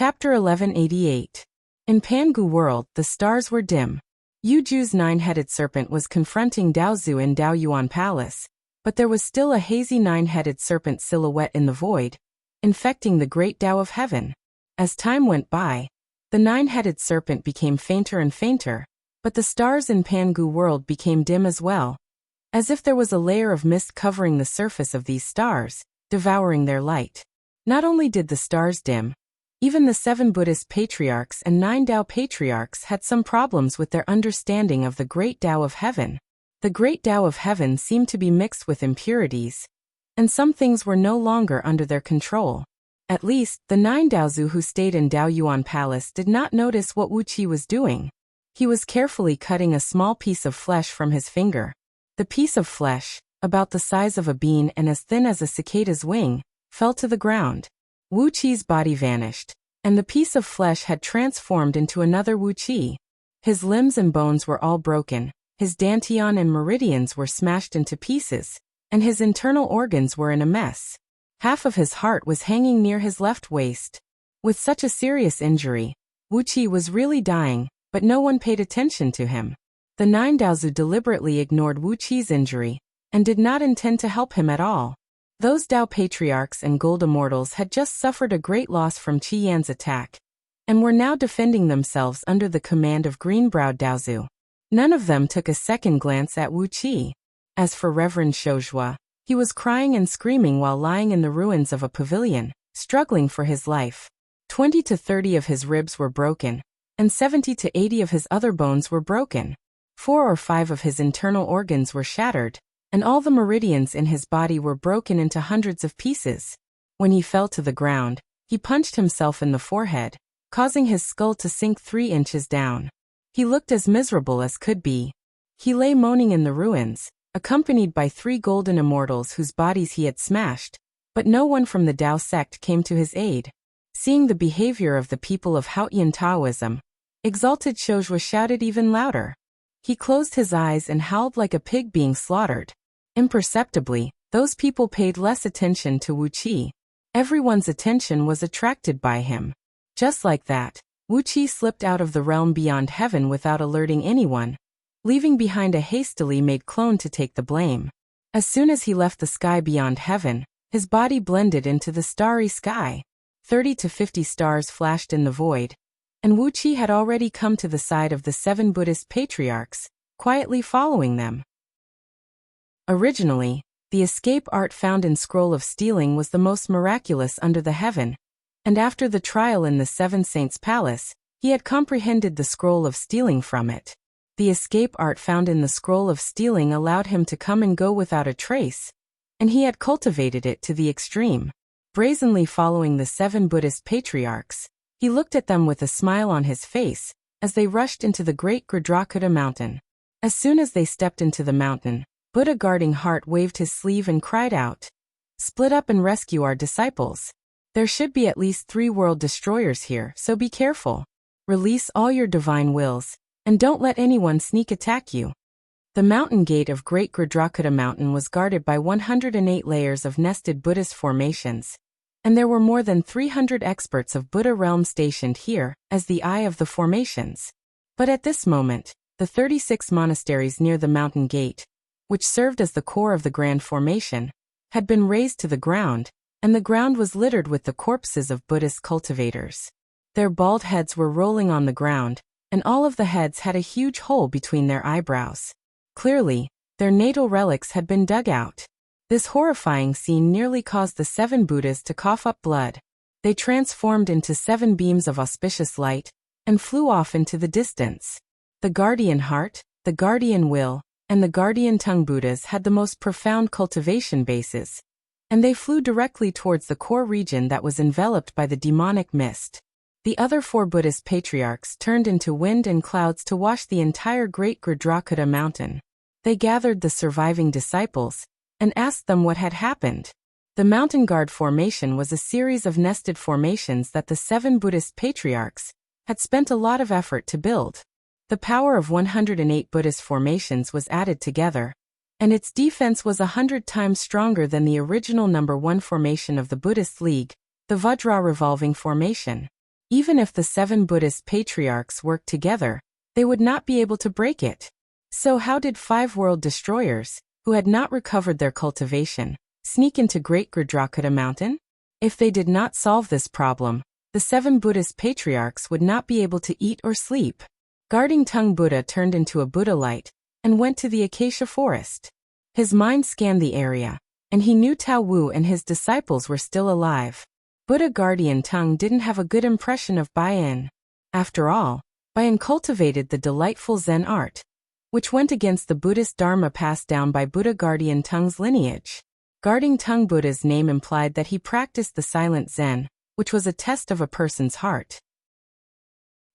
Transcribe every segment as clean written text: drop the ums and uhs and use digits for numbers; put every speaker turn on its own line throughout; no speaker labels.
Chapter 1188. In Pangu world, the stars were dim. Yuju's nine-headed serpent was confronting Daozu in Daoyuan Palace, but there was still a hazy nine-headed serpent silhouette in the void, infecting the great Tao of heaven. As time went by, the nine-headed serpent became fainter and fainter, but the stars in Pangu world became dim as well, as if there was a layer of mist covering the surface of these stars, devouring their light. Not only did the stars dim, even the 7 Buddhist patriarchs and 9 Tao patriarchs had some problems with their understanding of the great Tao of heaven. The great Tao of heaven seemed to be mixed with impurities, and some things were no longer under their control. At least, the 9 Daozu who stayed in Daoyuan Palace did not notice what Wuxia was doing. He was carefully cutting a small piece of flesh from his finger. The piece of flesh, about the size of a bean and as thin as a cicada's wing, fell to the ground. Wuxi's body vanished, and the piece of flesh had transformed into another Wuxia. His limbs and bones were all broken, his dantian and meridians were smashed into pieces, and his internal organs were in a mess. Half of his heart was hanging near his left waist. With such a serious injury, Wuxia was really dying, but no one paid attention to him. The 9 Daozu deliberately ignored Wuxi's injury, and did not intend to help him at all. Those Tao patriarchs and gold immortals had just suffered a great loss from Qi Yan's attack, and were now defending themselves under the command of green-browed Daozu. None of them took a second glance at Wuxia. As for Reverend Shoujua, he was crying and screaming while lying in the ruins of a pavilion, struggling for his life. 20 to 30 of his ribs were broken, and 70 to 80 of his other bones were broken. 4 or 5 of his internal organs were shattered, and all the meridians in his body were broken into hundreds of pieces. When he fell to the ground, he punched himself in the forehead, causing his skull to sink 3 inches down. He looked as miserable as could be. He lay moaning in the ruins, accompanied by 3 golden immortals whose bodies he had smashed, but no one from the Tao sect came to his aid. Seeing the behavior of the people of Haotian Taoism, exalted Shoujua shouted even louder. He closed his eyes and howled like a pig being slaughtered. Imperceptibly, those people paid less attention to Wuxia. Everyone's attention was attracted by him. Just like that, Wuxia slipped out of the realm beyond heaven without alerting anyone, leaving behind a hastily made clone to take the blame. As soon as he left the sky beyond heaven, his body blended into the starry sky. 30 to 50 stars flashed in the void, and Wuxia had already come to the side of the 7 Buddhist patriarchs, quietly following them. Originally, the escape art found in Scroll of Stealing was the most miraculous under the heaven, and after the trial in the 7 Saints' Palace, he had comprehended the Scroll of Stealing from it. The escape art found in the Scroll of Stealing allowed him to come and go without a trace, and he had cultivated it to the extreme. Brazenly following the 7 Buddhist patriarchs, he looked at them with a smile on his face as they rushed into the great Gurdrakuta mountain. As soon as they stepped into the mountain, Buddha guarding heart waved his sleeve and cried out, "Split up and rescue our disciples. There should be at least 3 world destroyers here, so be careful. Release all your divine wills, and don't let anyone sneak attack you." The mountain gate of Great Gurdrakuta Mountain was guarded by 108 layers of nested Buddhist formations, and there were more than 300 experts of Buddha realm stationed here as the eye of the formations. But at this moment, the 36 monasteries near the mountain gate, which served as the core of the grand formation, had been razed to the ground, and the ground was littered with the corpses of Buddhist cultivators. Their bald heads were rolling on the ground, and all of the heads had a huge hole between their eyebrows. Clearly, their natal relics had been dug out. This horrifying scene nearly caused the 7 Buddhas to cough up blood. They transformed into 7 beams of auspicious light, and flew off into the distance. The guardian heart, the guardian will, and the guardian tongue Buddhas had the most profound cultivation bases, and they flew directly towards the core region that was enveloped by the demonic mist. The other 4 Buddhist patriarchs turned into wind and clouds to wash the entire great Gurdrakuta mountain. They gathered the surviving disciples, and asked them what had happened. The mountain guard formation was a series of nested formations that the 7 Buddhist patriarchs had spent a lot of effort to build. The power of 108 Buddhist formations was added together, and its defense was 100 times stronger than the original number 1 formation of the Buddhist League, the Vajra revolving formation. Even if the 7 Buddhist patriarchs worked together, they would not be able to break it. So how did 5 world destroyers, who had not recovered their cultivation, sneak into Great Gurdrakuta Mountain? If they did not solve this problem, the 7 Buddhist patriarchs would not be able to eat or sleep. Guarding Tongue Buddha turned into a Buddha light and went to the acacia forest. His mind scanned the area, and he knew Tao Wu and his disciples were still alive. Buddha Guardian Tongue didn't have a good impression of Bayan. After all, Bayan cultivated the delightful Zen art, which went against the Buddhist Dharma passed down by Buddha Guardian Tongue's lineage. Guarding Tongue Buddha's name implied that he practiced the silent Zen, which was a test of a person's heart.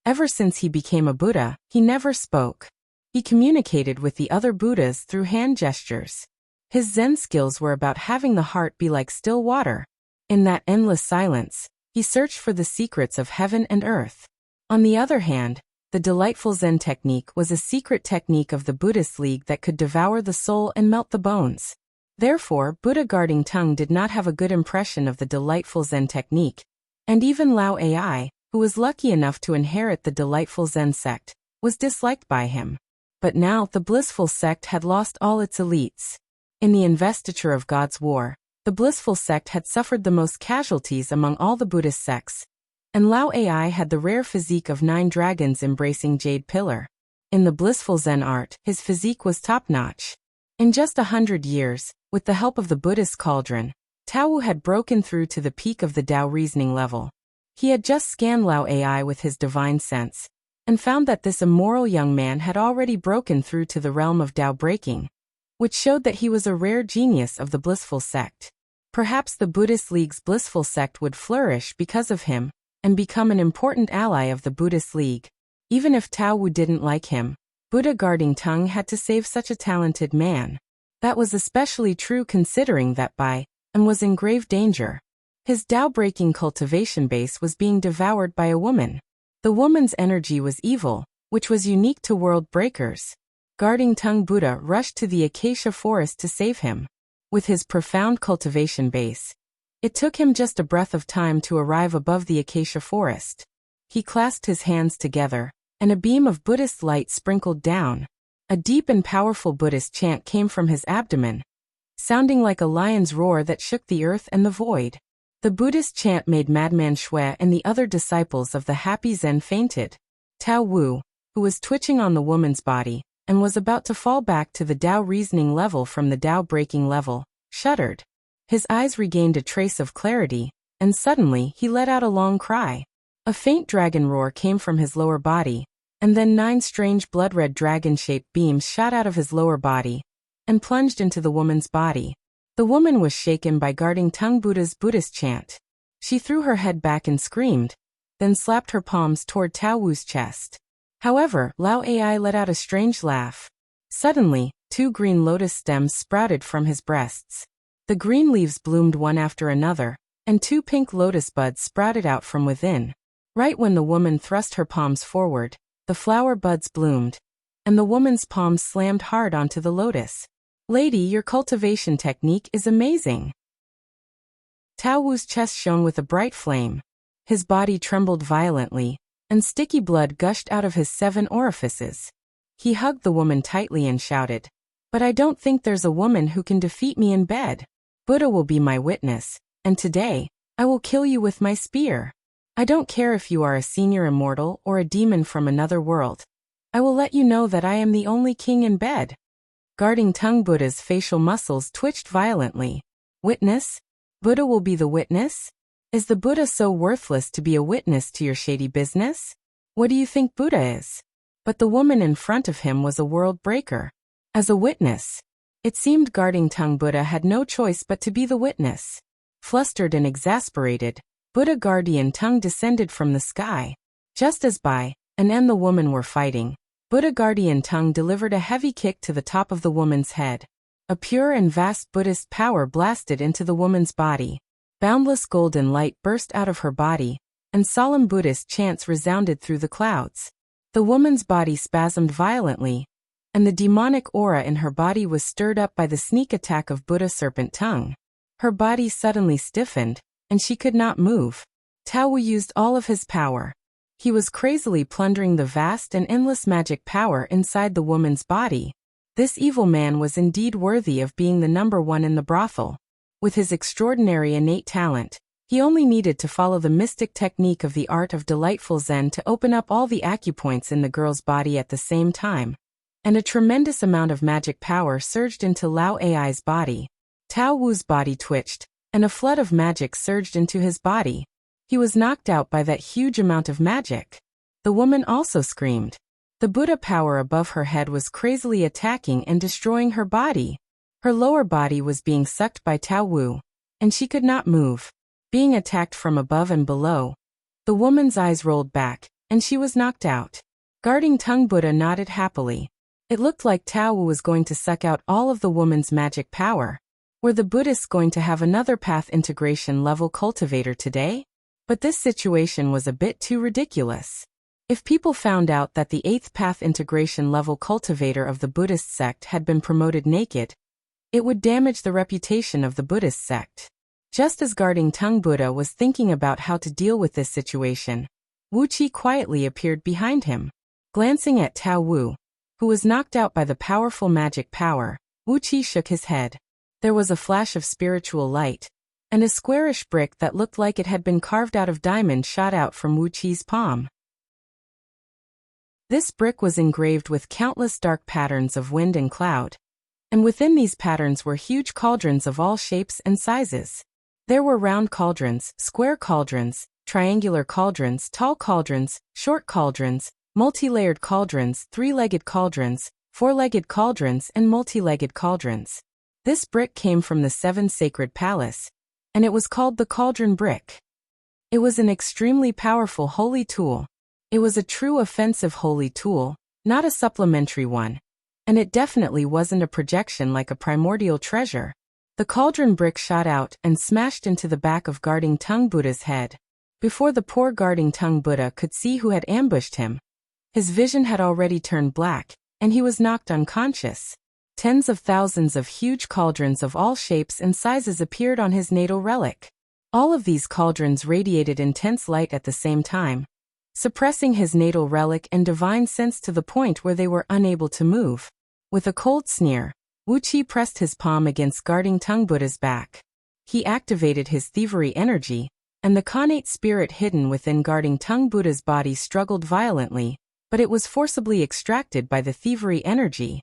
Ever since he became a Buddha, he never spoke. He communicated with the other Buddhas through hand gestures. His Zen skills were about having the heart be like still water. In that endless silence, he searched for the secrets of heaven and earth. On the other hand, the delightful Zen technique was a secret technique of the Buddhist League that could devour the soul and melt the bones. Therefore, Buddha Guarding Tongue did not have a good impression of the delightful Zen technique, and even Lao Ai, who was lucky enough to inherit the delightful Zen sect, was disliked by him. But now the blissful sect had lost all its elites. In the investiture of God's war, the blissful sect had suffered the most casualties among all the Buddhist sects, and Lao Ai had the rare physique of 9 dragons embracing Jade Pillar. In the blissful Zen art, his physique was top-notch. In just 100 years, with the help of the Buddhist cauldron, Tao Wu had broken through to the peak of the Tao reasoning level. He had just scanned Lao Ai with his divine sense, and found that this immoral young man had already broken through to the realm of Tao breaking, which showed that he was a rare genius of the blissful sect. Perhaps the Buddhist League's blissful sect would flourish because of him, and become an important ally of the Buddhist League. Even if Tao Wu didn't like him, Buddha Guarding Tongue had to save such a talented man. That was especially true considering that Bai and was in grave danger. His Tao-breaking cultivation base was being devoured by a woman. The woman's energy was evil, which was unique to world breakers. Guarding Tongue Buddha rushed to the acacia forest to save him. With his profound cultivation base, it took him just a breath of time to arrive above the acacia forest. He clasped his hands together, and a beam of Buddhist light sprinkled down. A deep and powerful Buddhist chant came from his abdomen, sounding like a lion's roar that shook the earth and the void. The Buddhist chant made Madman Shui and the other disciples of the happy Zen fainted. Tao Wu, who was twitching on the woman's body, and was about to fall back to the Tao reasoning level from the Tao breaking level, shuddered. His eyes regained a trace of clarity, and suddenly he let out a long cry. A faint dragon roar came from his lower body, and then 9 strange blood-red dragon-shaped beams shot out of his lower body and plunged into the woman's body. The woman was shaken by Guarding Tongue Buddha's Buddhist chant. She threw her head back and screamed, then slapped her palms toward Tao Wu's chest. However, Lao Ai let out a strange laugh. Suddenly, 2 green lotus stems sprouted from his breasts. The green leaves bloomed one after another, and 2 pink lotus buds sprouted out from within. Right when the woman thrust her palms forward, the flower buds bloomed, and the woman's palms slammed hard onto the lotus. "Lady, your cultivation technique is amazing." Tao Wu's chest shone with a bright flame. His body trembled violently, and sticky blood gushed out of his 7 orifices. He hugged the woman tightly and shouted, "But I don't think there's a woman who can defeat me in bed. Buddha will be my witness, and today, I will kill you with my spear. I don't care if you are a senior immortal or a demon from another world. I will let you know that I am the only king in bed." Guarding Tongue Buddha's facial muscles twitched violently. "Witness? Buddha will be the witness? Is the Buddha so worthless to be a witness to your shady business? What do you think Buddha is?" But the woman in front of him was a world breaker. As a witness, it seemed Guarding Tongue Buddha had no choice but to be the witness. Flustered and exasperated, Buddha Guardian Tongue descended from the sky. Just as Bai and the woman were fighting, Buddha Guardian Tongue delivered a heavy kick to the top of the woman's head. A pure and vast Buddhist power blasted into the woman's body. Boundless golden light burst out of her body, and solemn Buddhist chants resounded through the clouds. The woman's body spasmed violently, and the demonic aura in her body was stirred up by the sneak attack of Buddha Serpent Tongue. Her body suddenly stiffened, and she could not move. Tao Wu used all of his power. He was crazily plundering the vast and endless magic power inside the woman's body. This evil man was indeed worthy of being the number one in the brothel. With his extraordinary innate talent, he only needed to follow the mystic technique of the art of delightful Zen to open up all the acupoints in the girl's body at the same time. And a tremendous amount of magic power surged into Lao Ai's body. Tao Wu's body twitched, and a flood of magic surged into his body. He was knocked out by that huge amount of magic. The woman also screamed. The Buddha power above her head was crazily attacking and destroying her body. Her lower body was being sucked by Tao Wu, and she could not move. Being attacked from above and below. The woman's eyes rolled back, and she was knocked out. Guarding Tongue Buddha nodded happily. It looked like Tao Wu was going to suck out all of the woman's magic power. Were the Buddhists going to have another path integration level cultivator today? But this situation was a bit too ridiculous. If people found out that the 8th path integration level cultivator of the Buddhist sect had been promoted naked, it would damage the reputation of the Buddhist sect. Just as guarding Tongue Buddha was thinking about how to deal with this situation, Wuxia quietly appeared behind him. Glancing at Tao Wu, who was knocked out by the powerful magic power, Wuxia shook his head. There was a flash of spiritual light, and a squarish brick that looked like it had been carved out of diamond shot out from Wuqi's palm. This brick was engraved with countless dark patterns of wind and cloud, and within these patterns were huge cauldrons of all shapes and sizes. There were round cauldrons, square cauldrons, triangular cauldrons, tall cauldrons, short cauldrons, multi-layered cauldrons, three-legged cauldrons, four-legged cauldrons, and multi-legged cauldrons. This brick came from the 7 sacred palace, and it was called the cauldron brick. It was an extremely powerful holy tool. It was a true offensive holy tool, not a supplementary one, and it definitely wasn't a projection like a primordial treasure. The cauldron brick shot out and smashed into the back of guarding Tongue Buddha's head. Before the poor guarding Tongue Buddha could see who had ambushed him, his vision had already turned black, and he was knocked unconscious. Tens of thousands of huge cauldrons of all shapes and sizes appeared on his natal relic. All of these cauldrons radiated intense light at the same time, suppressing his natal relic and divine sense to the point where they were unable to move. With a cold sneer, Wuxia pressed his palm against guarding Tongue Buddha's back. He activated his thievery energy, and the connate spirit hidden within guarding Tongue Buddha's body struggled violently, but it was forcibly extracted by the thievery energy.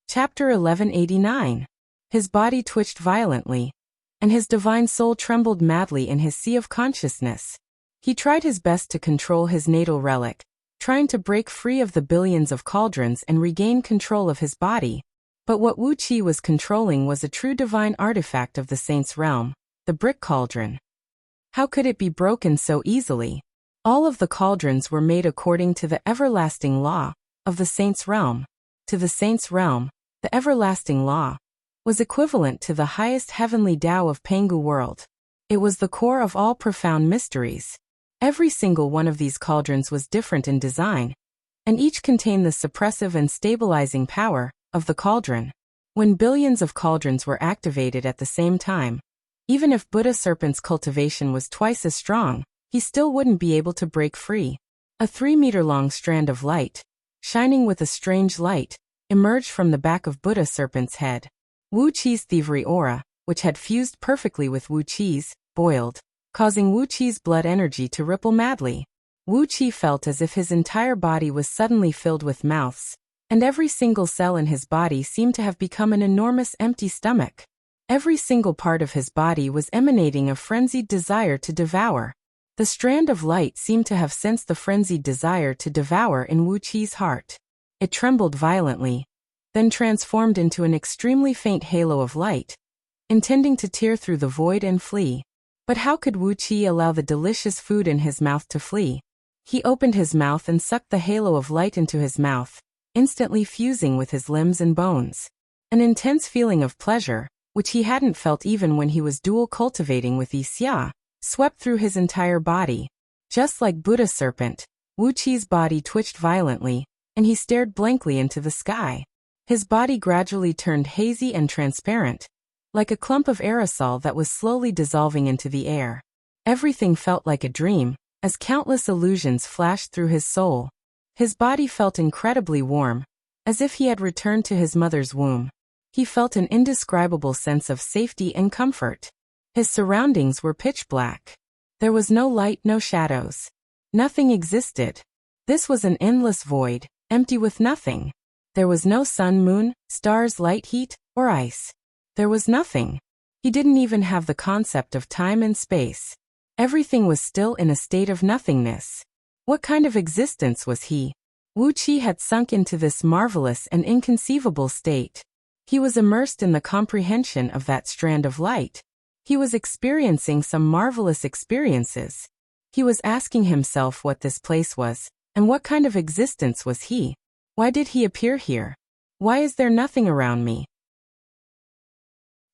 Chapter 1189. His body twitched violently, and his divine soul trembled madly in his sea of consciousness. He tried his best to control his natal relic, trying to break free of the billions of cauldrons and regain control of his body. But what Wuxia was controlling was a true divine artifact of the saint's realm, the brick cauldron. How could it be broken so easily? All of the cauldrons were made according to the everlasting law of the saint's realm. To the saint's realm, the everlasting law was equivalent to the highest heavenly Tao of Pangu world. It was the core of all profound mysteries. Every single one of these cauldrons was different in design, and each contained the suppressive and stabilizing power of the cauldron. When billions of cauldrons were activated at the same time, even if Buddha Serpent's cultivation was twice as strong, he still wouldn't be able to break free. A 3-meter-long strand of light, shining with a strange light, emerged from the back of Buddha Serpent's head. Wuqi's thievery aura, which had fused perfectly with Wuqi's, boiled, causing Wuqi's blood energy to ripple madly. Wuqi felt as if his entire body was suddenly filled with mouths, and every single cell in his body seemed to have become an enormous empty stomach. Every single part of his body was emanating a frenzied desire to devour. The strand of light seemed to have sensed the frenzied desire to devour in Wuqi's heart. It trembled violently, then transformed into an extremely faint halo of light, intending to tear through the void and flee. But how could Wuxia allow the delicious food in his mouth to flee? He opened his mouth and sucked the halo of light into his mouth, instantly fusing with his limbs and bones. An intense feeling of pleasure, which he hadn't felt even when he was dual cultivating with Wuxia, swept through his entire body. Just like Buddha Serpent, Wuqi's body twitched violently, and he stared blankly into the sky. His body gradually turned hazy and transparent, like a clump of aerosol that was slowly dissolving into the air. Everything felt like a dream, as countless illusions flashed through his soul. His body felt incredibly warm, as if he had returned to his mother's womb. He felt an indescribable sense of safety and comfort. His surroundings were pitch black. There was no light, no shadows. Nothing existed. This was an endless void, empty with nothing. There was no sun, moon, stars, light, heat, or ice. There was nothing. He didn't even have the concept of time and space. Everything was still in a state of nothingness. What kind of existence was he? Wuxia had sunk into this marvelous and inconceivable state. He was immersed in the comprehension of that strand of light. He was experiencing some marvelous experiences. He was asking himself what this place was, and what kind of existence was he? Why did he appear here? Why is there nothing around me?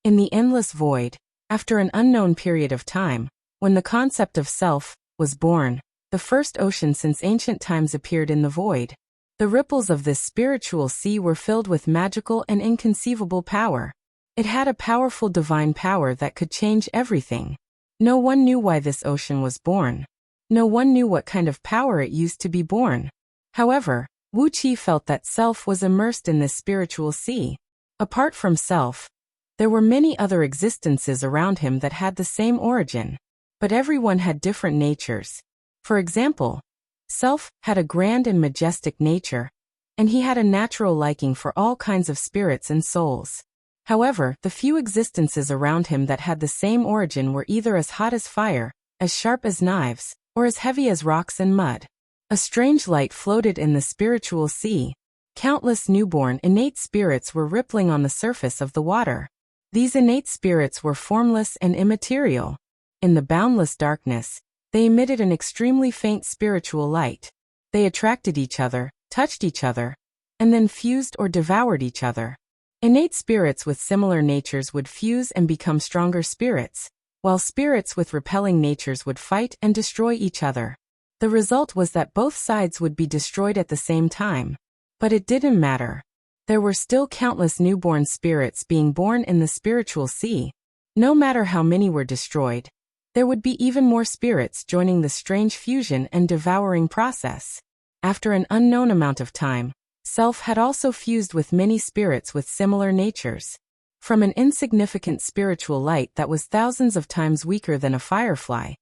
In the endless void, after an unknown period of time, when the concept of self was born, the first ocean since ancient times appeared in the void. The ripples of this spiritual sea were filled with magical and inconceivable power. It had a powerful divine power that could change everything. No one knew why this ocean was born. No one knew what kind of power it used to be born. However, Wuxia felt that self was immersed in this spiritual sea. Apart from self, there were many other existences around him that had the same origin. But everyone had different natures. For example, self had a grand and majestic nature, and he had a natural liking for all kinds of spirits and souls. However, the few existences around him that had the same origin were either as hot as fire, as sharp as knives, or as heavy as rocks and mud. A strange light floated in the spiritual sea. Countless newborn innate spirits were rippling on the surface of the water. These innate spirits were formless and immaterial. In the boundless darkness, they emitted an extremely faint spiritual light. They attracted each other, touched each other, and then fused or devoured each other. Innate spirits with similar natures would fuse and become stronger spirits, while spirits with repelling natures would fight and destroy each other. The result was that both sides would be destroyed at the same time. But it didn't matter. There were still countless newborn spirits being born in the spiritual sea. No matter how many were destroyed, there would be even more spirits joining the strange fusion and devouring process. After an unknown amount of time, self had also fused with many spirits with similar natures. From an insignificant spiritual light that was thousands of times weaker than a firefly,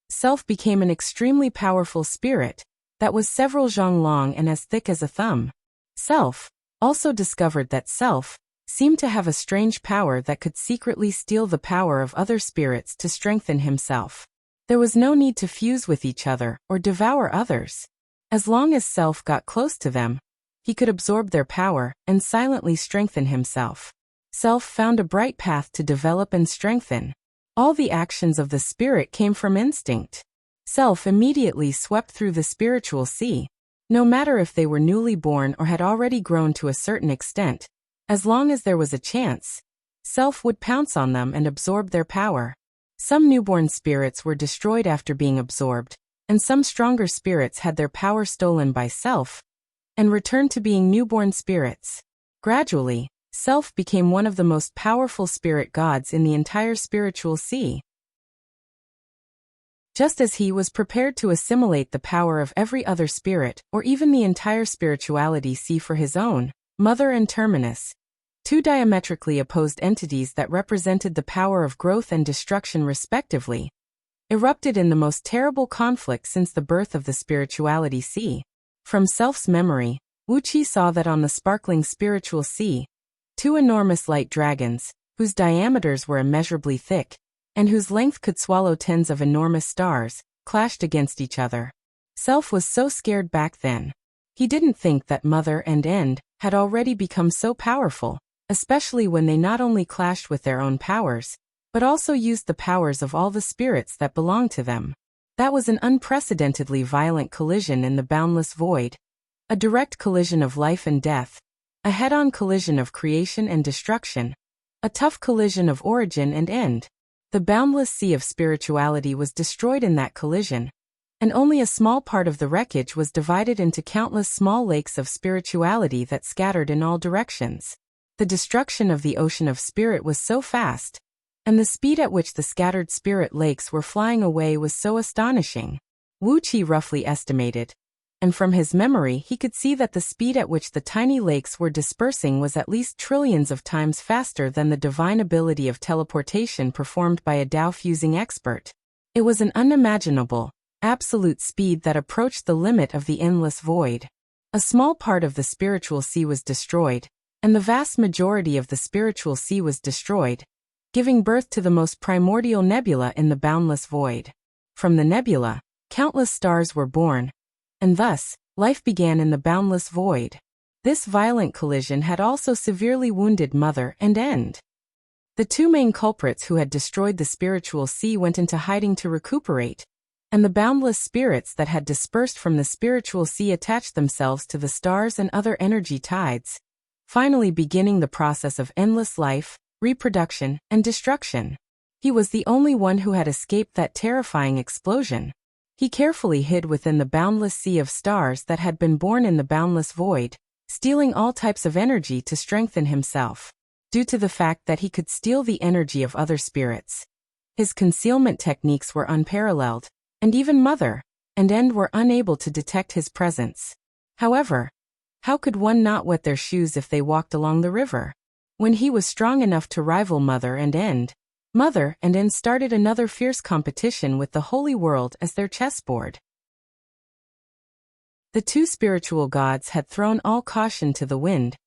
self became an extremely powerful spirit that was several zhang long and as thick as a thumb. Self also discovered that self seemed to have a strange power that could secretly steal the power of other spirits to strengthen himself. There was no need to fuse with each other or devour others. As long as self got close to them, he could absorb their power and silently strengthen himself. Self found a bright path to develop and strengthen. All the actions of the spirit came from instinct. Self immediately swept through the spiritual sea. No matter if they were newly born or had already grown to a certain extent, as long as there was a chance, self would pounce on them and absorb their power. Some newborn spirits were destroyed after being absorbed, and some stronger spirits had their power stolen by self and returned to being newborn spirits. Gradually, self became one of the most powerful spirit gods in the entire spiritual sea. Just as he was prepared to assimilate the power of every other spirit or even the entire spirituality sea for his own, mother and terminus, two diametrically opposed entities that represented the power of growth and destruction respectively, erupted in the most terrible conflict since the birth of the spirituality sea. From self's memory, Wuxia saw that on the sparkling spiritual sea, two enormous light dragons, whose diameters were immeasurably thick, and whose length could swallow tens of enormous stars, clashed against each other. Self was so scared back then. He didn't think that mother and end had already become so powerful, especially when they not only clashed with their own powers, but also used the powers of all the spirits that belonged to them. That was an unprecedentedly violent collision in the boundless void. A direct collision of life and death. A head-on collision of creation and destruction. A tough collision of origin and end. The boundless sea of spirituality was destroyed in that collision, and only a small part of the wreckage was divided into countless small lakes of spirituality that scattered in all directions. The destruction of the ocean of spirit was so fast, and the speed at which the scattered spirit lakes were flying away was so astonishing. Wuxia roughly estimated, and from his memory he could see that the speed at which the tiny lakes were dispersing was at least trillions of times faster than the divine ability of teleportation performed by a Dao-fusing expert. It was an unimaginable, absolute speed that approached the limit of the endless void. A small part of the spiritual sea was destroyed, and the vast majority of the spiritual sea was destroyed, giving birth to the most primordial nebula in the boundless void. From the nebula, countless stars were born, and thus, life began in the boundless void. This violent collision had also severely wounded Mother and End. The two main culprits who had destroyed the spiritual sea went into hiding to recuperate, and the boundless spirits that had dispersed from the spiritual sea attached themselves to the stars and other energy tides, finally beginning the process of endless life, reproduction, and destruction. He was the only one who had escaped that terrifying explosion. He carefully hid within the boundless sea of stars that had been born in the boundless void, stealing all types of energy to strengthen himself. Due to the fact that he could steal the energy of other spirits, his concealment techniques were unparalleled, and even Mother and End were unable to detect his presence. However, how could one not wet their shoes if they walked along the river? When he was strong enough to rival Mother and End started another fierce competition with the Holy World as their chessboard. The two spiritual gods had thrown all caution to the wind,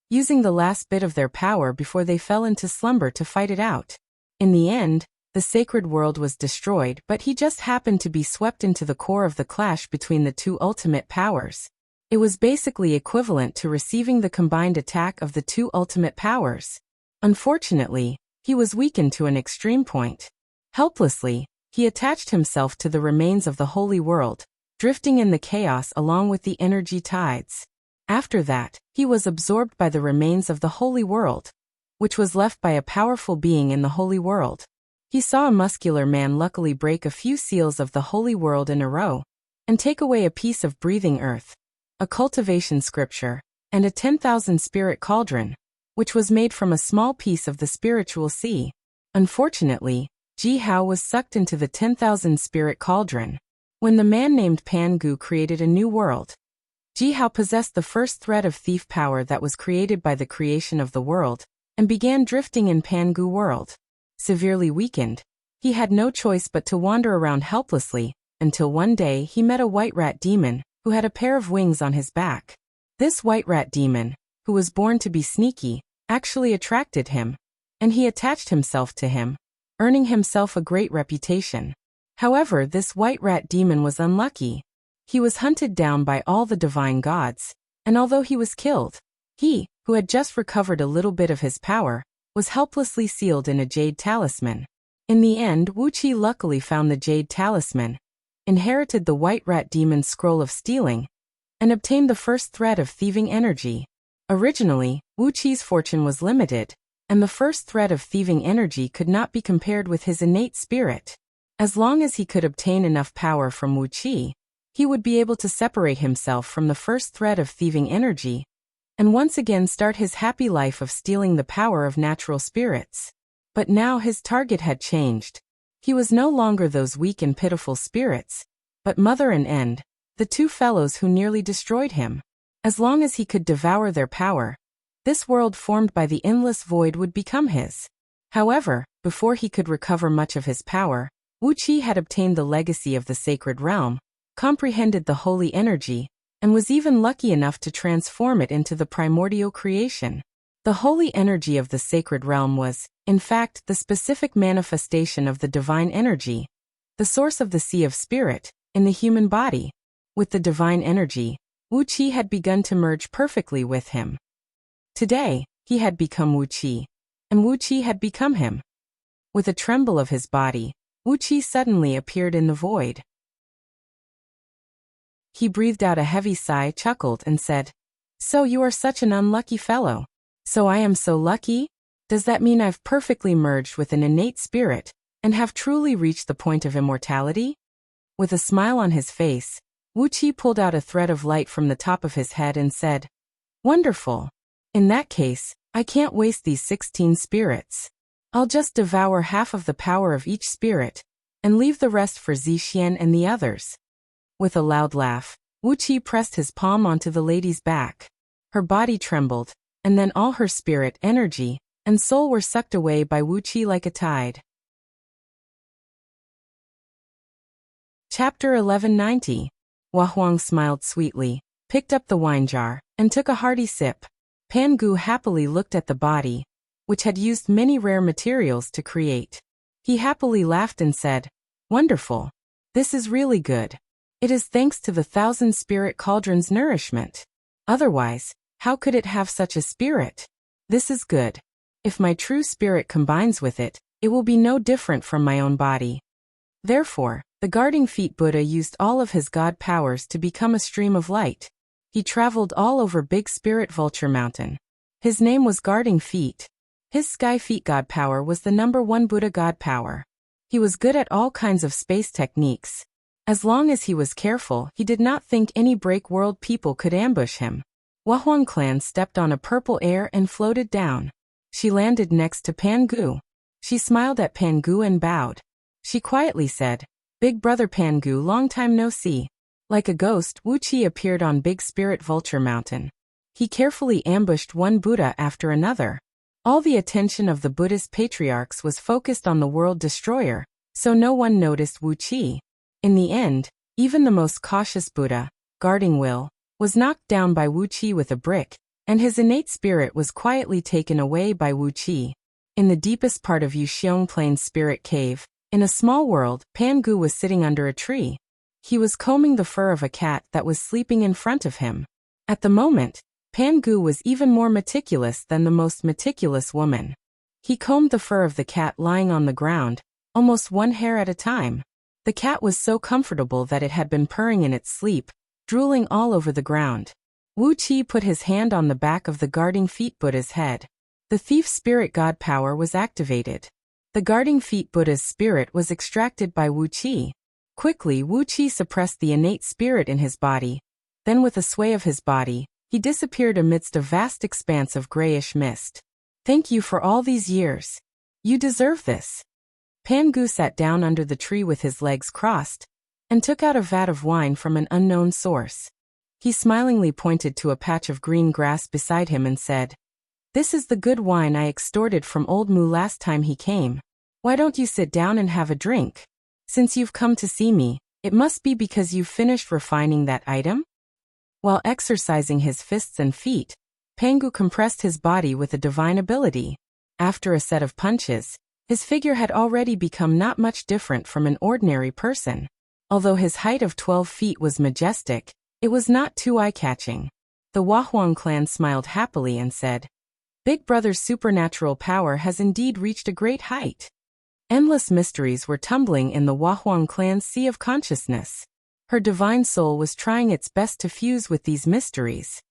using the last bit of their power before they fell into slumber to fight it out. In the end, the sacred world was destroyed, but he just happened to be swept into the core of the clash between the two ultimate powers. It was basically equivalent to receiving the combined attack of the two ultimate powers. Unfortunately, he was weakened to an extreme point. Helplessly, he attached himself to the remains of the holy world, drifting in the chaos along with the energy tides. After that, he was absorbed by the remains of the holy world, which was left by a powerful being in the holy world. He saw a muscular man luckily break a few seals of the holy world in a row, and take away a piece of breathing earth, a cultivation scripture, and a 10,000 spirit cauldron, which was made from a small piece of the spiritual sea. Unfortunately, Ji Hao was sucked into the 10,000 spirit cauldron. When the man named Pangu created a new world, Ji Hao possessed the first thread of thief power that was created by the creation of the world, and began drifting in Pangu world. Severely weakened, he had no choice but to wander around helplessly, until one day he met a white rat demon, who had a pair of wings on his back. This white rat demon, who was born to be sneaky, actually attracted him, and he attached himself to him, earning himself a great reputation. However, this white rat demon was unlucky. He was hunted down by all the divine gods, and although he was killed, he, who had just recovered a little bit of his power, was helplessly sealed in a jade talisman. In the end, Wuxia luckily found the jade talisman, inherited the white rat demon's scroll of stealing, and obtained the first thread of thieving energy. Originally, Wuxia's fortune was limited, and the first thread of thieving energy could not be compared with his innate spirit. As long as he could obtain enough power from Wuxia, he would be able to separate himself from the first thread of thieving energy, and once again start his happy life of stealing the power of natural spirits. But now his target had changed. He was no longer those weak and pitiful spirits, but Mother and End, the two fellows who nearly destroyed him. As long as he could devour their power, this world formed by the endless void would become his. However, before he could recover much of his power, Wuxia had obtained the legacy of the sacred realm, comprehended the holy energy, and was even lucky enough to transform it into the primordial creation. The holy energy of the sacred realm was, in fact, the specific manifestation of the divine energy, the source of the sea of spirit, in the human body. With the divine energy, Wuxia had begun to merge perfectly with him. Today, he had become Wuxia, and Wuxia had become him. With a tremble of his body, Wuxia suddenly appeared in the void. He breathed out a heavy sigh, chuckled, and said, "So you are such an unlucky fellow. So I am so lucky? Does that mean I've perfectly merged with an innate spirit, and have truly reached the point of immortality?" With a smile on his face, Wuxia pulled out a thread of light from the top of his head and said, "Wonderful. In that case, I can't waste these 16 spirits. I'll just devour half of the power of each spirit, and leave the rest for Zixian and the others. With a loud laugh, Wuxia pressed his palm onto the lady's back. Her body trembled, and then all her spirit, energy, and soul were sucked away by Wuxia like a tide. Chapter 1190. Huang smiled sweetly, picked up the wine jar, and took a hearty sip. Pan Gu happily looked at the body, which had used many rare materials to create. He happily laughed and said, "Wonderful. This is really good. It is thanks to the 1,000-spirit cauldron's nourishment. Otherwise, how could it have such a spirit? This is good. If my true spirit combines with it, it will be no different from my own body." Therefore, the guarding feet Buddha used all of his god powers to become a stream of light. He traveled all over Big Spirit Vulture Mountain. His name was Guarding Feet. His sky feet god power was the #1 Buddha god power. He was good at all kinds of space techniques. As long as he was careful, he did not think any break world people could ambush him. Huang clan stepped on a purple air and floated down. She landed next to Pan Gu. She smiled at Pan Gu and bowed. She quietly said, "Big brother Pan Gu, long time no see." Like a ghost, Wuxia appeared on Big Spirit Vulture Mountain. He carefully ambushed one Buddha after another. All the attention of the Buddhist patriarchs was focused on the world destroyer, so no one noticed Wuxia. In the end, even the most cautious Buddha, Guarding Will, was knocked down by Wuxia with a brick, and his innate spirit was quietly taken away by Wuxia. In the deepest part of Yuxiong Plain's spirit cave, in a small world, Pan Gu was sitting under a tree. He was combing the fur of a cat that was sleeping in front of him. At the moment, Pan Gu was even more meticulous than the most meticulous woman. He combed the fur of the cat lying on the ground, almost one hair at a time. The cat was so comfortable that it had been purring in its sleep, drooling all over the ground. Wuxia put his hand on the back of the Guarding Feet Buddha's head. The thief spirit god power was activated. The Guarding Feet Buddha's spirit was extracted by Wuxia. Quickly, Wuxia suppressed the innate spirit in his body. Then with a sway of his body, he disappeared amidst a vast expanse of grayish mist. "Thank you for all these years. You deserve this." Pan Gu sat down under the tree with his legs crossed, and took out a vat of wine from an unknown source. He smilingly pointed to a patch of green grass beside him and said, "This is the good wine I extorted from old Mu last time he came. Why don't you sit down and have a drink? Since you've come to see me, it must be because you've finished refining that item?" While exercising his fists and feet, Pan Gu compressed his body with a divine ability. After a set of punches, his figure had already become not much different from an ordinary person. Although his height of 12 feet was majestic, it was not too eye-catching. The Huang clan smiled happily and said, "Big Brother's supernatural power has indeed reached a great height." Endless mysteries were tumbling in the Huang clan's sea of consciousness. Her divine soul was trying its best to fuse with these mysteries.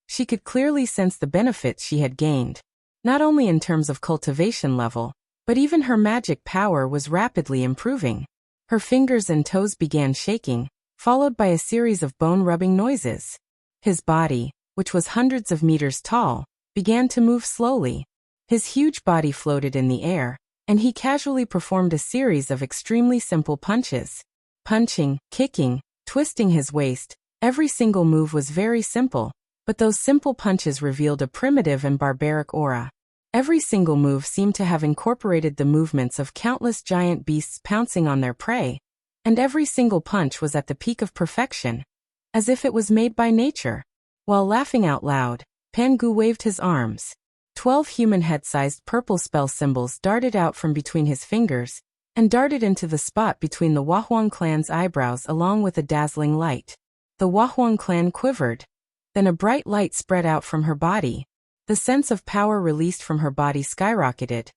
She could clearly sense the benefits she had gained, not only in terms of cultivation level, but even her magic power was rapidly improving. Her fingers and toes began shaking, followed by a series of bone-rubbing noises. His body, which was hundreds of meters tall, began to move slowly. His huge body floated in the air, and he casually performed a series of extremely simple punches. Punching, kicking, twisting his waist, every single move was very simple, but those simple punches revealed a primitive and barbaric aura. Every single move seemed to have incorporated the movements of countless giant beasts pouncing on their prey, and every single punch was at the peak of perfection, as if it was made by nature. While laughing out loud, Pan Gu waved his arms. 12 human head-sized purple spell symbols darted out from between his fingers, and darted into the spot between the Huang clan's eyebrows along with a dazzling light. The Huang clan quivered. Then a bright light spread out from her body. The sense of power released from her body skyrocketed,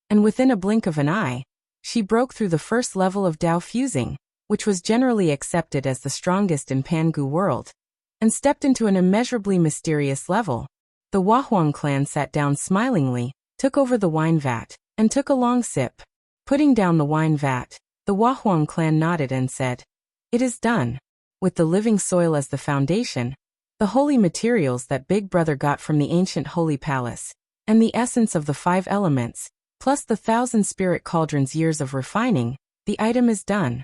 and within a blink of an eye, she broke through the first level of Dao fusing, which was generally accepted as the strongest in Pan Gu world, and stepped into an immeasurably mysterious level. The Huang clan sat down smilingly, took over the wine vat, and took a long sip. Putting down the wine vat, the Huang clan nodded and said, "It is done." With the living soil as the foundation, the holy materials that Big Brother got from the ancient holy palace, and the essence of the 5 elements, plus the 1,000 spirit cauldrons' years of refining, the item is done.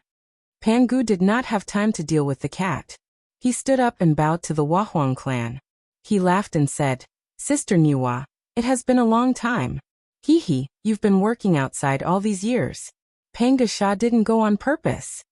Pangu did not have time to deal with the cat. He stood up and bowed to the Wahuang clan. He laughed and said, "Sister Niwa, it has been a long time. Hee, you've been working outside all these years. Panga Sha didn't go on purpose."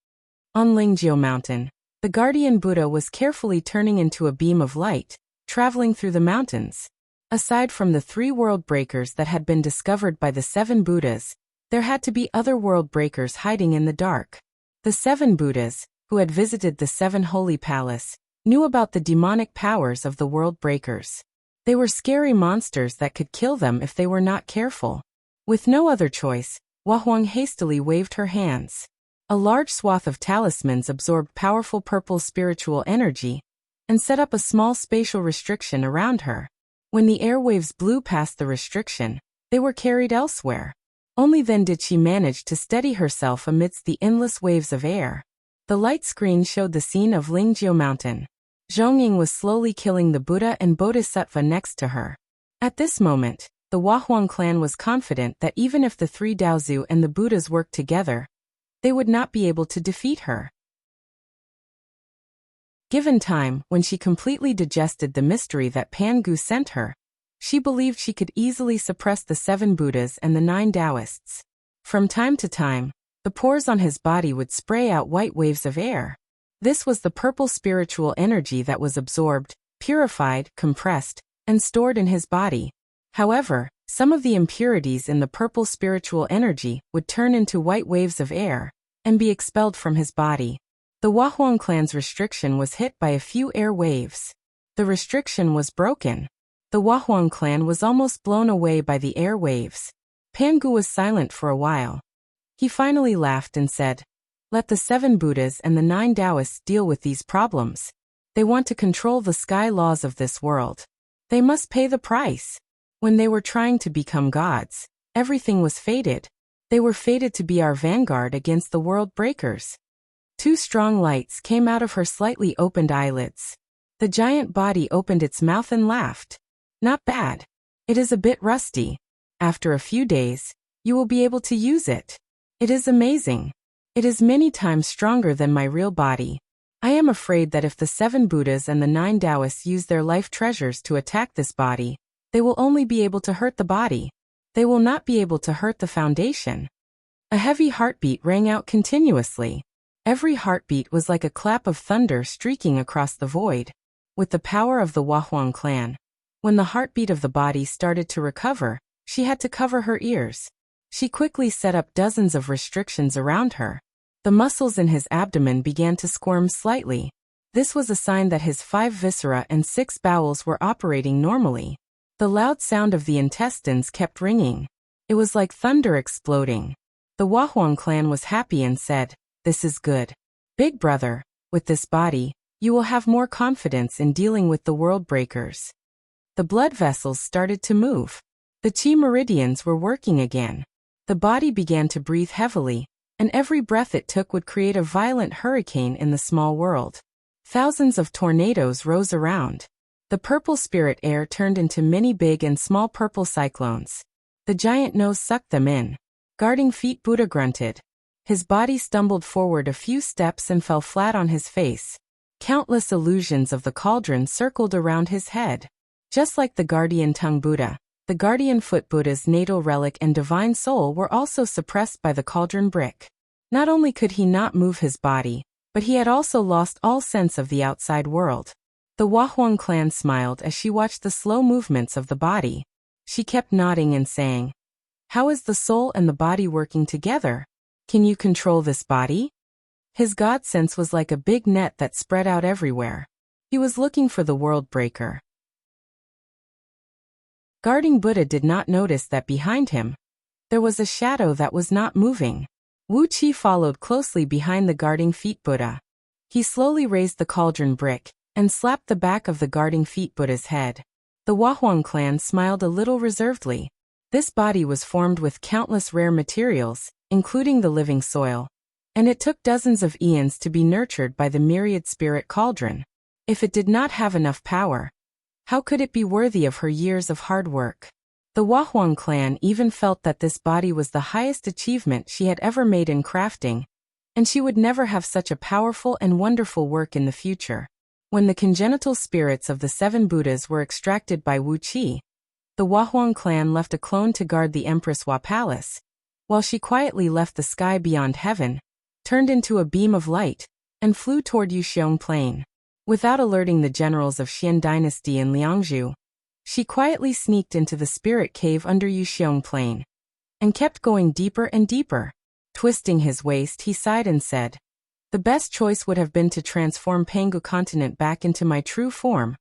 On Lingjiu Mountain, the guardian Buddha was carefully turning into a beam of light, traveling through the mountains. Aside from the 3 world breakers that had been discovered by the 7 Buddhas, there had to be other world breakers hiding in the dark. The 7 Buddhas, who had visited the 7 holy palace, knew about the demonic powers of the world breakers. They were scary monsters that could kill them if they were not careful. With no other choice, Wahuang hastily waved her hands. A large swath of talismans absorbed powerful purple spiritual energy and set up a small spatial restriction around her. When the airwaves blew past the restriction, they were carried elsewhere. Only then did she manage to steady herself amidst the endless waves of air. The light screen showed the scene of Lingjiu Mountain. Zhongying was slowly killing the Buddha and Bodhisattva next to her. At this moment, the Wahuang clan was confident that even if the 3 Daozu and the Buddhas worked together, they would not be able to defeat her. Given time, when she completely digested the mystery that Pangu sent her, she believed she could easily suppress the 7 Buddhas and the 9 Taoists. From time to time, the pores on his body would spray out white waves of air. This was the purple spiritual energy that was absorbed, purified, compressed, and stored in his body. However, some of the impurities in the purple spiritual energy would turn into white waves of air and be expelled from his body. The Wahuang clan's restriction was hit by a few air waves. The restriction was broken. The Wahuang clan was almost blown away by the air waves. Pangu was silent for a while. He finally laughed and said, "Let the 7 Buddhas and the 9 Taoists deal with these problems. They want to control the sky laws of this world. They must pay the price." When they were trying to become gods, everything was fated. They were fated to be our vanguard against the world breakers. 2 strong lights came out of her slightly opened eyelids. The giant body opened its mouth and laughed. "Not bad. It is a bit rusty. After a few days, you will be able to use it. It is amazing. It is many times stronger than my real body. I am afraid that if the 7 Buddhas and the 9 Taoists use their life treasures to attack this body, they will only be able to hurt the body. They will not be able to hurt the foundation." A heavy heartbeat rang out continuously. Every heartbeat was like a clap of thunder streaking across the void. With the power of the Wahuang clan, when the heartbeat of the body started to recover, she had to cover her ears. She quickly set up dozens of restrictions around her. The muscles in his abdomen began to squirm slightly. This was a sign that his 5 viscera and 6 bowels were operating normally. The loud sound of the intestines kept ringing. It was like thunder exploding. The Wahuang clan was happy and said, "This is good. Big Brother, with this body, you will have more confidence in dealing with the world breakers." The blood vessels started to move. The chi meridians were working again. The body began to breathe heavily, and every breath it took would create a violent hurricane in the small world. Thousands of tornadoes rose around. The purple spirit air turned into many big and small purple cyclones. The giant nose sucked them in. Guarding feet Buddha grunted. His body stumbled forward a few steps and fell flat on his face. Countless illusions of the cauldron circled around his head. Just like the guardian tongue Buddha, the guardian foot Buddha's natal relic and divine soul were also suppressed by the cauldron brick. Not only could he not move his body, but he had also lost all sense of the outside world. The Wahuang clan smiled as she watched the slow movements of the body. She kept nodding and saying, "How is the soul and the body working together? Can you control this body?" His god sense was like a big net that spread out everywhere. He was looking for the world breaker. Guarding Buddha did not notice that behind him, there was a shadow that was not moving. Wuxia followed closely behind the guarding feet Buddha. He slowly raised the cauldron brick and slapped the back of the guarding feet Buddha's head. The Wahuang clan smiled a little reservedly. This body was formed with countless rare materials, including the living soil, and it took dozens of eons to be nurtured by the myriad spirit cauldron. If it did not have enough power, how could it be worthy of her years of hard work? The Wahuang clan even felt that this body was the highest achievement she had ever made in crafting, and she would never have such a powerful and wonderful work in the future. When the congenital spirits of the 7 Buddhas were extracted by Wuxia, the Wahuang clan left a clone to guard the Empress Hua Palace, while she quietly left the sky beyond heaven, turned into a beam of light, and flew toward Yuxiong Plain. Without alerting the generals of Xian dynasty in Liangzhu, she quietly sneaked into the spirit cave under Yuxiong Plain, and kept going deeper and deeper. Twisting his waist, he sighed and said, "The best choice would have been to transform Pangu continent back into my true form,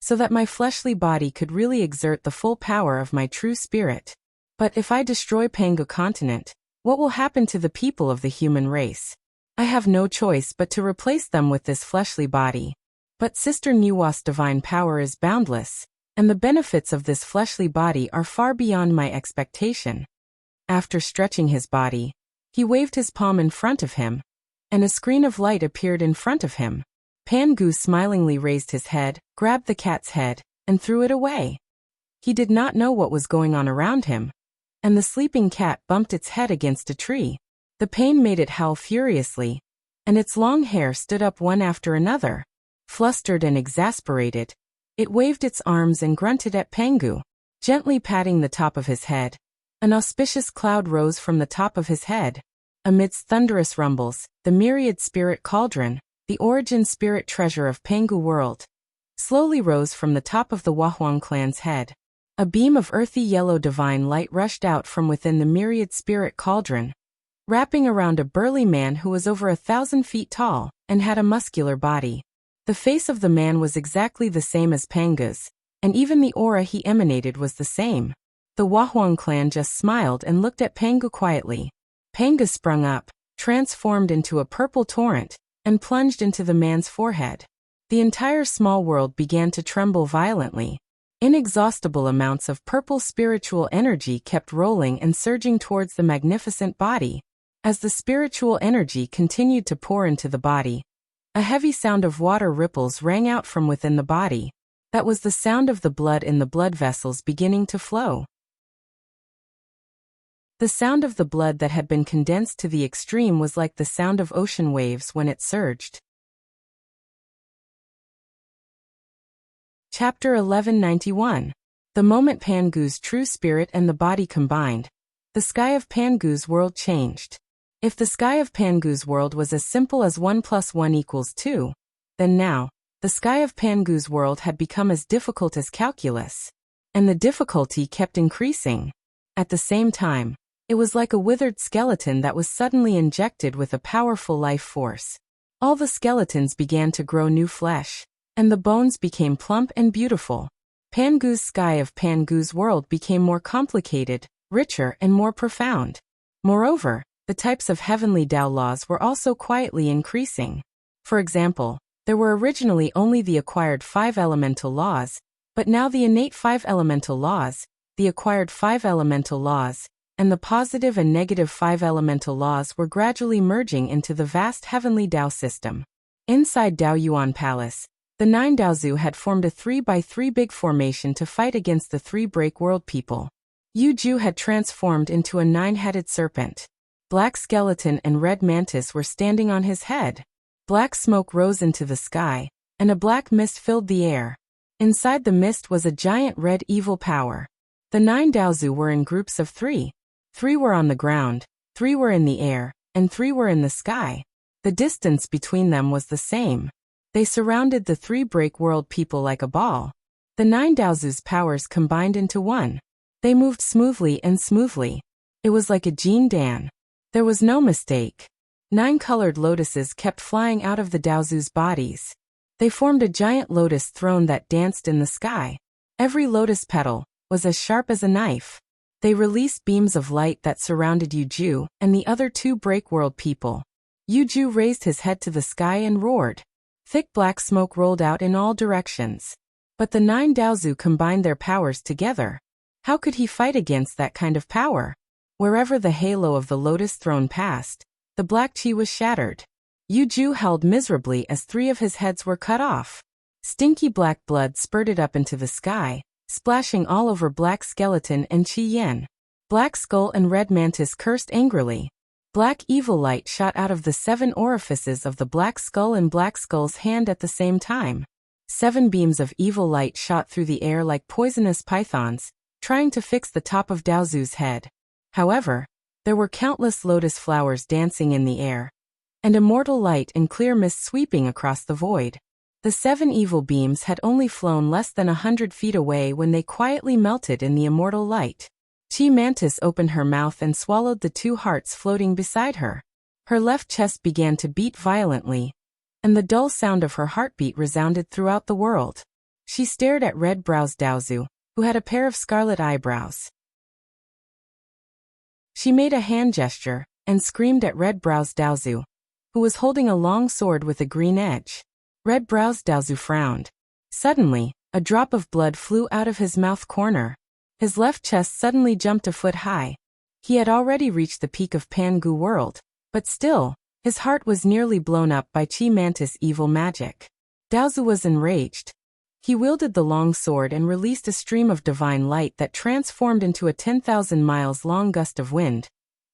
so that my fleshly body could really exert the full power of my true spirit. But if I destroy Pangu continent, what will happen to the people of the human race? I have no choice but to replace them with this fleshly body. But Sister Nuwa's divine power is boundless, and the benefits of this fleshly body are far beyond my expectation." After stretching his body, he waved his palm in front of him, and a screen of light appeared in front of him. Pangu smilingly raised his head, grabbed the cat's head, and threw it away. He did not know what was going on around him, and the sleeping cat bumped its head against a tree. The pain made it howl furiously, and its long hair stood up one after another. Flustered and exasperated, it waved its arms and grunted at Pangu, gently patting the top of his head. An auspicious cloud rose from the top of his head. Amidst thunderous rumbles, the myriad spirit cauldron, the origin spirit treasure of Pangu world, slowly rose from the top of the Wahuang clan's head. A beam of earthy yellow divine light rushed out from within the myriad spirit cauldron, wrapping around a burly man who was over 1,000 feet tall and had a muscular body. The face of the man was exactly the same as Pangu's, and even the aura he emanated was the same. The Wahuang clan just smiled and looked at Pangu quietly. Pangu sprung up, transformed into a purple torrent, and plunged into the man's forehead. The entire small world began to tremble violently. Inexhaustible amounts of purple spiritual energy kept rolling and surging towards the magnificent body. As the spiritual energy continued to pour into the body, a heavy sound of water ripples rang out from within the body. That was the sound of the blood in the blood vessels beginning to flow. The sound of the blood that had been condensed to the extreme was like the sound of ocean waves when it surged. Chapter 1191. The moment Pangu's true spirit and the body combined, the sky of Pangu's world changed. If the sky of Pangu's world was as simple as 1 + 1 = 2, then now, the sky of Pangu's world had become as difficult as calculus. And the difficulty kept increasing. At the same time, it was like a withered skeleton that was suddenly injected with a powerful life force. All the skeletons began to grow new flesh, and the bones became plump and beautiful. Pangu's sky of Pangu's world became more complicated, richer, and more profound. Moreover, the types of heavenly Tao laws were also quietly increasing. For example, there were originally only the acquired 5 elemental laws, but now the innate 5 elemental laws, the acquired 5 elemental laws, and the positive and negative 5 elemental laws were gradually merging into the vast heavenly Tao system. Inside Dao Yuan Palace, the 9 Daozu had formed a 3x3 big formation to fight against the 3 break world people. Yu Ju had transformed into a 9-headed serpent. Black skeleton and red mantis were standing on his head. Black smoke rose into the sky, and a black mist filled the air. Inside the mist was a giant red evil power. The 9 Daozu were in groups of 3. 3 were on the ground, 3 were in the air, and 3 were in the sky. The distance between them was the same. They surrounded the 3 break world people like a ball. The 9 Daozu's powers combined into one. They moved smoothly and smoothly. It was like a Jin Dan. There was no mistake. 9 colored lotuses kept flying out of the Daozu's bodies. They formed a giant lotus throne that danced in the sky. Every lotus petal was as sharp as a knife. They released beams of light that surrounded Yu Ju and the other 2 break world people. Yu Ju raised his head to the sky and roared. Thick black smoke rolled out in all directions. But the 9 Daozu combined their powers together. How could he fight against that kind of power? Wherever the halo of the lotus throne passed, the black chi was shattered. Yu Ju howled miserably as 3 of his heads were cut off. Stinky black blood spurted up into the sky, splashing all over Black Skeleton and Qi Yan. Black Skull and Red Mantis cursed angrily. Black evil light shot out of the 7 orifices of the Black Skull and Black Skull's hand at the same time. 7 beams of evil light shot through the air like poisonous pythons, trying to fix the top of Daozu's head. However, there were countless lotus flowers dancing in the air, and immortal light and clear mist sweeping across the void. The 7 evil beams had only flown less than 100 feet away when they quietly melted in the immortal light. Qi Mantis opened her mouth and swallowed the 2 hearts floating beside her. Her left chest began to beat violently, and the dull sound of her heartbeat resounded throughout the world. She stared at red-browed Daozu, who had a pair of scarlet eyebrows. She made a hand gesture and screamed at red-browed Daozu, who was holding a long sword with a green edge. Red-browed Daozu frowned. Suddenly, a drop of blood flew out of his mouth corner. His left chest suddenly jumped a foot high. He had already reached the peak of Pangu world, but still, his heart was nearly blown up by Qi Mantis' evil magic. Daozu was enraged. He wielded the long sword and released a stream of divine light that transformed into a 10,000 miles long gust of wind,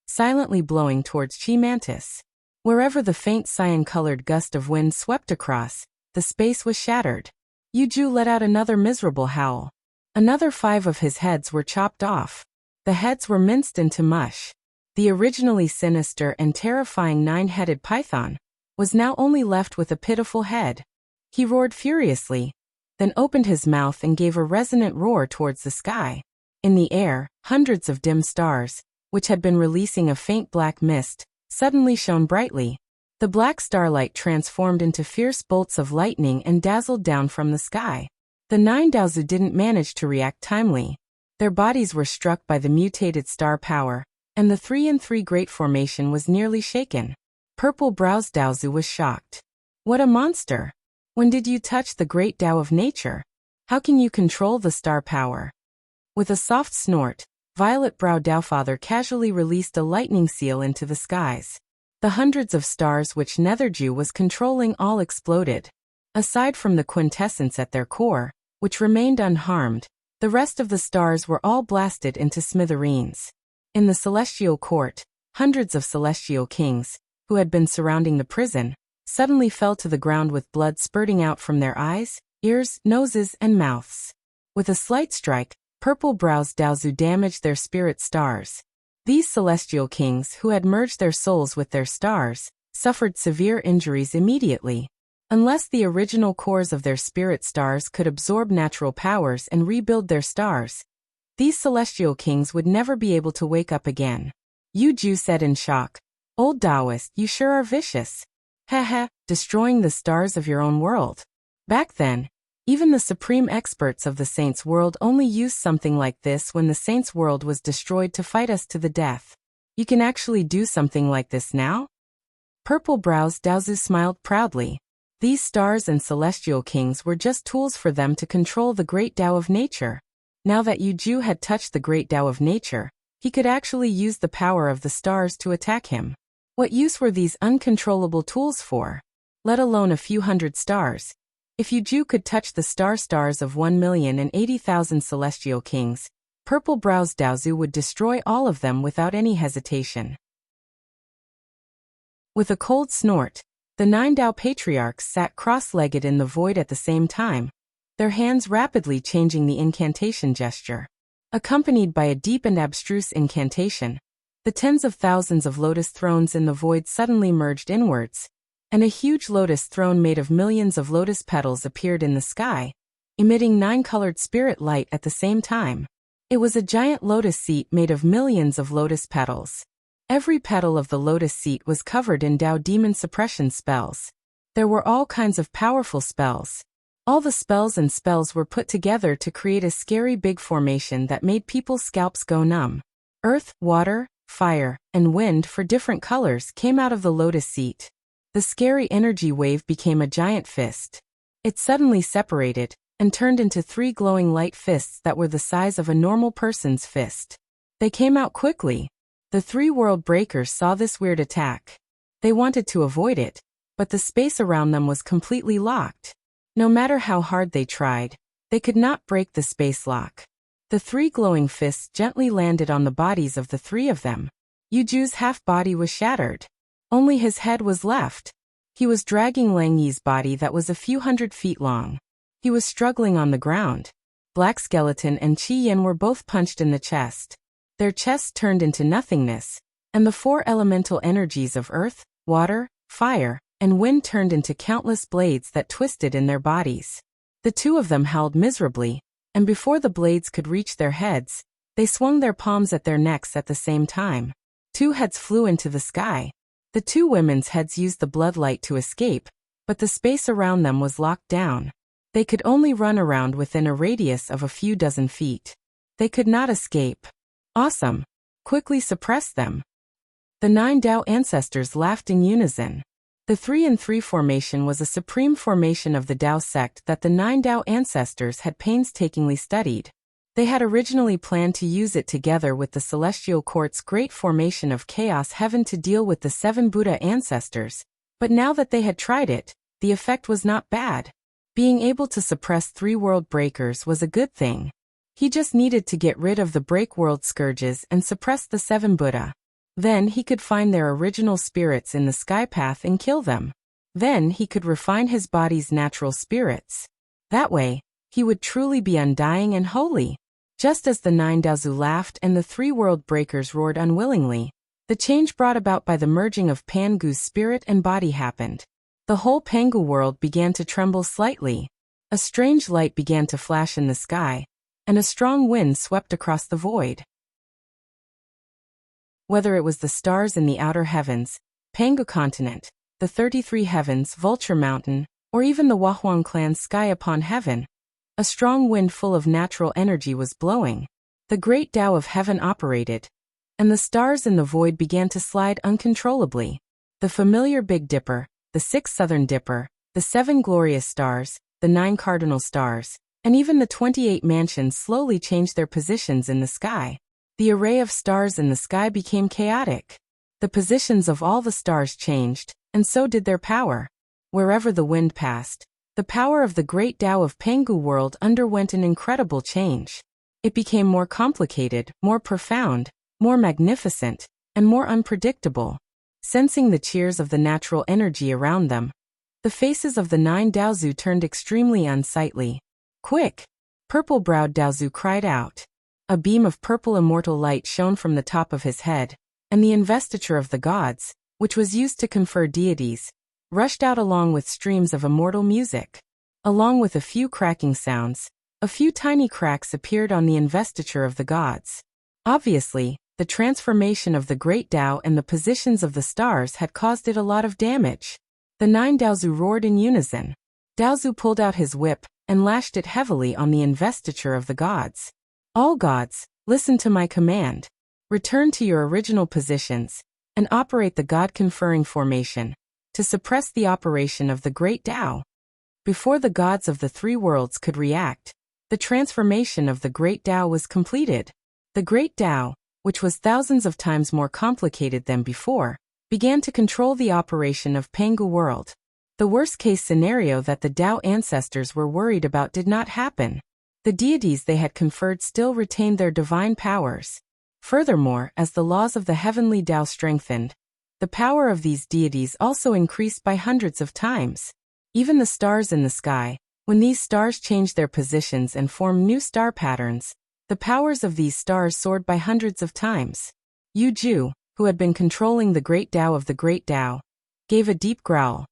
silently blowing towards Qi Mantis. Wherever the faint cyan-colored gust of wind swept across, the space was shattered. Yuju let out another miserable howl. Another 5 of his heads were chopped off. The heads were minced into mush. The originally sinister and terrifying 9-headed python was now only left with a pitiful head. He roared furiously, then opened his mouth and gave a resonant roar towards the sky. In the air, hundreds of dim stars, which had been releasing a faint black mist, suddenly shone brightly. The black starlight transformed into fierce bolts of lightning and dazzled down from the sky. The 9 Daozu didn't manage to react timely. Their bodies were struck by the mutated star power, and the 3-in-3 Great Formation was nearly shaken. Purple-browed Daozu was shocked. What a monster! When did you touch the great Tao of nature? How can you control the star power? With a soft snort, Violet-browed Daofather casually released a lightning seal into the skies. The hundreds of stars which Netherju was controlling all exploded. Aside from the quintessence at their core, which remained unharmed, the rest of the stars were all blasted into smithereens. In the celestial court, hundreds of celestial kings, who had been surrounding the prison, suddenly fell to the ground with blood spurting out from their eyes, ears, noses, and mouths. With a slight strike, purple-browed Daozu damaged their spirit stars. These celestial kings, who had merged their souls with their stars, suffered severe injuries immediately. Unless the original cores of their spirit stars could absorb natural powers and rebuild their stars, these celestial kings would never be able to wake up again. Yuju said in shock, "Old Taoist, you sure are vicious. Haha, destroying the stars of your own world." Back then, even the supreme experts of the Saints' world only used something like this when the Saints' world was destroyed to fight us to the death. You can actually do something like this now? Purple-browed Daozu smiled proudly. These stars and celestial kings were just tools for them to control the great Tao of nature. Now that Yuju had touched the great Tao of nature, he could actually use the power of the stars to attack him. What use were these uncontrollable tools for? Let alone a few hundred stars. If Yuju could touch the stars of 1,080,000 celestial kings, purple-browed Daozu would destroy all of them without any hesitation. With a cold snort, the 9 Tao patriarchs sat cross-legged in the void at the same time, their hands rapidly changing the incantation gesture. Accompanied by a deep and abstruse incantation, the tens of thousands of lotus thrones in the void suddenly merged inwards, and a huge lotus throne made of millions of lotus petals appeared in the sky, emitting 9-colored spirit light at the same time. It was a giant lotus seat made of millions of lotus petals. Every petal of the lotus seat was covered in Tao demon suppression spells. There were all kinds of powerful spells. All the spells and spells were put together to create a scary big formation that made people's scalps go numb. Earth, water, fire, and wind for different colors came out of the lotus seat. The scary energy wave became a giant fist. It suddenly separated and turned into 3 glowing light fists that were the size of a normal person's fist. They came out quickly. The 3 world breakers saw this weird attack. They wanted to avoid it, but the space around them was completely locked. No matter how hard they tried, they could not break the space lock. The 3 glowing fists gently landed on the bodies of the 3 of them. Yuju's half-body was shattered. Only his head was left. He was dragging Lang Yi's body that was a few hundred feet long. He was struggling on the ground. Black Skeleton and Qi Yin were both punched in the chest. Their chests turned into nothingness, and the 4 elemental energies of earth, water, fire, and wind turned into countless blades that twisted in their bodies. The 2 of them howled miserably, and before the blades could reach their heads, they swung their palms at their necks at the same time. 2 heads flew into the sky. The 2 women's heads used the bloodlight to escape, but the space around them was locked down. They could only run around within a radius of a few dozen feet. They could not escape. Awesome. Quickly suppress them. The 9 Dao ancestors laughed in unison. The 3-in-3 formation was a supreme formation of the Dao sect that the 9 Dao ancestors had painstakingly studied. They had originally planned to use it together with the Celestial Court's great formation of Chaos Heaven to deal with the 7 Buddha ancestors, but now that they had tried it, the effect was not bad. Being able to suppress 3 world breakers was a good thing. He just needed to get rid of the break world scourges and suppress the 7 Buddha. Then he could find their original spirits in the sky path and kill them. Then he could refine his body's natural spirits. That way, he would truly be undying and holy. Just as the 9 Daozu laughed and the 3 world breakers roared unwillingly, the change brought about by the merging of Pangu's spirit and body happened. The whole Pangu world began to tremble slightly. A strange light began to flash in the sky, and a strong wind swept across the void. Whether it was the stars in the outer heavens, Pangu continent, the 33 heavens, Vulture Mountain, or even the Wahuang clan's sky upon heaven, a strong wind full of natural energy was blowing. The great Tao of heaven operated, and the stars in the void began to slide uncontrollably. The familiar Big Dipper, the 6 Southern Dipper, the 7 glorious stars, the 9 cardinal stars, and even the 28 mansions slowly changed their positions in the sky. The array of stars in the sky became chaotic. The positions of all the stars changed, and so did their power. Wherever the wind passed, the power of the great Tao of Pangu world underwent an incredible change. It became more complicated, more profound, more magnificent, and more unpredictable. Sensing the cheers of the natural energy around them, the faces of the 9 Daozu turned extremely unsightly. Quick! Purple-browed Daozu cried out. A beam of purple immortal light shone from the top of his head, and the investiture of the gods, which was used to confer deities, rushed out along with streams of immortal music. Along with a few cracking sounds, a few tiny cracks appeared on the investiture of the gods. Obviously, the transformation of the great Tao and the positions of the stars had caused it a lot of damage. The 9 Daozu roared in unison. Daozu pulled out his whip and lashed it heavily on the investiture of the gods. All gods, listen to my command. Return to your original positions and operate the God-conferring formation to suppress the operation of the great Tao. Before the gods of the 3 worlds could react, the transformation of the great Tao was completed. The great Tao, which was thousands of times more complicated than before, began to control the operation of Pangu world. The worst-case scenario that the Tao ancestors were worried about did not happen. The deities they had conferred still retained their divine powers. Furthermore, as the laws of the heavenly Tao strengthened, the power of these deities also increased by hundreds of times. Even the stars in the sky, when these stars changed their positions and formed new star patterns, the powers of these stars soared by hundreds of times. Yu Ju, who had been controlling the great Tao of the great Tao, gave a deep growl.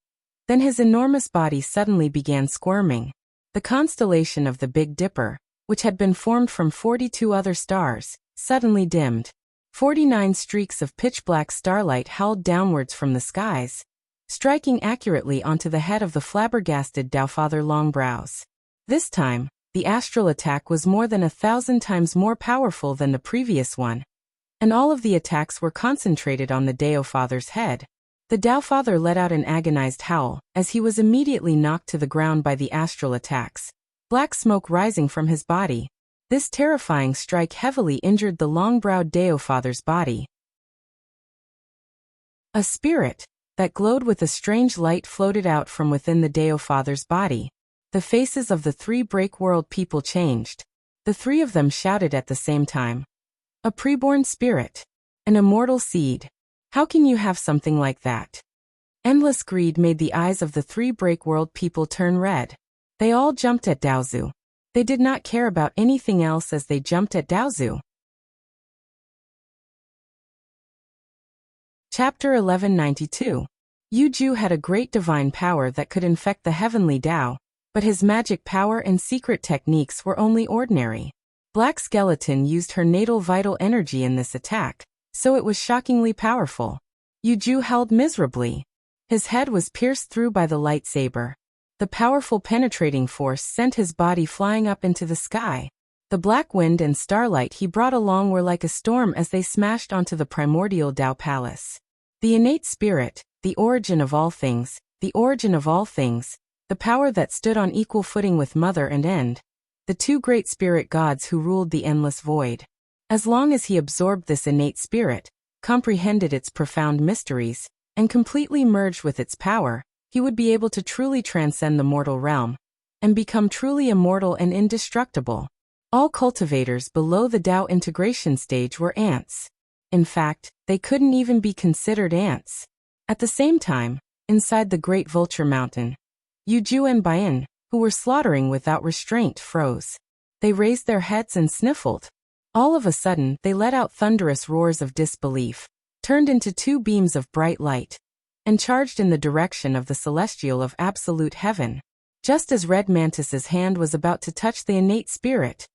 Then his enormous body suddenly began squirming. The constellation of the Big Dipper, which had been formed from 42 other stars, suddenly dimmed. 49 streaks of pitch-black starlight howled downwards from the skies, striking accurately onto the head of the flabbergasted Taofather Longbrows. This time, the astral attack was more than 1,000 times more powerful than the previous one, and all of the attacks were concentrated on the Taofather's head. The Taofather let out an agonized howl as he was immediately knocked to the ground by the astral attacks, black smoke rising from his body. This terrifying strike heavily injured the long-browed Taofather's body. A spirit that glowed with a strange light floated out from within the Taofather's body. The faces of the three break-world people changed. The three of them shouted at the same time. A preborn spirit. An immortal seed. How can you have something like that? Endless greed made the eyes of the three break-world people turn red. They all jumped at Daozu. They did not care about anything else as they jumped at Daozu. Chapter 1192. Yu Ju had a great divine power that could infect the heavenly Tao, but his magic power and secret techniques were only ordinary. Black Skeleton used her natal vital energy in this attack, so it was shockingly powerful. Yu Ju howled miserably. His head was pierced through by the lightsaber. The powerful penetrating force sent his body flying up into the sky. The black wind and starlight he brought along were like a storm as they smashed onto the primordial Tao Palace. The innate spirit, the origin of all things, the origin of all things, the power that stood on equal footing with Mother and End, the two great spirit gods who ruled the endless void. As long as he absorbed this innate spirit, comprehended its profound mysteries, and completely merged with its power, he would be able to truly transcend the mortal realm, and become truly immortal and indestructible. All cultivators below the Tao integration stage were ants. In fact, they couldn't even be considered ants. At the same time, inside the Great Vulture Mountain, Yu Ju and Bayan, who were slaughtering without restraint, froze. They raised their heads and sniffled. All of a sudden, they let out thunderous roars of disbelief, turned into two beams of bright light, and charged in the direction of the celestial of absolute heaven. Just as Red Mantis's hand was about to touch the innate spirit,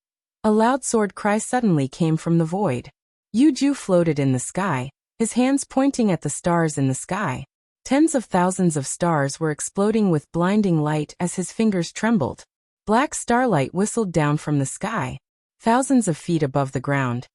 a loud sword cry suddenly came from the void. Yu Ju floated in the sky, his hands pointing at the stars in the sky. Tens of thousands of stars were exploding with blinding light as his fingers trembled. Black starlight whistled down from the sky, thousands of feet above the ground.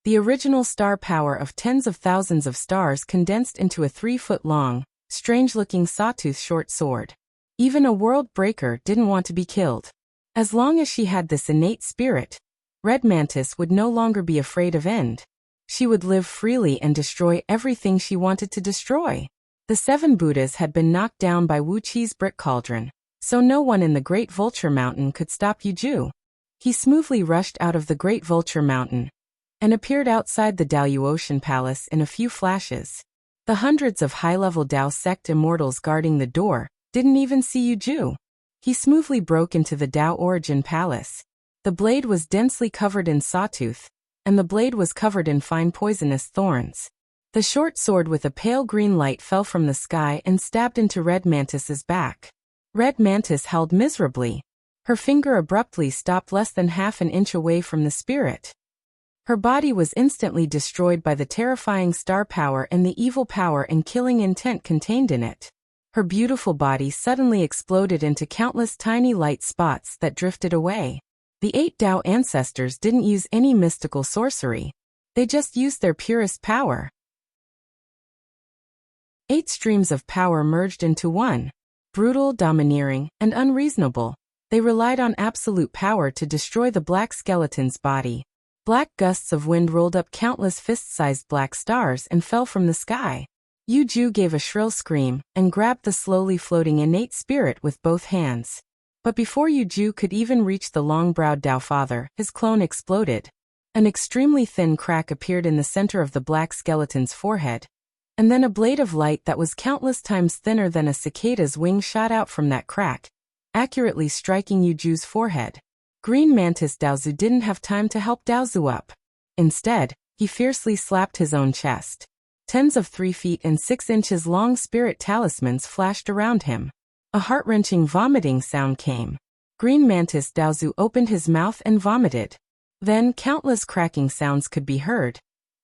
The original star power of tens of thousands of stars condensed into a 3-foot-long, strange-looking sawtooth short sword. Even a world breaker didn't want to be killed. As long as she had this innate spirit, Red Mantis would no longer be afraid of End. She would live freely and destroy everything she wanted to destroy. The 7 Buddhas had been knocked down by Wuxia's brick cauldron, so no one in the Great Vulture Mountain could stop Yu Ju. He smoothly rushed out of the Great Vulture Mountain and appeared outside the Dao Ocean Palace in a few flashes. The hundreds of high-level Dao sect immortals guarding the door didn't even see Yu Ju. He smoothly broke into the Dao Origin Palace. The blade was densely covered in sawtooth, and the blade was covered in fine poisonous thorns. The short sword with a pale green light fell from the sky and stabbed into Red Mantis's back. Red Mantis howled miserably. Her finger abruptly stopped less than half an inch away from the spirit. Her body was instantly destroyed by the terrifying star power and the evil power and killing intent contained in it. Her beautiful body suddenly exploded into countless tiny light spots that drifted away. The 8 Tao ancestors didn't use any mystical sorcery. They just used their purest power. 8 streams of power merged into one. Brutal, domineering, and unreasonable. They relied on absolute power to destroy the black skeleton's body. Black gusts of wind rolled up countless fist-sized black stars and fell from the sky. Yu Ju gave a shrill scream and grabbed the slowly floating innate spirit with both hands. But before Yu Ju could even reach the long-browed Tao Father, his clone exploded. An extremely thin crack appeared in the center of the black skeleton's forehead, and then a blade of light that was countless times thinner than a cicada's wing shot out from that crack, accurately striking Yu Ju's forehead. Green Mantis Daozu didn't have time to help Daozu up. Instead, he fiercely slapped his own chest. Tens of 3 feet and 6 inches long spirit talismans flashed around him. A heart-wrenching vomiting sound came. Green Mantis Daozu opened his mouth and vomited. Then countless cracking sounds could be heard,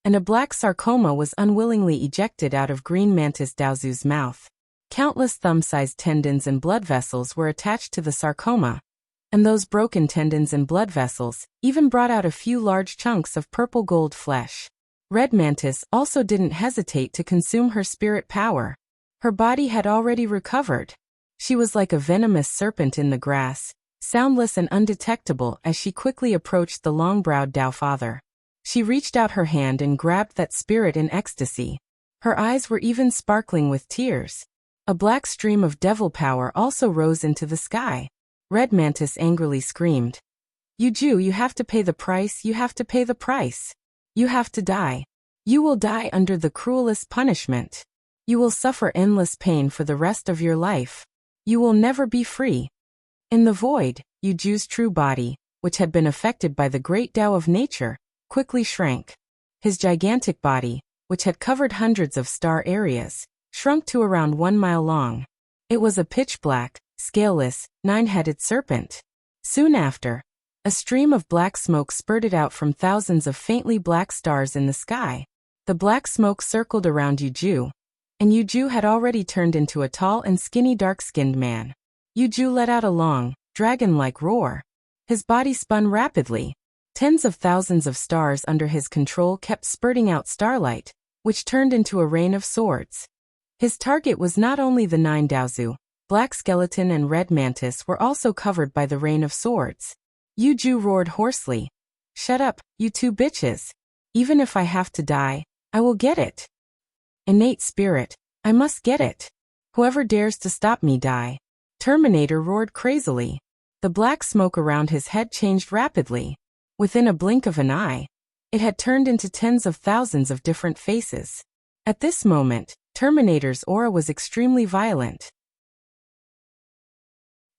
and a black sarcoma was unwillingly ejected out of Green Mantis Daozu's mouth. Countless thumb-sized tendons and blood vessels were attached to the sarcoma, and those broken tendons and blood vessels even brought out a few large chunks of purple gold flesh. Red Mantis also didn't hesitate to consume her spirit power. Her body had already recovered. She was like a venomous serpent in the grass, soundless and undetectable as she quickly approached the long-browed Tao Father. She reached out her hand and grabbed that spirit in ecstasy. Her eyes were even sparkling with tears. A black stream of devil power also rose into the sky. Red Mantis angrily screamed. Yuju, you have to pay the price, you have to pay the price. You have to die. You will die under the cruelest punishment. You will suffer endless pain for the rest of your life. You will never be free. In the void, Yuju's true body, which had been affected by the great Tao of nature, quickly shrank. His gigantic body, which had covered hundreds of star areas, shrunk to around 1 mile long. It was a pitch-black, scaleless, 9-headed serpent. Soon after, a stream of black smoke spurted out from thousands of faintly black stars in the sky. The black smoke circled around Yuju, and Yuju had already turned into a tall and skinny dark-skinned man. Yuju let out a long, dragon-like roar. His body spun rapidly. Tens of thousands of stars under his control kept spurting out starlight, which turned into a rain of swords. His target was not only the 9 Daozu. Black Skeleton and Red Mantis were also covered by the rain of swords. Yuju roared hoarsely. Shut up, you two bitches. Even if I have to die, I will get it. Innate spirit, I must get it. Whoever dares to stop me die. Terminator roared crazily. The black smoke around his head changed rapidly. Within a blink of an eye, it had turned into tens of thousands of different faces. At this moment, Terminator's aura was extremely violent.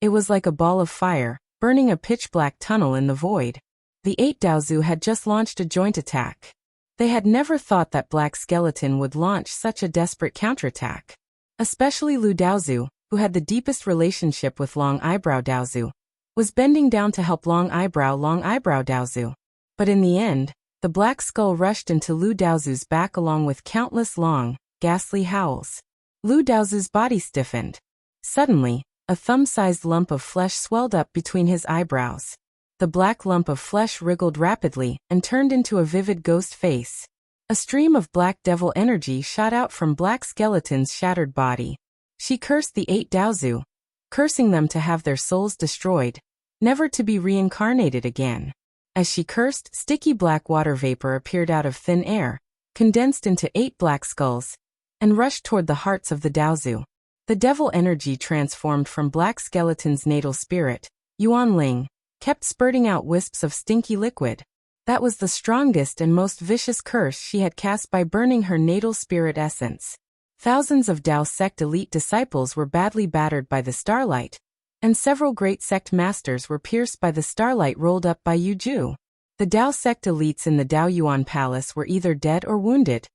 It was like a ball of fire, burning a pitch-black tunnel in the void. The 8 Daozu had just launched a joint attack. They had never thought that Black Skeleton would launch such a desperate counterattack. Especially Lu Daozu, who had the deepest relationship with Long Eyebrow Daozu, was bending down to help Long Eyebrow Daozu. But in the end, the black skull rushed into Lu Daozu's back along with countless long, ghastly howls. Lu Daozu's body stiffened. Suddenly, a thumb-sized lump of flesh swelled up between his eyebrows. The black lump of flesh wriggled rapidly and turned into a vivid ghost face. A stream of black devil energy shot out from Black Skeleton's shattered body. She cursed the 8 Daozu, cursing them to have their souls destroyed, never to be reincarnated again. As she cursed, sticky black water vapor appeared out of thin air, condensed into 8 black skulls, and rushed toward the hearts of the Daozu. The devil energy transformed from Black Skeleton's natal spirit, Yuan Ling, kept spurting out wisps of stinky liquid. That was the strongest and most vicious curse she had cast by burning her natal spirit essence. Thousands of Dao sect elite disciples were badly battered by the starlight, and several great sect masters were pierced by the starlight rolled up by Yuju. The Dao sect elites in the Dao Yuan Palace were either dead or wounded,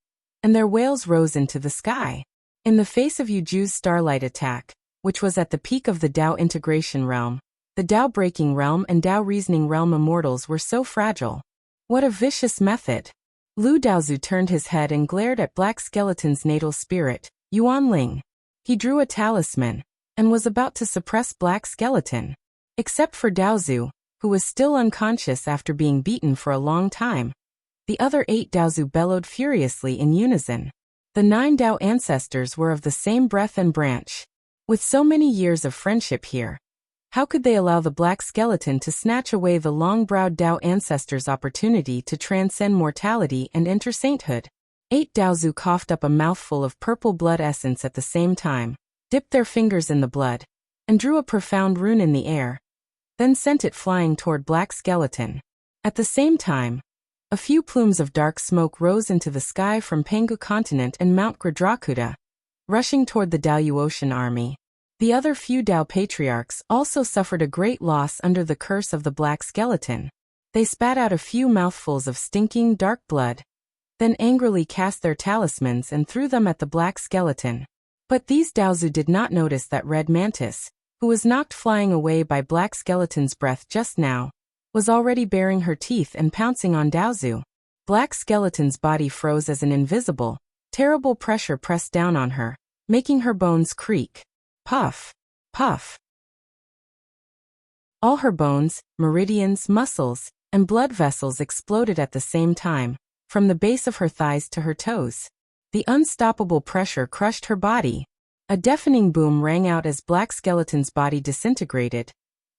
and their wails rose into the sky. In the face of Yuju's starlight attack, which was at the peak of the Dao integration realm, the Dao breaking realm and Dao reasoning realm immortals were so fragile. What a vicious method! Lu Daozu turned his head and glared at Black Skeleton's natal spirit, Yuan Ling. He drew a talisman, and was about to suppress Black Skeleton. Except for Daozu, who was still unconscious after being beaten for a long time. The other 8 Daozu bellowed furiously in unison. The 9 Dao ancestors were of the same breath and branch. With so many years of friendship here, how could they allow the Black Skeleton to snatch away the long-browed Dao ancestors' opportunity to transcend mortality and enter sainthood? 8 Daozu coughed up a mouthful of purple blood essence at the same time, dipped their fingers in the blood, and drew a profound rune in the air, then sent it flying toward Black Skeleton. At the same time, a few plumes of dark smoke rose into the sky from Pangu Continent and Mount Gradrakuta, rushing toward the Daoyu Ocean Army. The other few Dao patriarchs also suffered a great loss under the curse of the Black Skeleton. They spat out a few mouthfuls of stinking dark blood, then angrily cast their talismans and threw them at the Black Skeleton. But these Daozu did not notice that Red Mantis, who was knocked flying away by Black Skeleton's breath just now, was already baring her teeth and pouncing on Daozu. Black Skeleton's body froze as an invisible, terrible pressure pressed down on her, making her bones creak. Puff, puff. All her bones, meridians, muscles, and blood vessels exploded at the same time, from the base of her thighs to her toes. The unstoppable pressure crushed her body. A deafening boom rang out as Black Skeleton's body disintegrated,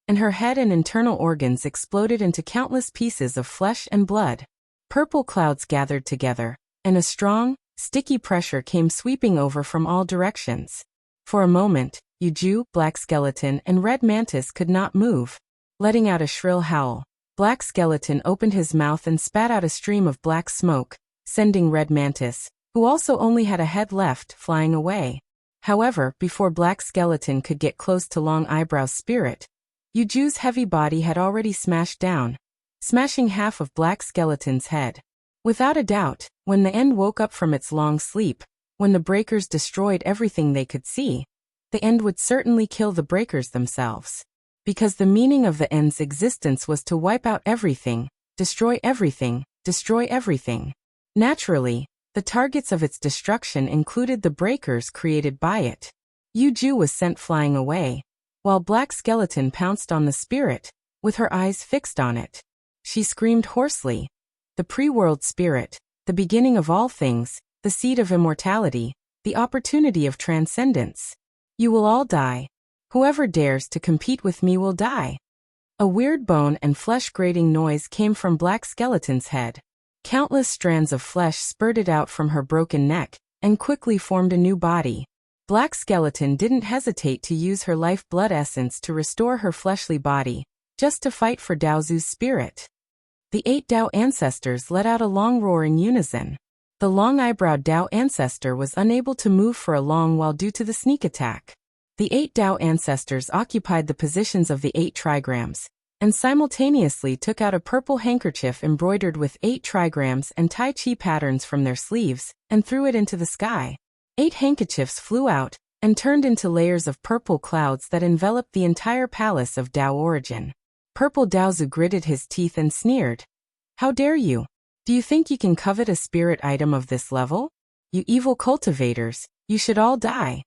and her head and internal organs exploded into countless pieces of flesh and blood. Purple clouds gathered together, and a strong, sticky pressure came sweeping over from all directions. For a moment, Yuju, Black Skeleton, and Red Mantis could not move. Letting out a shrill howl, Black Skeleton opened his mouth and spat out a stream of black smoke, sending Red Mantis, who also only had a head left, flying away. However, before Black Skeleton could get close to Long Eyebrow's spirit, Yuju's heavy body had already smashed down, smashing half of Black Skeleton's head. Without a doubt, when the end woke up from its long sleep, when the breakers destroyed everything they could see, the end would certainly kill the breakers themselves. Because the meaning of the end's existence was to wipe out everything, destroy everything, destroy everything. Naturally, the targets of its destruction included the breakers created by it. Yuju was sent flying away, while Black Skeleton pounced on the spirit, with her eyes fixed on it. She screamed hoarsely, "The pre-world spirit, the beginning of all things, the seed of immortality, the opportunity of transcendence. You will all die. Whoever dares to compete with me will die." A weird bone and flesh-grating noise came from Black Skeleton's head. Countless strands of flesh spurted out from her broken neck, and quickly formed a new body. Black Skeleton didn't hesitate to use her life-blood essence to restore her fleshly body, just to fight for Daozu's spirit. The 8 Dao ancestors let out a long roar in unison. The long-eyebrowed Dao ancestor was unable to move for a long while due to the sneak attack. The 8 Dao ancestors occupied the positions of the 8 trigrams, and simultaneously took out a purple handkerchief embroidered with 8 trigrams and Tai Chi patterns from their sleeves, and threw it into the sky. 8 handkerchiefs flew out, and turned into layers of purple clouds that enveloped the entire palace of Dao origin. Purple Daozu gritted his teeth and sneered. "How dare you? Do you think you can covet a spirit item of this level? You evil cultivators, you should all die."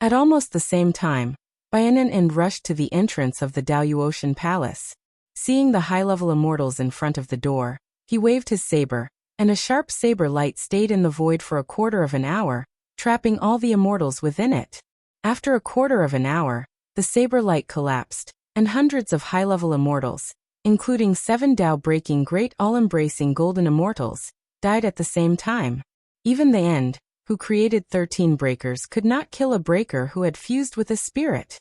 At almost the same time, Baianan rushed to the entrance of the Daoyuotian palace. Seeing the high-level immortals in front of the door, he waved his saber, and a sharp saber light stayed in the void for a quarter of an hour, trapping all the immortals within it. After a quarter of an hour, the saber light collapsed, and hundreds of high-level immortals, including 7 Dao-breaking great all-embracing golden immortals, died at the same time. Even the end, who created 13 breakers, could not kill a breaker who had fused with a spirit.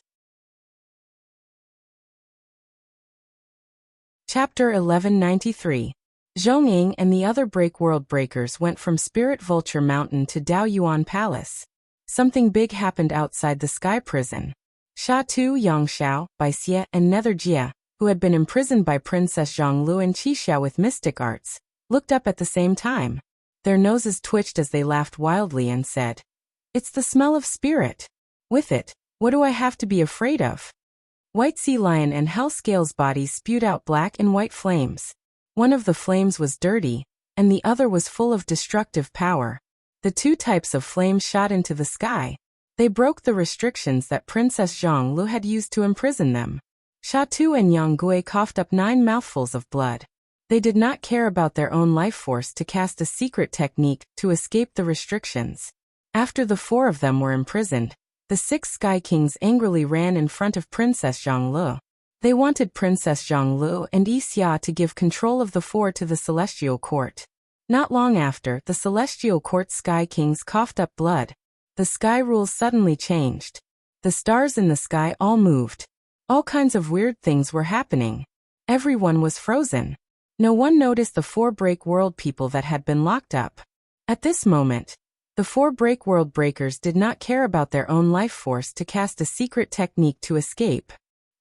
Chapter 1193. Zhongying and the other Break-World breakers went from Spirit Vulture Mountain to Dao Yuan Palace. Something big happened outside the Sky Prison. Sha Tu, Yangxiao, Baixie, and Netherjia, who had been imprisoned by Princess Zhonglu and Qixia with mystic arts, looked up at the same time. Their noses twitched as they laughed wildly and said, "It's the smell of spirit. With it, what do I have to be afraid of?" White Sea Lion and Hellscale's bodies spewed out black and white flames. One of the flames was dirty, and the other was full of destructive power. The 2 types of flames shot into the sky. They broke the restrictions that Princess Zhonglu had used to imprison them. Sha Tu and Yang Gui coughed up 9 mouthfuls of blood. They did not care about their own life force to cast a secret technique to escape the restrictions. After the 4 of them were imprisoned, the 6 Sky Kings angrily ran in front of Princess Zhonglu. They wanted Princess Zhonglu and Yixia to give control of the 4 to the Celestial Court. Not long after, the Celestial Court Sky Kings coughed up blood. The sky rules suddenly changed. The stars in the sky all moved. All kinds of weird things were happening. Everyone was frozen. No one noticed the 4 Break-World people that had been locked up. At this moment, the 4 Break-World breakers did not care about their own life force to cast a secret technique to escape.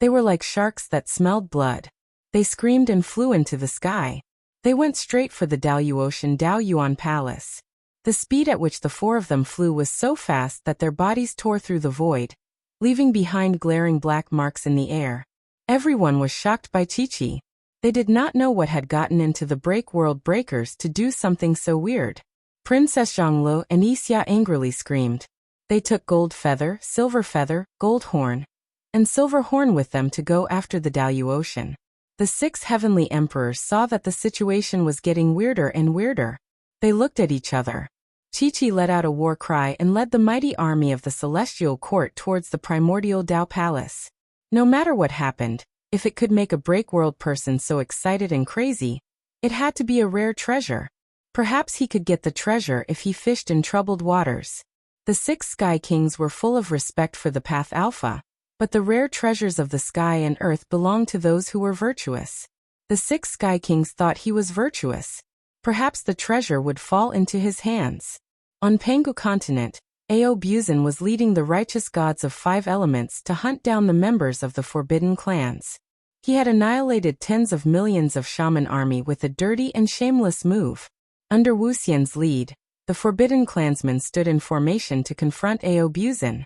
They were like sharks that smelled blood. They screamed and flew into the sky. They went straight for the Daoyuotian Dao Yuan Palace. The speed at which the 4 of them flew was so fast that their bodies tore through the void, leaving behind glaring black marks in the air. Everyone was shocked by Qiqi. They did not know what had gotten into the Break-World breakers to do something so weird. Princess Zhonglu and Yixia angrily screamed. They took Gold Feather, Silver Feather, Gold Horn, and Silver Horn with them to go after the Daoyuotian. The 6 heavenly emperors saw that the situation was getting weirder and weirder. They looked at each other. Qiqi let out a war cry and led the mighty army of the Celestial Court towards the primordial Dao Palace. No matter what happened, if it could make a Break-World person so excited and crazy, it had to be a rare treasure. Perhaps he could get the treasure if he fished in troubled waters. The 6 Sky Kings were full of respect for the Path Alpha, but the rare treasures of the sky and earth belonged to those who were virtuous. The 6 Sky Kings thought he was virtuous. Perhaps the treasure would fall into his hands. On Pangu continent, Ao Buzan was leading the righteous gods of 5 elements to hunt down the members of the forbidden clans. He had annihilated tens of millions of shaman army with a dirty and shameless move. Under Wuxian's lead, the forbidden clansmen stood in formation to confront Ao Buzan.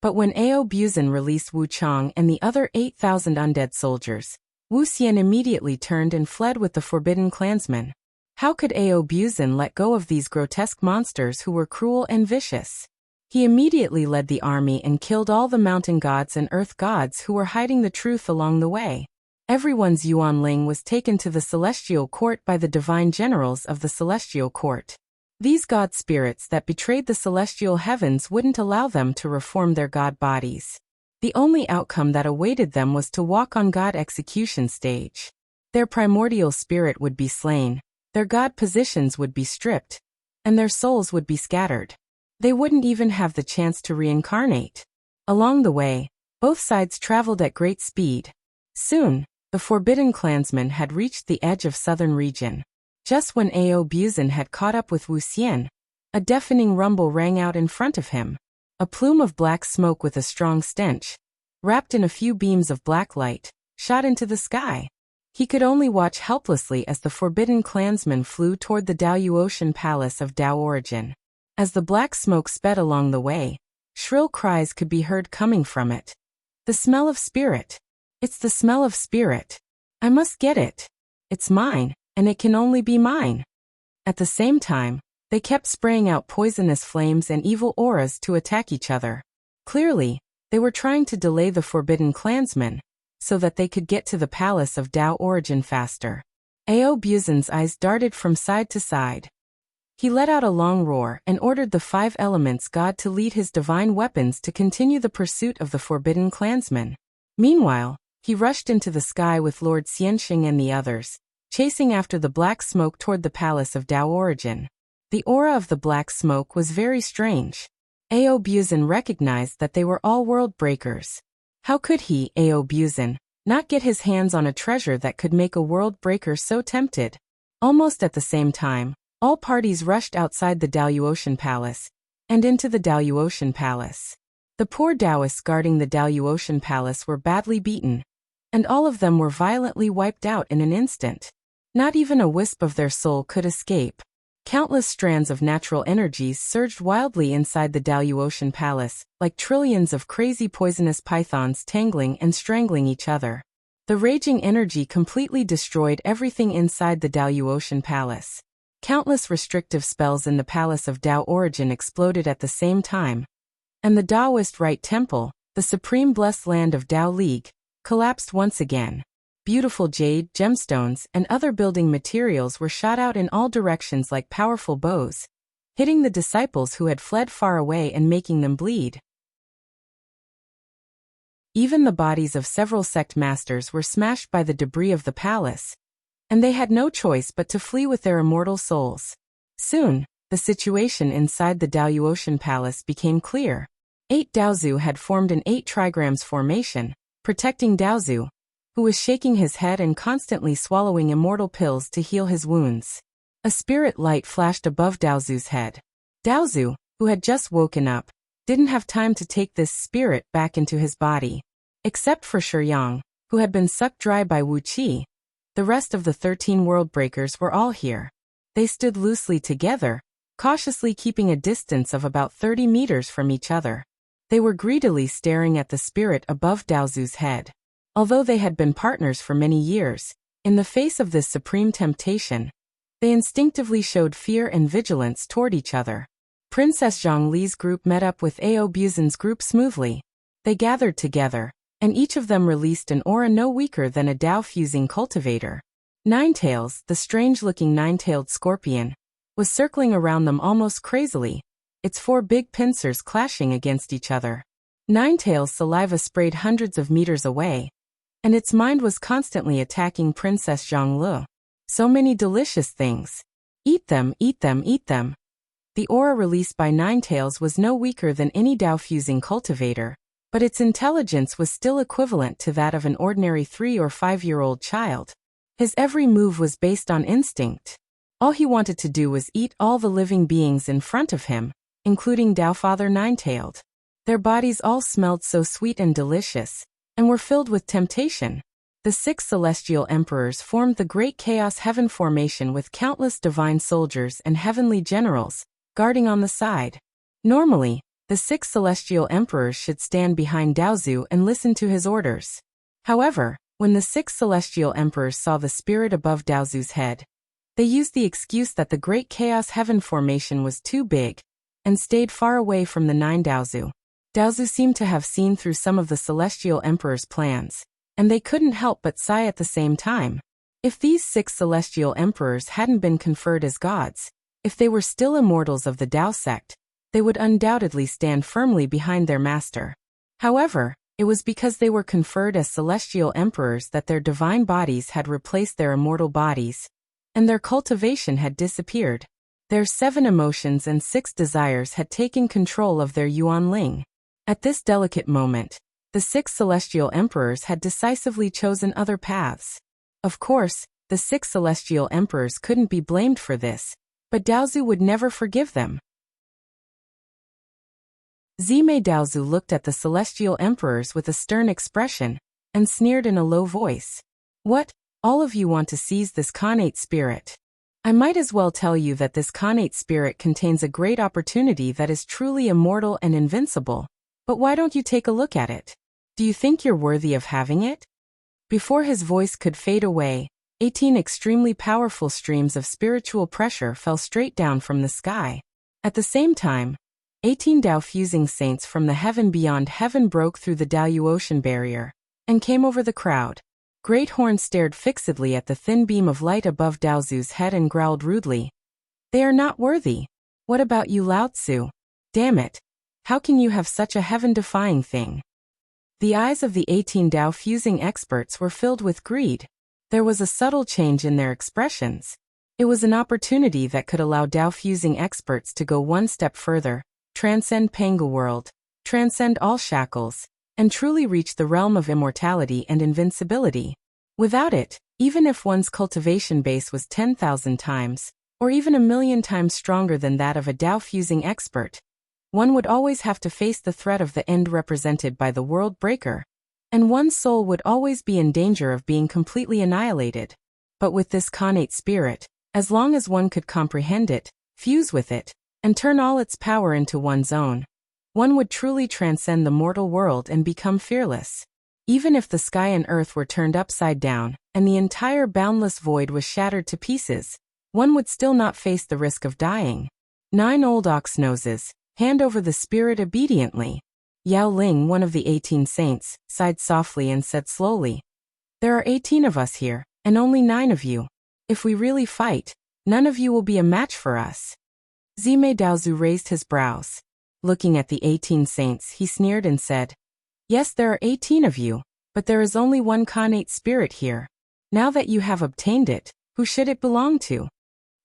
But when Ao Buzan released Wu Chang and the other 8,000 undead soldiers, Wuxian immediately turned and fled with the forbidden clansmen. How could Ao Buzan let go of these grotesque monsters who were cruel and vicious? He immediately led the army and killed all the mountain gods and earth gods who were hiding the truth along the way. Everyone's Yuanling was taken to the celestial court by the divine generals of the celestial court. These god spirits that betrayed the celestial heavens wouldn't allow them to reform their god bodies. The only outcome that awaited them was to walk on god execution stage. Their primordial spirit would be slain, their god positions would be stripped, and their souls would be scattered. They wouldn't even have the chance to reincarnate. Along the way, both sides traveled at great speed. Soon, the forbidden clansmen had reached the edge of southern region. Just when Ao Buzan had caught up with Wuxian, a deafening rumble rang out in front of him. A plume of black smoke with a strong stench, wrapped in a few beams of black light, shot into the sky. He could only watch helplessly as the forbidden clansmen flew toward the Daoyuotian palace of Dao origin. As the black smoke sped along the way, shrill cries could be heard coming from it. The smell of spirit. It's the smell of spirit. I must get it. It's mine, and it can only be mine. At the same time, they kept spraying out poisonous flames and evil auras to attack each other. Clearly, they were trying to delay the forbidden clansmen, so that they could get to the palace of Dao origin faster. Ao Buzan's eyes darted from side to side. He let out a long roar and ordered the 5 elements god to lead his divine weapons to continue the pursuit of the forbidden clansmen. Meanwhile, he rushed into the sky with Lord Xianxing and the others, chasing after the black smoke toward the palace of Dao origin. The aura of the black smoke was very strange. Ao Buzan recognized that they were all world breakers. How could he, Ao Buzan, not get his hands on a treasure that could make a world breaker so tempted? Almost at the same time, all parties rushed outside the Daoyuotian palace, and into the Daoyuotian palace. The poor Taoists guarding the Daoyuotian palace were badly beaten, and all of them were violently wiped out in an instant. Not even a wisp of their soul could escape. Countless strands of natural energies surged wildly inside the Daoyuotian palace, like trillions of crazy poisonous pythons tangling and strangling each other. The raging energy completely destroyed everything inside the Daoyuotian palace. Countless restrictive spells in the palace of Dao origin exploded at the same time, and the Taoist Right Temple, the supreme blessed land of Dao League, collapsed once again. Beautiful jade, gemstones, and other building materials were shot out in all directions like powerful bows, hitting the disciples who had fled far away and making them bleed. Even the bodies of several sect masters were smashed by the debris of the palace, and they had no choice but to flee with their immortal souls. Soon, the situation inside the Daoyuotian palace became clear. 8 Daozu had formed an 8 trigrams formation, protecting Daozu, who was shaking his head and constantly swallowing immortal pills to heal his wounds. A spirit light flashed above Daozu's head. Daozu, who had just woken up, didn't have time to take this spirit back into his body. Except for Shiyang, who had been sucked dry by Wuqi, the rest of the 13 world breakers were all here. They stood loosely together, cautiously keeping a distance of about 30 meters from each other. They were greedily staring at the spirit above Daozu's head. Although they had been partners for many years, in the face of this supreme temptation, they instinctively showed fear and vigilance toward each other. Princess Zhongli's group met up with Ao Buzan's group smoothly. They gathered together, and each of them released an aura no weaker than a Dao-fusing cultivator. Ninetails, the strange-looking nine-tailed scorpion, was circling around them almost crazily, its 4 big pincers clashing against each other. Ninetail's saliva sprayed hundreds of meters away, and its mind was constantly attacking Princess Zhongli. So many delicious things. Eat them, eat them, eat them. The aura released by Ninetails was no weaker than any Dao-fusing cultivator, but its intelligence was still equivalent to that of an ordinary 3- or 5-year-old child. His every move was based on instinct. All he wanted to do was eat all the living beings in front of him, including Dao Father Ninetailed. Their bodies all smelled so sweet and delicious, and were filled with temptation. The 6 celestial emperors formed the Great Chaos Heaven formation with countless divine soldiers and heavenly generals, guarding on the side. Normally, the 6 celestial emperors should stand behind Daozu and listen to his orders. However, when the 6 celestial emperors saw the spirit above Daozu's head, they used the excuse that the Great Chaos Heaven formation was too big, and stayed far away from the 9 Daozu. Daozu seemed to have seen through some of the celestial emperors' plans, and they couldn't help but sigh at the same time. If these 6 celestial emperors hadn't been conferred as gods, if they were still immortals of the Dao sect, they would undoubtedly stand firmly behind their master. However, it was because they were conferred as celestial emperors that their divine bodies had replaced their immortal bodies, and their cultivation had disappeared. Their 7 emotions and 6 desires had taken control of their Yuan Ling. At this delicate moment, the 6 celestial emperors had decisively chosen other paths. Of course, the 6 celestial emperors couldn't be blamed for this, but Daozu would never forgive them. Zimei Daozu looked at the celestial emperors with a stern expression, and sneered in a low voice. What? All of you want to seize this Khanate spirit? I might as well tell you that this Khanate spirit contains a great opportunity that is truly immortal and invincible. But why don't you take a look at it? Do you think you're worthy of having it? Before his voice could fade away, 18 extremely powerful streams of spiritual pressure fell straight down from the sky. At the same time, 18 Dao-fusing saints from the heaven beyond heaven broke through the Daoyu ocean barrier, and came over the crowd. Great Horn stared fixedly at the thin beam of light above Daozu's head and growled rudely. They are not worthy. What about you, Lao Tzu? Damn it. How can you have such a heaven-defying thing? The eyes of the 18 Dao-fusing experts were filled with greed. There was a subtle change in their expressions. It was an opportunity that could allow Dao-fusing experts to go one step further, transcend Pangu world, transcend all shackles, and truly reach the realm of immortality and invincibility. Without it, even if one's cultivation base was 10,000 times, or even 1,000,000 times stronger than that of a Dao-fusing expert, one would always have to face the threat of the end represented by the world breaker, and one's soul would always be in danger of being completely annihilated. But with this Khanate spirit, as long as one could comprehend it, fuse with it, and turn all its power into one's own, one would truly transcend the mortal world and become fearless. Even if the sky and earth were turned upside down, and the entire boundless void was shattered to pieces, one would still not face the risk of dying. 9 old ox noses. Hand over the spirit obediently. Yao Ling, one of the 18 saints, sighed softly and said slowly, There are 18 of us here, and only 9 of you. If we really fight, none of you will be a match for us. Zimei Daozu raised his brows. Looking at the 18 saints, he sneered and said, Yes, there are 18 of you, but there is only one Khanate spirit here. Now that you have obtained it, who should it belong to?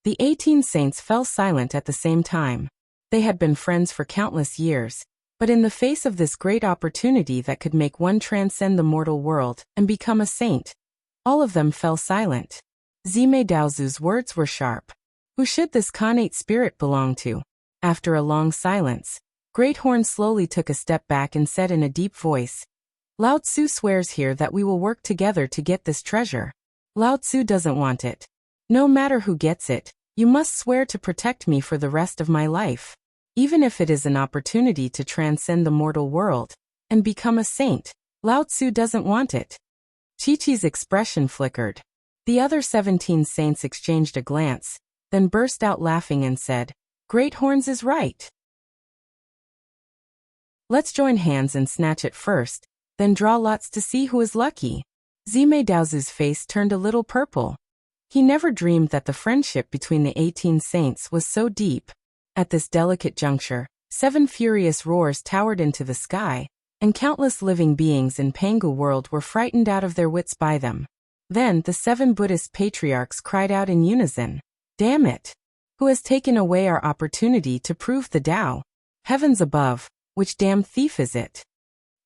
The 18 saints fell silent at the same time. They had been friends for countless years, but in the face of this great opportunity that could make one transcend the mortal world and become a saint, all of them fell silent. Zimei Daozu's words were sharp. Who should this Khanate spirit belong to? After a long silence, Great Horn slowly took a step back and said in a deep voice, Lao Tzu swears here that we will work together to get this treasure. Lao Tzu doesn't want it. No matter who gets it, you must swear to protect me for the rest of my life. Even if it is an opportunity to transcend the mortal world and become a saint, Lao Tzu doesn't want it. Chi-Chi's expression flickered. The other 17 saints exchanged a glance, then burst out laughing and said, Great Horns is right. Let's join hands and snatch it first, then draw lots to see who is lucky. Zimei Daozu's face turned a little purple. He never dreamed that the friendship between the 18 saints was so deep. At this delicate juncture, 7 furious roars towered into the sky, and countless living beings in Pangu world were frightened out of their wits by them. Then the 7 Buddhist patriarchs cried out in unison, Damn it! Who has taken away our opportunity to prove the Tao? Heavens above, which damn thief is it?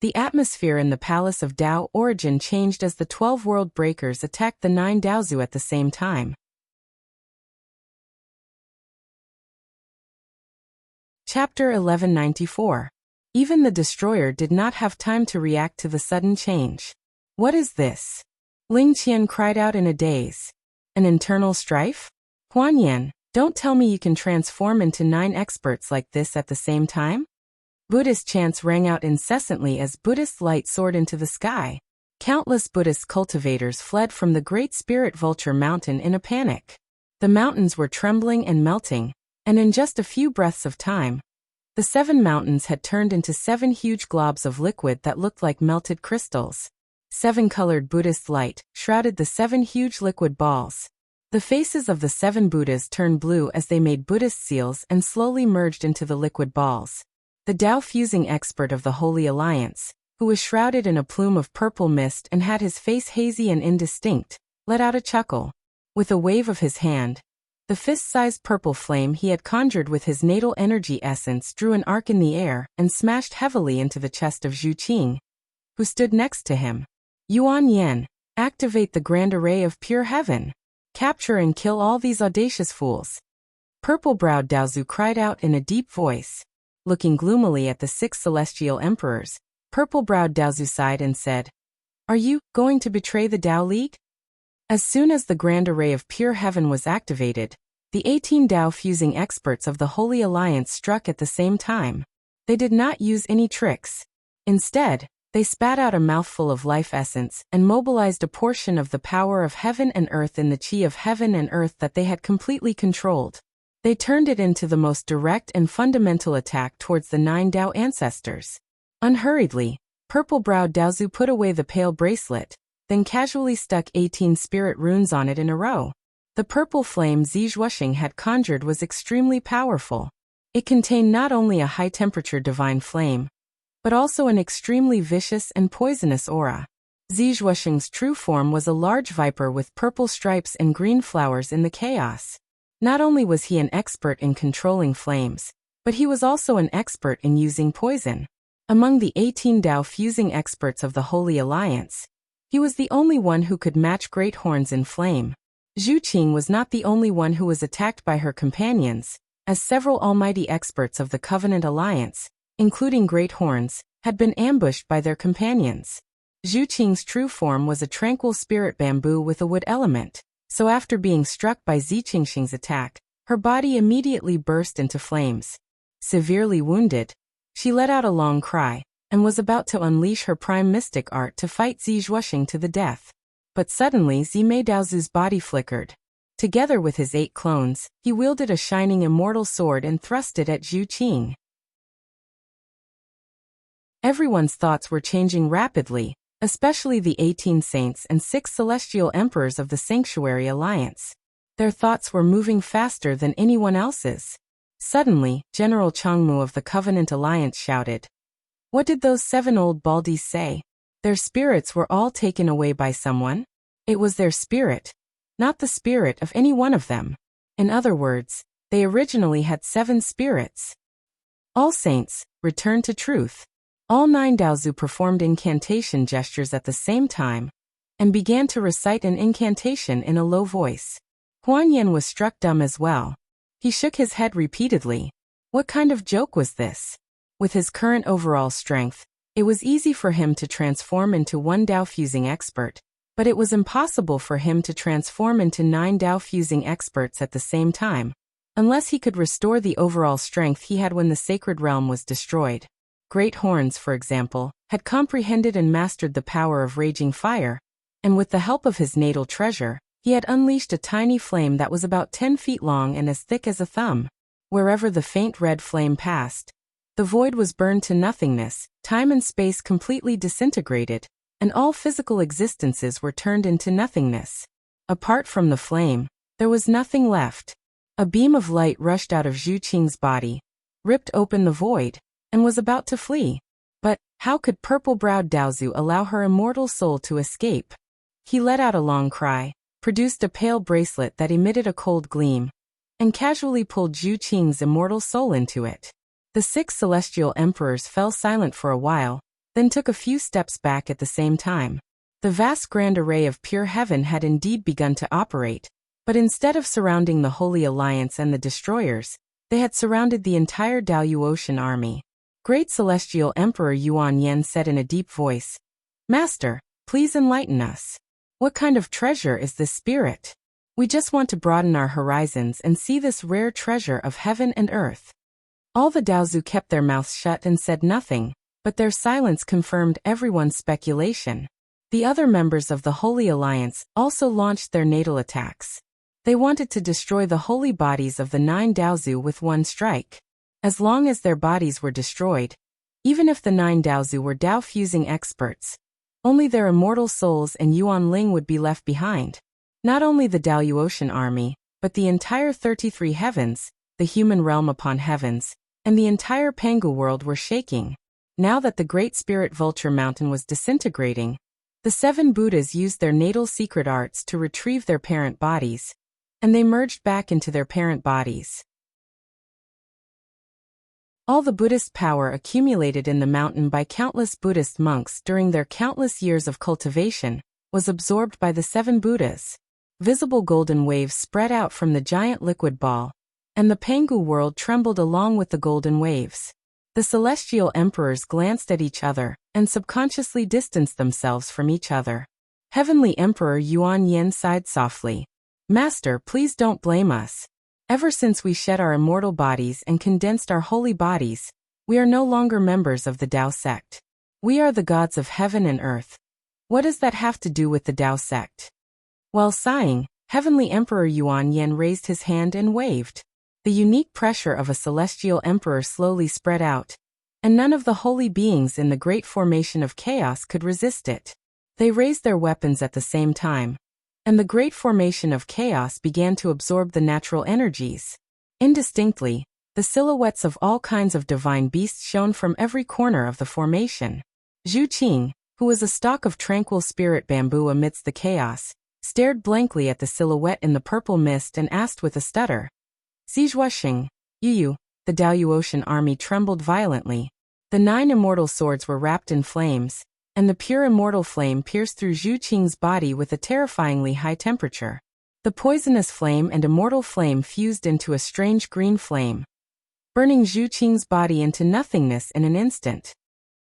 The atmosphere in the palace of Tao Origin changed as the 12 world breakers attacked the 9 Daozu at the same time. Chapter 1194. Even the destroyer did not have time to react to the sudden change. What is this? Ling Qian cried out in a daze. An internal strife? Huan Yan, don't tell me you can transform into 9 experts like this at the same time? Buddhist chants rang out incessantly as Buddhist light soared into the sky. Countless Buddhist cultivators fled from the Great Spirit Vulture Mountain in a panic. The mountains were trembling and melting, and in just a few breaths of time, the 7 mountains had turned into 7 huge globs of liquid that looked like melted crystals. 7-colored Buddhist light shrouded the 7 huge liquid balls. The faces of the 7 Buddhas turned blue as they made Buddhist seals and slowly merged into the liquid balls. The Tao fusing expert of the Holy Alliance, who was shrouded in a plume of purple mist and had his face hazy and indistinct, let out a chuckle. With a wave of his hand, the fist-sized purple flame he had conjured with his natal energy essence drew an arc in the air and smashed heavily into the chest of Zhu Qing, who stood next to him. Yuan Yan, activate the grand array of pure heaven. Capture and kill all these audacious fools. Purple-browed Daozu cried out in a deep voice. Looking gloomily at the 6 celestial emperors, purple-browed Daozu sighed and said, "Are you going to betray the Tao League?" As soon as the grand array of pure heaven was activated, the 18 Tao fusing experts of the Holy Alliance struck at the same time. They did not use any tricks. Instead, they spat out a mouthful of life essence and mobilized a portion of the power of heaven and earth in the chi of heaven and earth that they had completely controlled. They turned it into the most direct and fundamental attack towards the 9 Tao ancestors. Unhurriedly, purple-browed Daozu put away the pale bracelet, then casually stuck 18 spirit runes on it in a row. The purple flame Zizhuasheng had conjured was extremely powerful. It contained not only a high-temperature divine flame, but also an extremely vicious and poisonous aura. Zizhuasheng's true form was a large viper with purple stripes and green flowers in the chaos. Not only was he an expert in controlling flames, but he was also an expert in using poison. Among the 18 Tao fusing experts of the Holy Alliance, he was the only one who could match great horns in flame. Zhu Qing was not the only one who was attacked by her companions, as several almighty experts of the Covenant Alliance, including great horns, had been ambushed by their companions. Zhu Qing's true form was a tranquil spirit bamboo with a wood element, so after being struck by Ziqingxing's attack, her body immediately burst into flames. Severely wounded, she let out a long cry, and was about to unleash her prime mystic art to fight Zizhuasheng to the death. But suddenly Zimei Daozu's body flickered. Together with his 8 clones, he wielded a shining immortal sword and thrust it at Zhu Qing. Everyone's thoughts were changing rapidly, especially the 18 saints and 6 celestial emperors of the Sanctuary Alliance. Their thoughts were moving faster than anyone else's. Suddenly, General Changmu of the Covenant Alliance shouted, "What did those 7 old baldies say? Their spirits were all taken away by someone? It was their spirit, not the spirit of any one of them. In other words, they originally had 7 spirits." All saints, return to truth. All 9 Daozu performed incantation gestures at the same time, and began to recite an incantation in a low voice. Huan Yan was struck dumb as well. He shook his head repeatedly. What kind of joke was this? With his current overall strength, it was easy for him to transform into 1 Tao fusing expert, but it was impossible for him to transform into 9 Tao fusing experts at the same time, unless he could restore the overall strength he had when the sacred realm was destroyed. Great Horns, for example, had comprehended and mastered the power of raging fire, and with the help of his natal treasure, he had unleashed a tiny flame that was about 10 feet long and as thick as a thumb. Wherever the faint red flame passed, the void was burned to nothingness, time and space completely disintegrated, and all physical existences were turned into nothingness. Apart from the flame, there was nothing left. A beam of light rushed out of Zhu Qing's body, ripped open the void, and was about to flee. But how could purple-browed Daozu allow her immortal soul to escape? He let out a long cry, produced a pale bracelet that emitted a cold gleam, and casually pulled Zhu Qing's immortal soul into it. The 6 celestial emperors fell silent for a while, then took a few steps back at the same time. The vast grand array of pure heaven had indeed begun to operate, but instead of surrounding the Holy Alliance and the destroyers, they had surrounded the entire Daoyuotian army. Great Celestial Emperor Yuan Yen said in a deep voice, "Master, please enlighten us. What kind of treasure is this spirit? We just want to broaden our horizons and see this rare treasure of heaven and earth." All the Daozu kept their mouths shut and said nothing, but their silence confirmed everyone's speculation. The other members of the Holy Alliance also launched their natal attacks. They wanted to destroy the holy bodies of the 9 Daozu with one strike. As long as their bodies were destroyed, even if the 9 Daozu were Dao-fusing experts, only their immortal souls and Yuan Ling would be left behind. Not only the Daoyuotian army, but the entire 33 heavens, the human realm upon heavens, and the entire Pangu world were shaking. Now that the Great Spirit Vulture Mountain was disintegrating, the 7 Buddhas used their natal secret arts to retrieve their parent bodies, and they merged back into their parent bodies. All the Buddhist power accumulated in the mountain by countless Buddhist monks during their countless years of cultivation was absorbed by the 7 Buddhas. Visible golden waves spread out from the giant liquid ball, and the Pangu world trembled along with the golden waves. The celestial emperors glanced at each other and subconsciously distanced themselves from each other. Heavenly Emperor Yuan Yen sighed softly. "Master, please don't blame us. Ever since we shed our immortal bodies and condensed our holy bodies, we are no longer members of the Dao sect. We are the gods of heaven and earth. What does that have to do with the Dao sect?" While sighing, Heavenly Emperor Yuan Yen raised his hand and waved. The unique pressure of a celestial emperor slowly spread out, and none of the holy beings in the great formation of chaos could resist it. They raised their weapons at the same time, and the great formation of chaos began to absorb the natural energies. Indistinctly, the silhouettes of all kinds of divine beasts shone from every corner of the formation. Zhu Qing, who was a stalk of tranquil spirit bamboo amidst the chaos, stared blankly at the silhouette in the purple mist and asked with a stutter, "Sijhuaxing, Yu." The Daoyuotian army trembled violently. The 9 immortal swords were wrapped in flames, and the pure immortal flame pierced through Zhu Qing's body with a terrifyingly high temperature. The poisonous flame and immortal flame fused into a strange green flame, burning Zhu Qing's body into nothingness in an instant.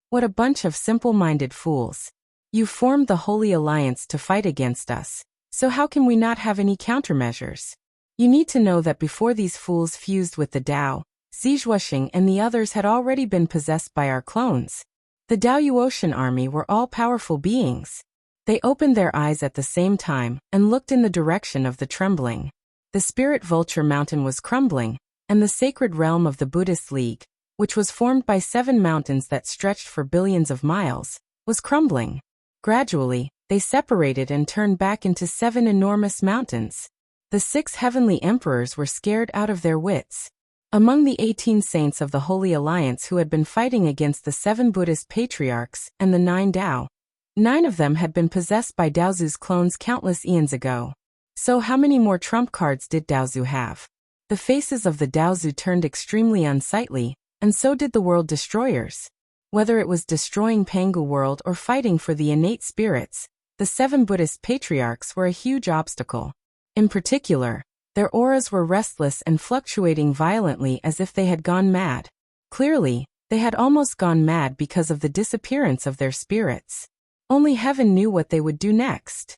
What a bunch of simple-minded fools. You formed the Holy Alliance to fight against us, so how can we not have any countermeasures? You need to know that before these fools fused with the Dao, Sijhuaxing and the others had already been possessed by our clones. The Daoyuotian army were all-powerful beings. They opened their eyes at the same time and looked in the direction of the trembling. The Spirit Vulture Mountain was crumbling, and the sacred realm of the Buddhist League, which was formed by 7 mountains that stretched for billions of miles, was crumbling. Gradually, they separated and turned back into 7 enormous mountains. The 6 heavenly emperors were scared out of their wits. Among the 18 saints of the Holy Alliance who had been fighting against the 7 Buddhist patriarchs and the 9 Dao, 9 of them had been possessed by Daozu's clones countless eons ago. So how many more trump cards did Daozu have? The faces of the Daozu turned extremely unsightly, and so did the world destroyers. Whether it was destroying Pangu world or fighting for the innate spirits, the 7 Buddhist patriarchs were a huge obstacle. In particular, their auras were restless and fluctuating violently as if they had gone mad. Clearly, they had almost gone mad because of the disappearance of their spirits. Only heaven knew what they would do next.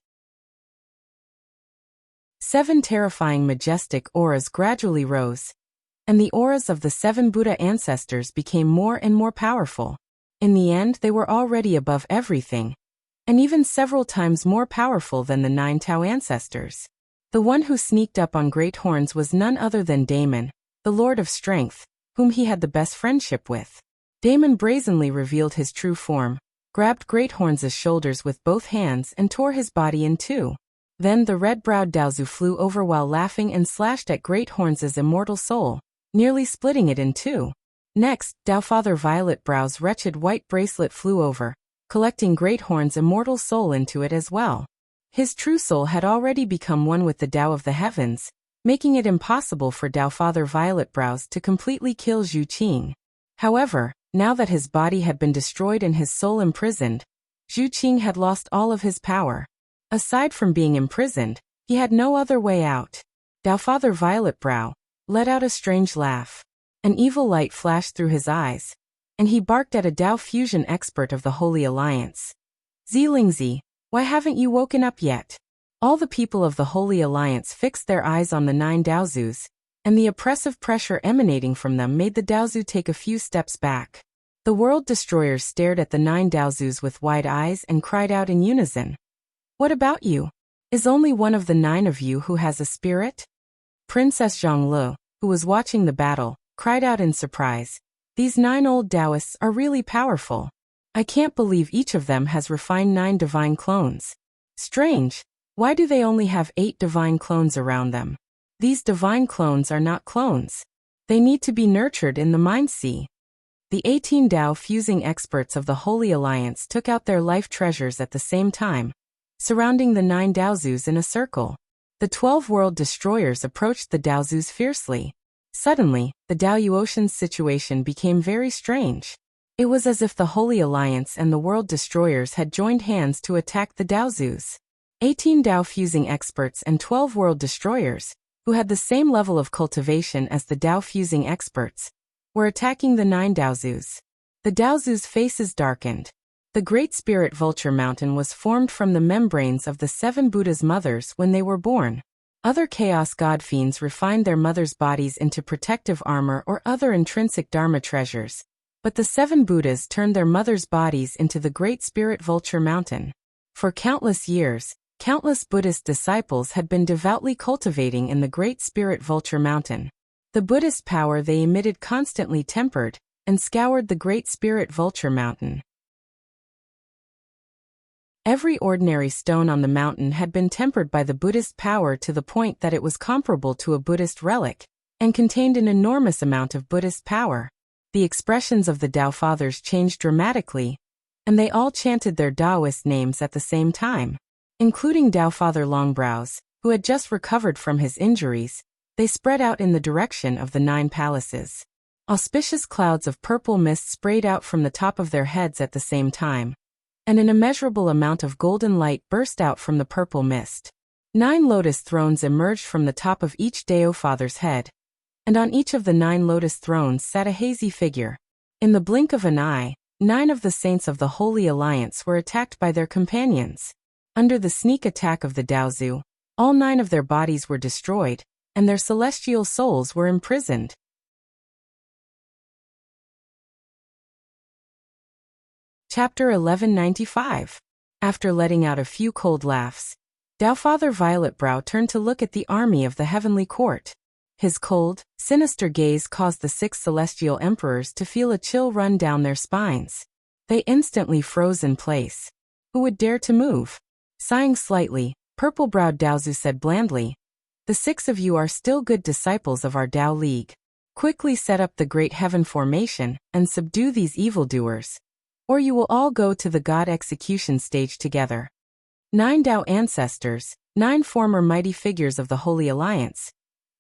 7 terrifying majestic auras gradually rose, and the auras of the 7 Buddha ancestors became more and more powerful. In the end, they were already above everything, and even several times more powerful than the 9 Tao ancestors. The one who sneaked up on Great Horns was none other than Damon, the Lord of Strength, whom he had the best friendship with. Damon brazenly revealed his true form, grabbed Great Horns' shoulders with both hands and tore his body in 2. Then the red-browed Daozu flew over while laughing and slashed at Great Horns' immortal soul, nearly splitting it in 2. Next, Daofather Violet Brow's wretched white bracelet flew over, collecting Great Horns' immortal soul into it as well. His true soul had already become one with the Tao of the heavens, making it impossible for Dao Father Violet Brows to completely kill Zhu Qing. However, now that his body had been destroyed and his soul imprisoned, Zhu Qing had lost all of his power. Aside from being imprisoned, he had no other way out. Dao Father Violet Brow let out a strange laugh. An evil light flashed through his eyes, and he barked at a Dao fusion expert of the Holy Alliance. Zilingzi, why haven't you woken up yet? All the people of the Holy Alliance fixed their eyes on the 9 Daozus, and the oppressive pressure emanating from them made the Daozu take a few steps back. The world destroyers stared at the 9 Daozus with wide eyes and cried out in unison. What about you? Is only one of the 9 of you who has a spirit? Princess Zhonglu, who was watching the battle, cried out in surprise. These 9 old Taoists are really powerful. I can't believe each of them has refined 9 divine clones. Strange. Why do they only have 8 divine clones around them? These divine clones are not clones. They need to be nurtured in the Mind Sea. The 18 Dao fusing experts of the Holy Alliance took out their life treasures at the same time, surrounding the 9 Daozus in a circle. The 12 world destroyers approached the Daozus fiercely. Suddenly, the Dao Ocean's situation became very strange. It was as if the Holy Alliance and the world destroyers had joined hands to attack the Daozus. 18 Dao fusing experts and 12 world destroyers, who had the same level of cultivation as the Dao fusing experts, were attacking the 9 Daozus. The Daozus' faces darkened. The Great Spirit Vulture Mountain was formed from the membranes of the 7 Buddha's mothers when they were born. Other Chaos God fiends refined their mothers' bodies into protective armor or other intrinsic Dharma treasures, but the 7 Buddhas turned their mothers' bodies into the Great Spirit Vulture Mountain. For countless years, countless Buddhist disciples had been devoutly cultivating in the Great Spirit Vulture Mountain. The Buddhist power they emitted constantly tempered and scoured the Great Spirit Vulture Mountain. Every ordinary stone on the mountain had been tempered by the Buddhist power to the point that it was comparable to a Buddhist relic, and contained an enormous amount of Buddhist power. The expressions of the Dao Fathers changed dramatically, and they all chanted their Taoist names at the same time. Including Dao Father Longbrows, who had just recovered from his injuries, they spread out in the direction of the 9 palaces. Auspicious clouds of purple mist sprayed out from the top of their heads at the same time, and an immeasurable amount of golden light burst out from the purple mist. 9 lotus thrones emerged from the top of each Dao Father's head, and on each of the 9 lotus thrones sat a hazy figure. In the blink of an eye, 9 of the saints of the Holy Alliance were attacked by their companions. Under the sneak attack of the Daozu, all 9 of their bodies were destroyed, and their celestial souls were imprisoned. Chapter 1195. After letting out a few cold laughs, Dao Father Violet Brow turned to look at the army of the heavenly court. His cold, sinister gaze caused the 6 celestial emperors to feel a chill run down their spines. They instantly froze in place. Who would dare to move? Sighing slightly, purple-browed Daozu said blandly, "The 6 of you are still good disciples of our Dao League. Quickly set up the Great Heaven Formation and subdue these evildoers, or you will all go to the God execution stage together." 9 Dao ancestors, 9 former mighty figures of the Holy Alliance,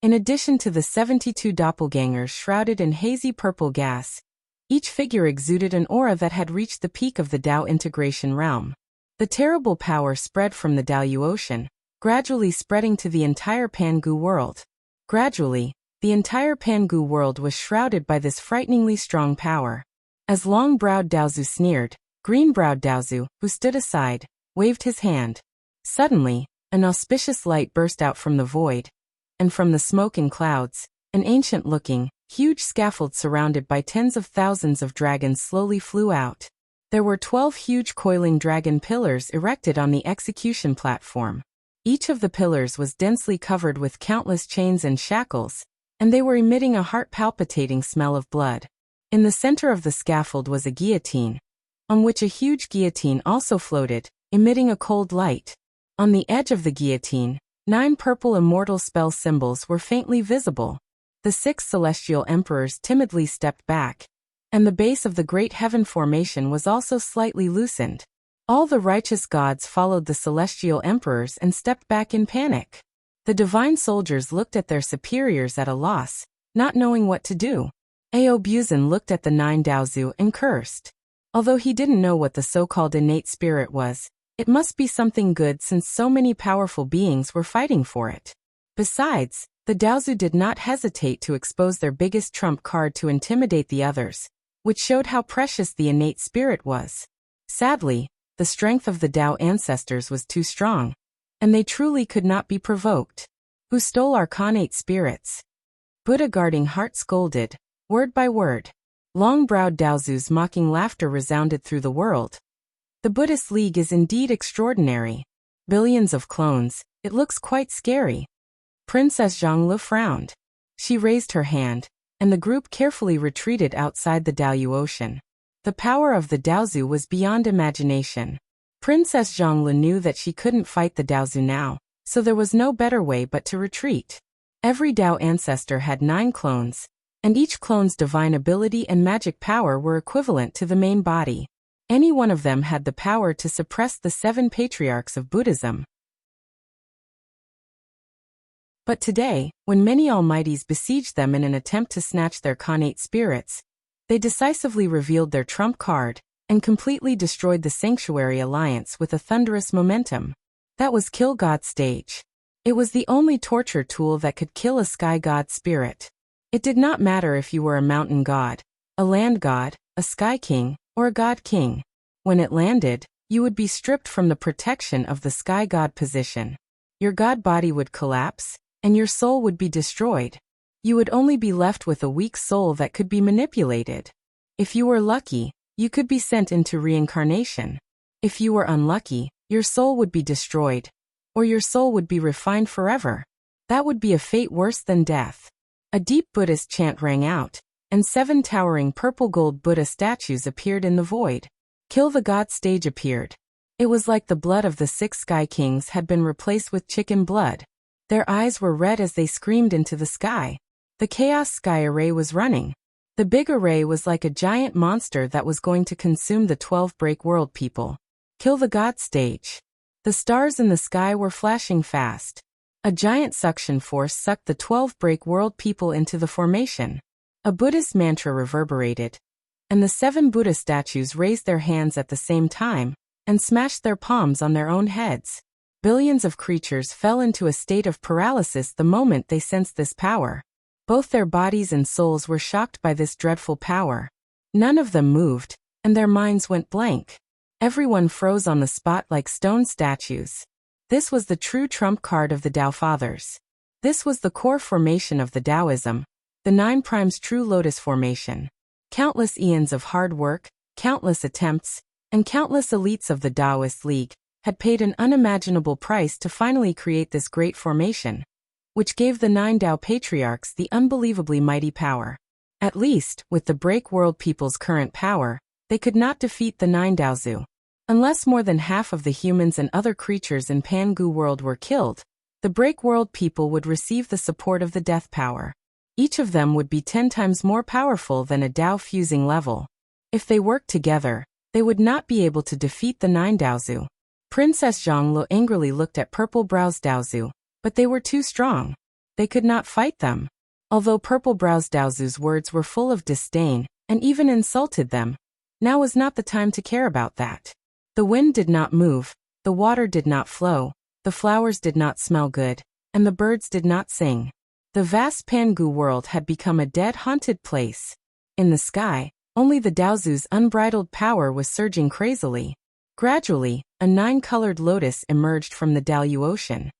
in addition to the 72 doppelgangers shrouded in hazy purple gas, each figure exuded an aura that had reached the peak of the Dao integration realm. The terrible power spread from the Dao Ocean, gradually spreading to the entire Pangu world. Gradually, the entire Pangu world was shrouded by this frighteningly strong power. As long-browed Daozu sneered, green-browed Daozu, who stood aside, waved his hand. Suddenly, an auspicious light burst out from the void, and from the smoke and clouds, an ancient-looking, huge scaffold surrounded by tens of thousands of dragons slowly flew out. There were 12 huge coiling dragon pillars erected on the execution platform. Each of the pillars was densely covered with countless chains and shackles, and they were emitting a heart-palpitating smell of blood. In the center of the scaffold was a guillotine, on which a huge guillotine also floated, emitting a cold light. On the edge of the guillotine, 9 purple immortal spell symbols were faintly visible. The 6 celestial emperors timidly stepped back, and the base of the Great Heaven Formation was also slightly loosened. All the righteous gods followed the celestial emperors and stepped back in panic. The The divine soldiers looked at their superiors at a loss, not knowing what to do. Aobuzan looked at the 9 Daozu and cursed. Although he didn't know what the so-called innate spirit was, it must be something good since so many powerful beings were fighting for it. Besides, the Daozu did not hesitate to expose their biggest trump card to intimidate the others, which showed how precious the innate spirit was. Sadly, the strength of the Dao ancestors was too strong, and they truly could not be provoked. Who stole our connate spirits? Buddha guarding heart scolded, word by word. Long-browed Daozu's mocking laughter resounded through the world. The Buddhist League is indeed extraordinary. Billions of clones, it looks quite scary. Princess Zhanglu frowned. She raised her hand, and the group carefully retreated outside the Daoyu Ocean. The power of the Daozu was beyond imagination. Princess Zhanglu knew that she couldn't fight the Daozu now, so there was no better way but to retreat. Every Dao ancestor had 9 clones, and each clone's divine ability and magic power were equivalent to the main body. Any one of them had the power to suppress the 7 patriarchs of Buddhism. But today, when many almighties besieged them in an attempt to snatch their connate spirits, they decisively revealed their trump card and completely destroyed the Sanctuary Alliance with a thunderous momentum. That was Kill God stage. It was the only torture tool that could kill a sky god spirit. It did not matter if you were a mountain god, a land god, a sky king, or a god king. When it landed, you would be stripped from the protection of the sky god position. Your god body would collapse, and your soul would be destroyed. You would only be left with a weak soul that could be manipulated. If you were lucky, you could be sent into reincarnation. If you were unlucky, your soul would be destroyed, or your soul would be refined forever. That would be a fate worse than death. A deep Buddhist chant rang out, and 7 towering purple-gold Buddha statues appeared in the void. Kill the God stage appeared. It was like the blood of the 6 sky kings had been replaced with chicken blood. Their eyes were red as they screamed into the sky. The Chaos Sky Array was running. The big array was like a giant monster that was going to consume the 12 break world people. Kill the God stage. The stars in the sky were flashing fast. A giant suction force sucked the 12 break world people into the formation. A Buddhist mantra reverberated, and the 7 Buddha statues raised their hands at the same time and smashed their palms on their own heads. Billions of creatures fell into a state of paralysis the moment they sensed this power. Both their bodies and souls were shocked by this dreadful power. None of them moved, and their minds went blank. Everyone froze on the spot like stone statues. This was the true trump card of the Tao Fathers. This was the core formation of the Taoism, the 9 primes true lotus formation. Countless eons of hard work, countless attempts, and countless elites of the Taoist League had paid an unimaginable price to finally create this great formation, which gave the 9 Tao patriarchs the unbelievably mighty power. At least, with the break world people's current power, they could not defeat the 9 Daozu. Unless more than half of the humans and other creatures in Pangu world were killed, the break world people would receive the support of the death power. Each of them would be 10 times more powerful than a Dao fusing level. If they worked together, they would not be able to defeat the 9 Daozu. Princess Zhanglu angrily looked at Purple Brow's Daozu, but they were too strong. They could not fight them. Although Purple Brow's Daozu's words were full of disdain, and even insulted them, now was not the time to care about that. The wind did not move, the water did not flow, the flowers did not smell good, and the birds did not sing. The vast Pangu world had become a dead, haunted place. In the sky, only the Daozu's unbridled power was surging crazily. Gradually, a 9-colored lotus emerged from the Daoyu Ocean.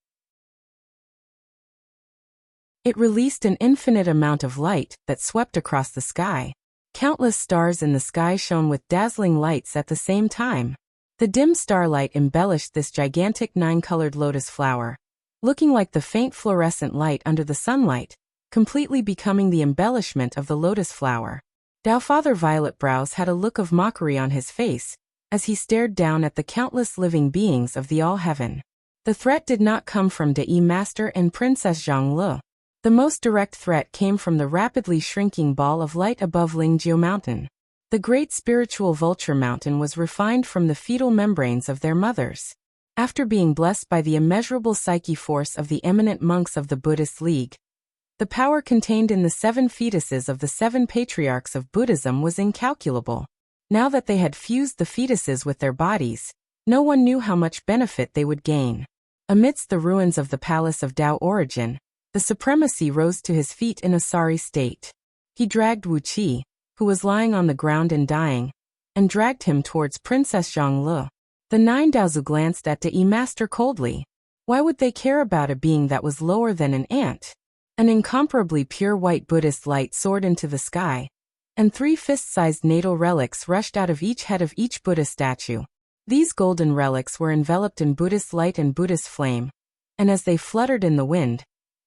It released an infinite amount of light that swept across the sky. Countless stars in the sky shone with dazzling lights at the same time. The dim starlight embellished this gigantic 9-colored lotus flower, looking like the faint fluorescent light under the sunlight, completely becoming the embellishment of the lotus flower. Tao Father Violet Brows had a look of mockery on his face as he stared down at the countless living beings of the all-heaven. The threat did not come from Dai Master and Princess Zhanglu. The most direct threat came from the rapidly shrinking ball of light above Lingjiu Mountain. The great spiritual vulture mountain was refined from the fetal membranes of their mothers. After being blessed by the immeasurable psyche force of the eminent monks of the Buddhist League, the power contained in the 7 fetuses of the 7 patriarchs of Buddhism was incalculable. Now that they had fused the fetuses with their bodies, no one knew how much benefit they would gain. Amidst the ruins of the palace of Tao Origin, the supremacy rose to his feet in a sorry state. He dragged Wuxia, who was lying on the ground and dying, and dragged him towards Princess Zhongli. The 9 Daozu glanced at the master coldly. Why would they care about a being that was lower than an ant? An incomparably pure white Buddhist light soared into the sky, and 3 fist-sized natal relics rushed out of each head of each Buddha statue. These golden relics were enveloped in Buddhist light and Buddhist flame, and as they fluttered in the wind,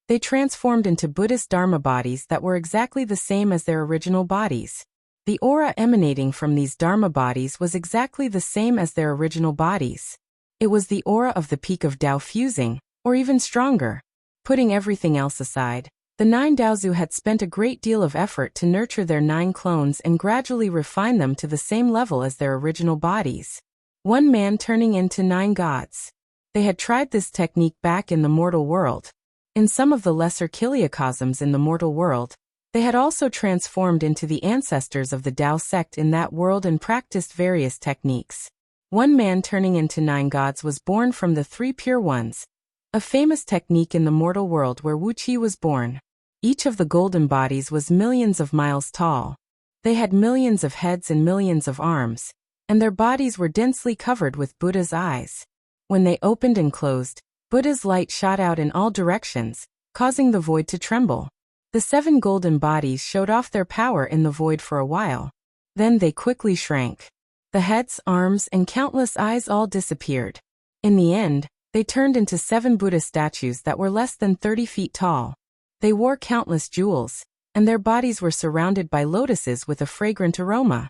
they transformed into Buddhist Dharma bodies that were exactly the same as their original bodies. The aura emanating from these Dharma bodies was exactly the same as their original bodies. It was the aura of the peak of Tao fusing, or even stronger. Putting everything else aside, the 9 Daozu had spent a great deal of effort to nurture their 9 clones and gradually refine them to the same level as their original bodies. One man turning into 9 gods. They had tried this technique back in the mortal world. In some of the lesser chiliocosms in the mortal world, they had also transformed into the ancestors of the Tao sect in that world and practiced various techniques. One man turning into 9 gods was born from the 3 pure ones, a famous technique in the mortal world where Wuxia was born. Each of the golden bodies was millions of miles tall. They had millions of heads and millions of arms, and their bodies were densely covered with Buddha's eyes. When they opened and closed, Buddha's light shot out in all directions, causing the void to tremble. The 7 golden bodies showed off their power in the void for a while. Then they quickly shrank. The heads, arms, and countless eyes all disappeared. In the end, they turned into 7 Buddha statues that were less than 30 feet tall. They wore countless jewels, and their bodies were surrounded by lotuses with a fragrant aroma.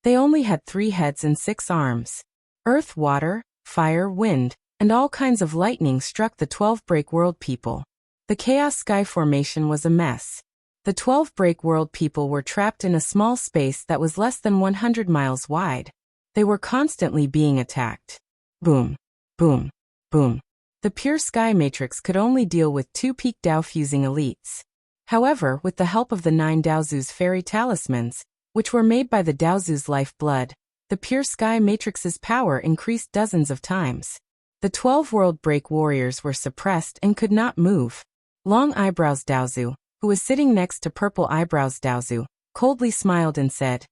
They only had 3 heads and 6 arms. Earth, water, fire, wind, and all kinds of lightning struck the 12 break world people. The chaos sky formation was a mess. The 12 break world people were trapped in a small space that was less than 100 miles wide. They were constantly being attacked. Boom, boom, boom. The pure sky matrix could only deal with 2 peak Tao fusing elites. However, with the help of the 9 Daozu's fairy talismans, which were made by the Daozu's lifeblood, the pure sky matrix's power increased dozens of times. The 12 world break warriors were suppressed and could not move. Long Eyebrows Daozu, who was sitting next to Purple Eyebrows Daozu, coldly smiled and said,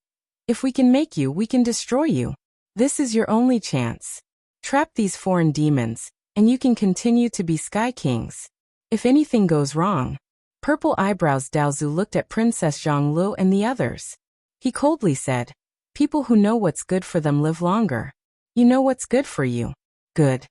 "If we can make you, we can destroy you. This is your only chance. Trap these foreign demons, and you can continue to be Sky Kings. If anything goes wrong." Purple Eyebrows Daozu looked at Princess Zhongli and the others. He coldly said, "People who know what's good for them live longer. You know what's good for you. Good."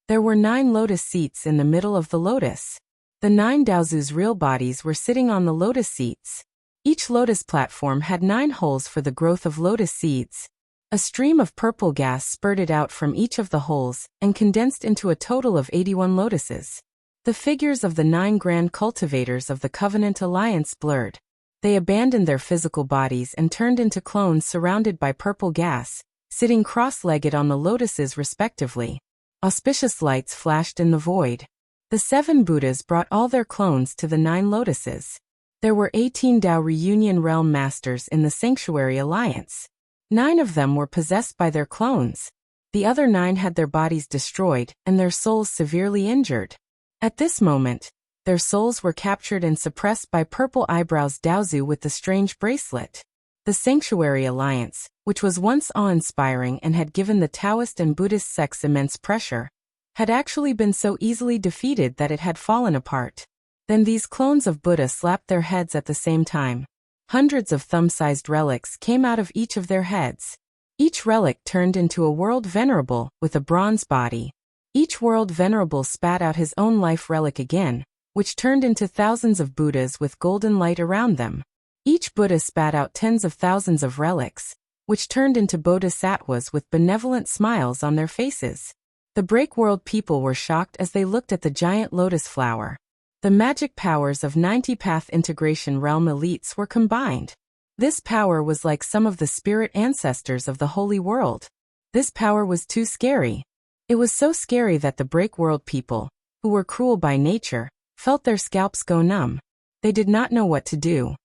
There were 9 lotus seats in the middle of the lotus. The 9 Daozu's real bodies were sitting on the lotus seats. Each lotus platform had 9 holes for the growth of lotus seeds. A stream of purple gas spurted out from each of the holes and condensed into a total of 81 lotuses. The figures of the 9 grand cultivators of the Covenant Alliance blurred. They abandoned their physical bodies and turned into clones surrounded by purple gas, sitting cross-legged on the lotuses respectively. Auspicious lights flashed in the void. The 7 Buddhas brought all their clones to the 9 lotuses. There were 18 Tao Reunion Realm Masters in the Sanctuary Alliance. 9 of them were possessed by their clones. The other 9 had their bodies destroyed and their souls severely injured. At this moment, their souls were captured and suppressed by Purple Eyebrows Daozu with the strange bracelet. The Sanctuary Alliance, which was once awe-inspiring and had given the Taoist and Buddhist sects immense pressure, had actually been so easily defeated that it had fallen apart. Then these clones of Buddha slapped their heads at the same time. Hundreds of thumb-sized relics came out of each of their heads. Each relic turned into a world venerable with a bronze body. Each world venerable spat out his own life relic again, which turned into thousands of Buddhas with golden light around them. Each Buddha spat out tens of thousands of relics, which turned into bodhisattvas with benevolent smiles on their faces. The break world people were shocked as they looked at the giant lotus flower. The magic powers of 90-path integration realm elites were combined. This power was like some of the spirit ancestors of the holy world. This power was too scary. It was so scary that the break world people, who were cruel by nature, felt their scalps go numb. They did not know what to do.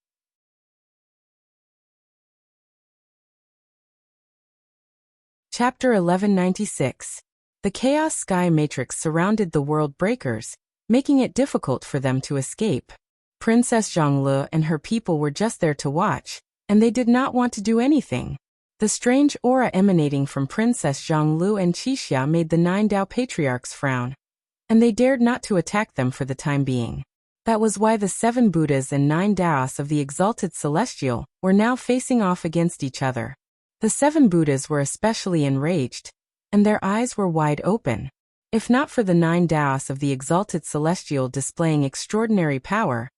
Chapter 1196. The Chaos Sky Matrix surrounded the world breakers, making it difficult for them to escape. Princess Zhongli and her people were just there to watch, and they did not want to do anything. The strange aura emanating from Princess Zhongli and Qixia made the 9 Dao patriarchs frown, and they dared not to attack them for the time being. That was why the 7 Buddhas and 9 Daos of the Exalted Celestial were now facing off against each other. The 7 Buddhas were especially enraged, and their eyes were wide open. If not for the 9 Daos of the Exalted Celestial displaying extraordinary power,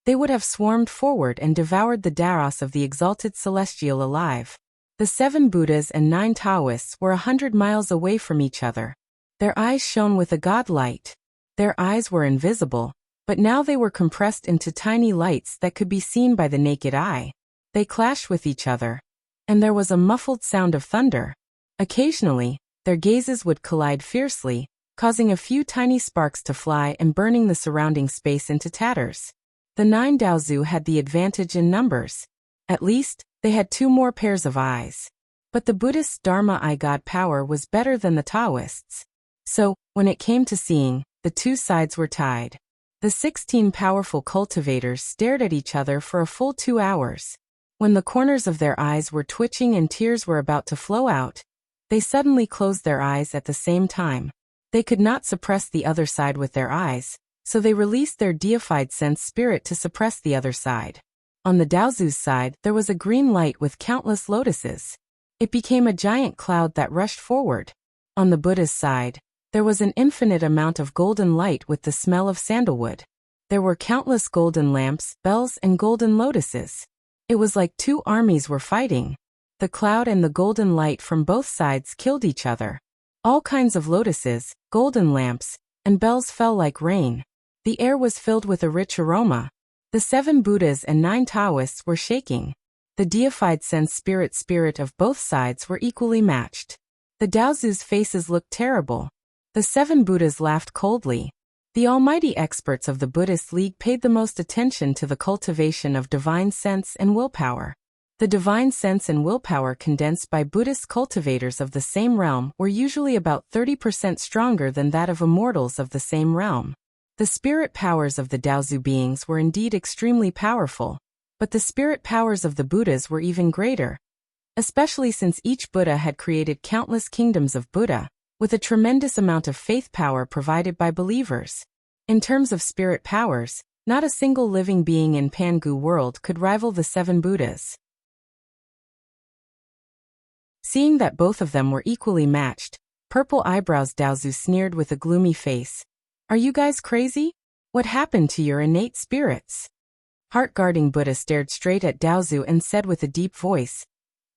they would have swarmed forward and devoured the Daos of the Exalted Celestial alive. The 7 Buddhas and 9 Taoists were 100 miles away from each other. Their eyes shone with a god light. Their eyes were invisible, but now they were compressed into tiny lights that could be seen by the naked eye. They clashed with each other, and there was a muffled sound of thunder. Occasionally, their gazes would collide fiercely, causing a few tiny sparks to fly and burning the surrounding space into tatters. The 9 Daozu had the advantage in numbers. At least, they had 2 more pairs of eyes. But the Buddhist Dharma eye god power was better than the Taoists. So, when it came to seeing, the 2 sides were tied. The 16 powerful cultivators stared at each other for a full 2 hours. When the corners of their eyes were twitching and tears were about to flow out, they suddenly closed their eyes at the same time. They could not suppress the other side with their eyes, so they released their deified sense spirit to suppress the other side. On the Daozu's side, there was a green light with countless lotuses. It became a giant cloud that rushed forward. On the Buddha's side, there was an infinite amount of golden light with the smell of sandalwood. There were countless golden lamps, bells, and golden lotuses. It was like 2 armies were fighting. The cloud and the golden light from both sides killed each other. All kinds of lotuses, golden lamps, and bells fell like rain. The air was filled with a rich aroma. The 7 Buddhas and 9 Taoists were shaking. The deified sense spirit of both sides were equally matched. The Daozu's faces looked terrible. The 7 Buddhas laughed coldly. The almighty experts of the Buddhist League paid the most attention to the cultivation of divine sense and willpower. The divine sense and willpower condensed by Buddhist cultivators of the same realm were usually about 30% stronger than that of immortals of the same realm. The spirit powers of the Daozu beings were indeed extremely powerful, but the spirit powers of the Buddhas were even greater, especially since each Buddha had created countless kingdoms of Buddha, with a tremendous amount of faith power provided by believers. In terms of spirit powers, not a single living being in Pangu world could rival the 7 Buddhas. Seeing that both of them were equally matched, Purple Eyebrows Daozu sneered with a gloomy face. Are you guys crazy? What happened to your innate spirits? Heart-guarding Buddha stared straight at Daozu and said with a deep voice,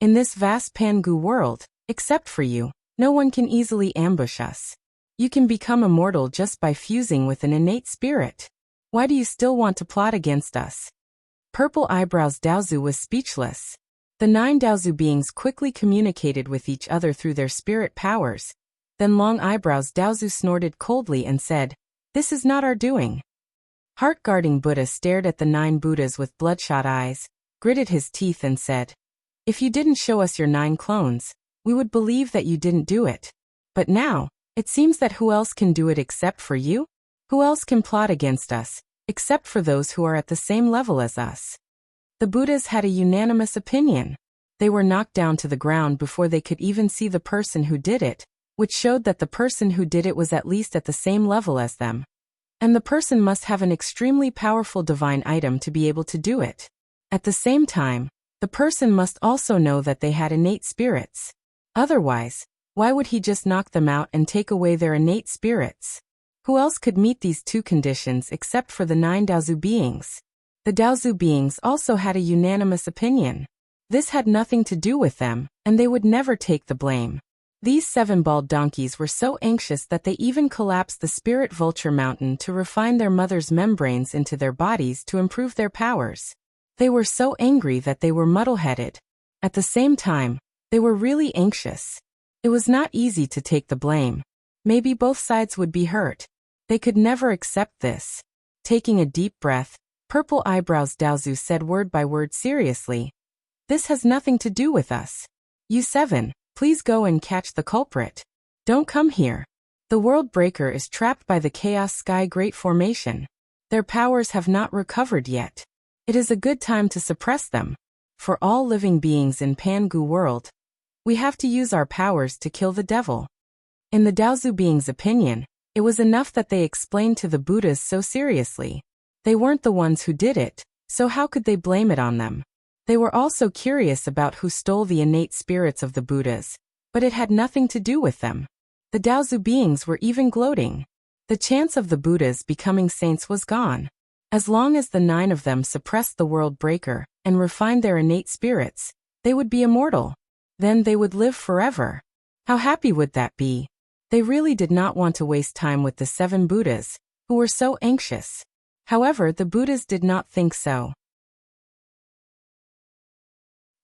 in this vast Pangu world, except for you, no one can easily ambush us. You can become immortal just by fusing with an innate spirit. Why do you still want to plot against us? Purple Eyebrows Daozu was speechless. The 9 Daozu beings quickly communicated with each other through their spirit powers. Then Long Eyebrows Daozu snorted coldly and said, this is not our doing. Heart-guarding Buddha stared at the 9 Buddhas with bloodshot eyes, gritted his teeth and said, if you didn't show us your 9 clones, we would believe that you didn't do it. But now, it seems that who else can do it except for you? Who else can plot against us, except for those who are at the same level as us? The Buddhas had a unanimous opinion. They were knocked down to the ground before they could even see the person who did it, which showed that the person who did it was at least at the same level as them. And the person must have an extremely powerful divine item to be able to do it. At the same time, the person must also know that they had innate spirits. Otherwise, why would he just knock them out and take away their innate spirits? Who else could meet these 2 conditions except for the 9 Daozu beings? The Daozu beings also had a unanimous opinion. This had nothing to do with them, and they would never take the blame. These 7 bald donkeys were so anxious that they even collapsed the Spirit Vulture Mountain to refine their mother's membranes into their bodies to improve their powers. They were so angry that they were muddle-headed. At the same time, they were really anxious. It was not easy to take the blame. Maybe both sides would be hurt. They could never accept this. Taking a deep breath, Purple Eyebrows Daozu said word by word seriously. This has nothing to do with us. You seven, please go and catch the culprit. Don't come here. The World Breaker is trapped by the Chaos Sky Great Formation. Their powers have not recovered yet. It is a good time to suppress them. For all living beings in Pangu World, we have to use our powers to kill the devil. In the Daozu being's opinion, it was enough that they explained to the Buddhas so seriously. They weren't the ones who did it, so how could they blame it on them? They were also curious about who stole the innate spirits of the Buddhas, but it had nothing to do with them. The Daozu beings were even gloating. The chance of the Buddhas becoming saints was gone. As long as the 9 of them suppressed the World Breaker and refined their innate spirits, they would be immortal. Then they would live forever. How happy would that be? They really did not want to waste time with the 7 Buddhas, who were so anxious. However, the Buddhas did not think so.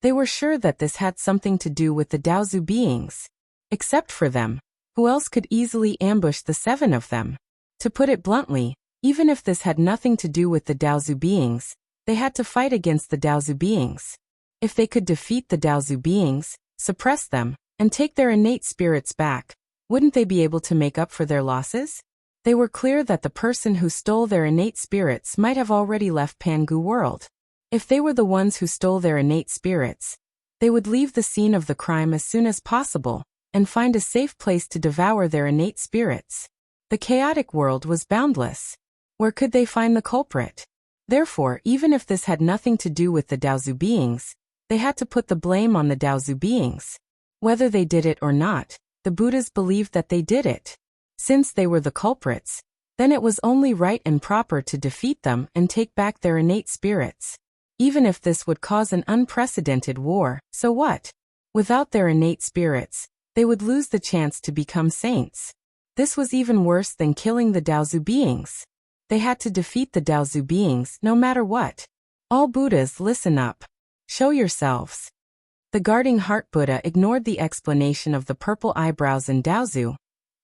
They were sure that this had something to do with the Daozu beings. Except for them, who else could easily ambush the 7 of them? To put it bluntly, even if this had nothing to do with the Daozu beings, they had to fight against the Daozu beings. If they could defeat the Daozu beings, suppress them, and take their innate spirits back, wouldn't they be able to make up for their losses? They were clear that the person who stole their innate spirits might have already left Pangu World. If they were the ones who stole their innate spirits, they would leave the scene of the crime as soon as possible, and find a safe place to devour their innate spirits. The chaotic world was boundless. Where could they find the culprit? Therefore, even if this had nothing to do with the Daozu beings, they had to put the blame on the Daozu beings. Whether they did it or not, the Buddhas believed that they did it. Since they were the culprits, then it was only right and proper to defeat them and take back their innate spirits. Even if this would cause an unprecedented war, so what? Without their innate spirits, they would lose the chance to become saints. This was even worse than killing the Daozu beings. They had to defeat the Daozu beings no matter what. All Buddhas, listen up. Show yourselves. The guarding heart Buddha ignored the explanation of the purple eyebrows and Daozu,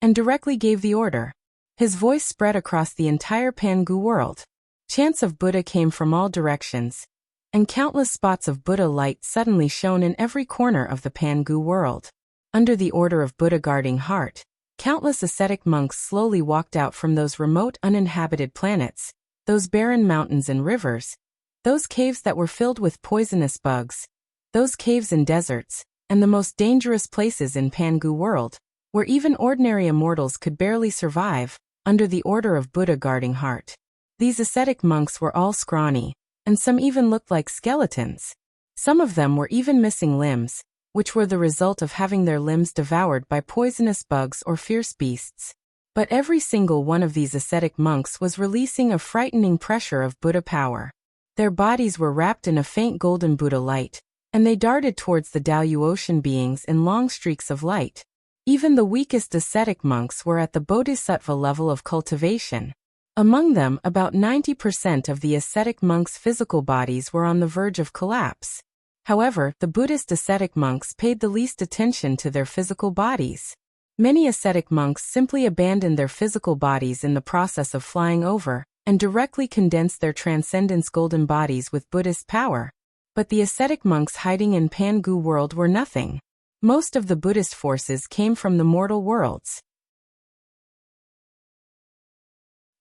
and directly gave the order. His voice spread across the entire Pangu world. Chants of Buddha came from all directions, and countless spots of Buddha light suddenly shone in every corner of the Pangu world. Under the order of Buddha guarding heart, countless ascetic monks slowly walked out from those remote uninhabited planets, those barren mountains and rivers, those caves that were filled with poisonous bugs, those caves and deserts, and the most dangerous places in Pangu world, where even ordinary immortals could barely survive, under the order of Buddha guarding heart. These ascetic monks were all scrawny, and some even looked like skeletons. Some of them were even missing limbs, which were the result of having their limbs devoured by poisonous bugs or fierce beasts. But every single one of these ascetic monks was releasing a frightening pressure of Buddha power. Their bodies were wrapped in a faint golden Buddha light, and they darted towards the Daoyu ocean beings in long streaks of light. Even the weakest ascetic monks were at the bodhisattva level of cultivation. Among them, about 90% of the ascetic monks' physical bodies were on the verge of collapse. However, the Buddhist ascetic monks paid the least attention to their physical bodies. Many ascetic monks simply abandoned their physical bodies in the process of flying over, and directly condensed their transcendence golden bodies with Buddhist power. But the ascetic monks hiding in Pangu world were nothing. Most of the Buddhist forces came from the mortal worlds.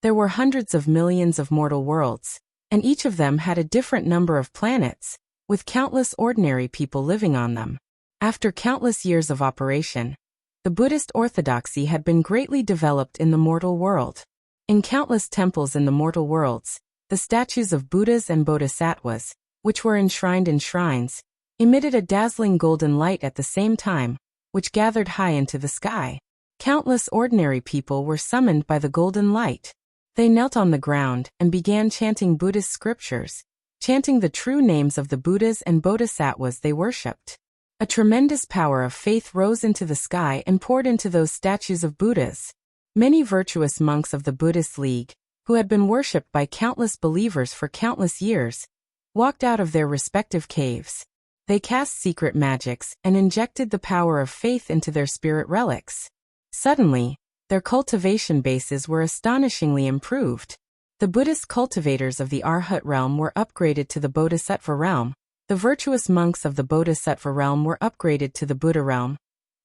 There were hundreds of millions of mortal worlds, and each of them had a different number of planets, with countless ordinary people living on them. After countless years of operation, the Buddhist orthodoxy had been greatly developed in the mortal world. In countless temples in the mortal worlds, the statues of Buddhas and Bodhisattvas, which were enshrined in shrines, emitted a dazzling golden light at the same time, which gathered high into the sky. Countless ordinary people were summoned by the golden light. They knelt on the ground and began chanting Buddhist scriptures, chanting the true names of the Buddhas and Bodhisattvas they worshipped. A tremendous power of faith rose into the sky and poured into those statues of Buddhas. Many virtuous monks of the Buddhist League, who had been worshipped by countless believers for countless years, walked out of their respective caves. They cast secret magics and injected the power of faith into their spirit relics. Suddenly, their cultivation bases were astonishingly improved. The Buddhist cultivators of the Arhat realm were upgraded to the Bodhisattva realm, the virtuous monks of the Bodhisattva realm were upgraded to the Buddha realm,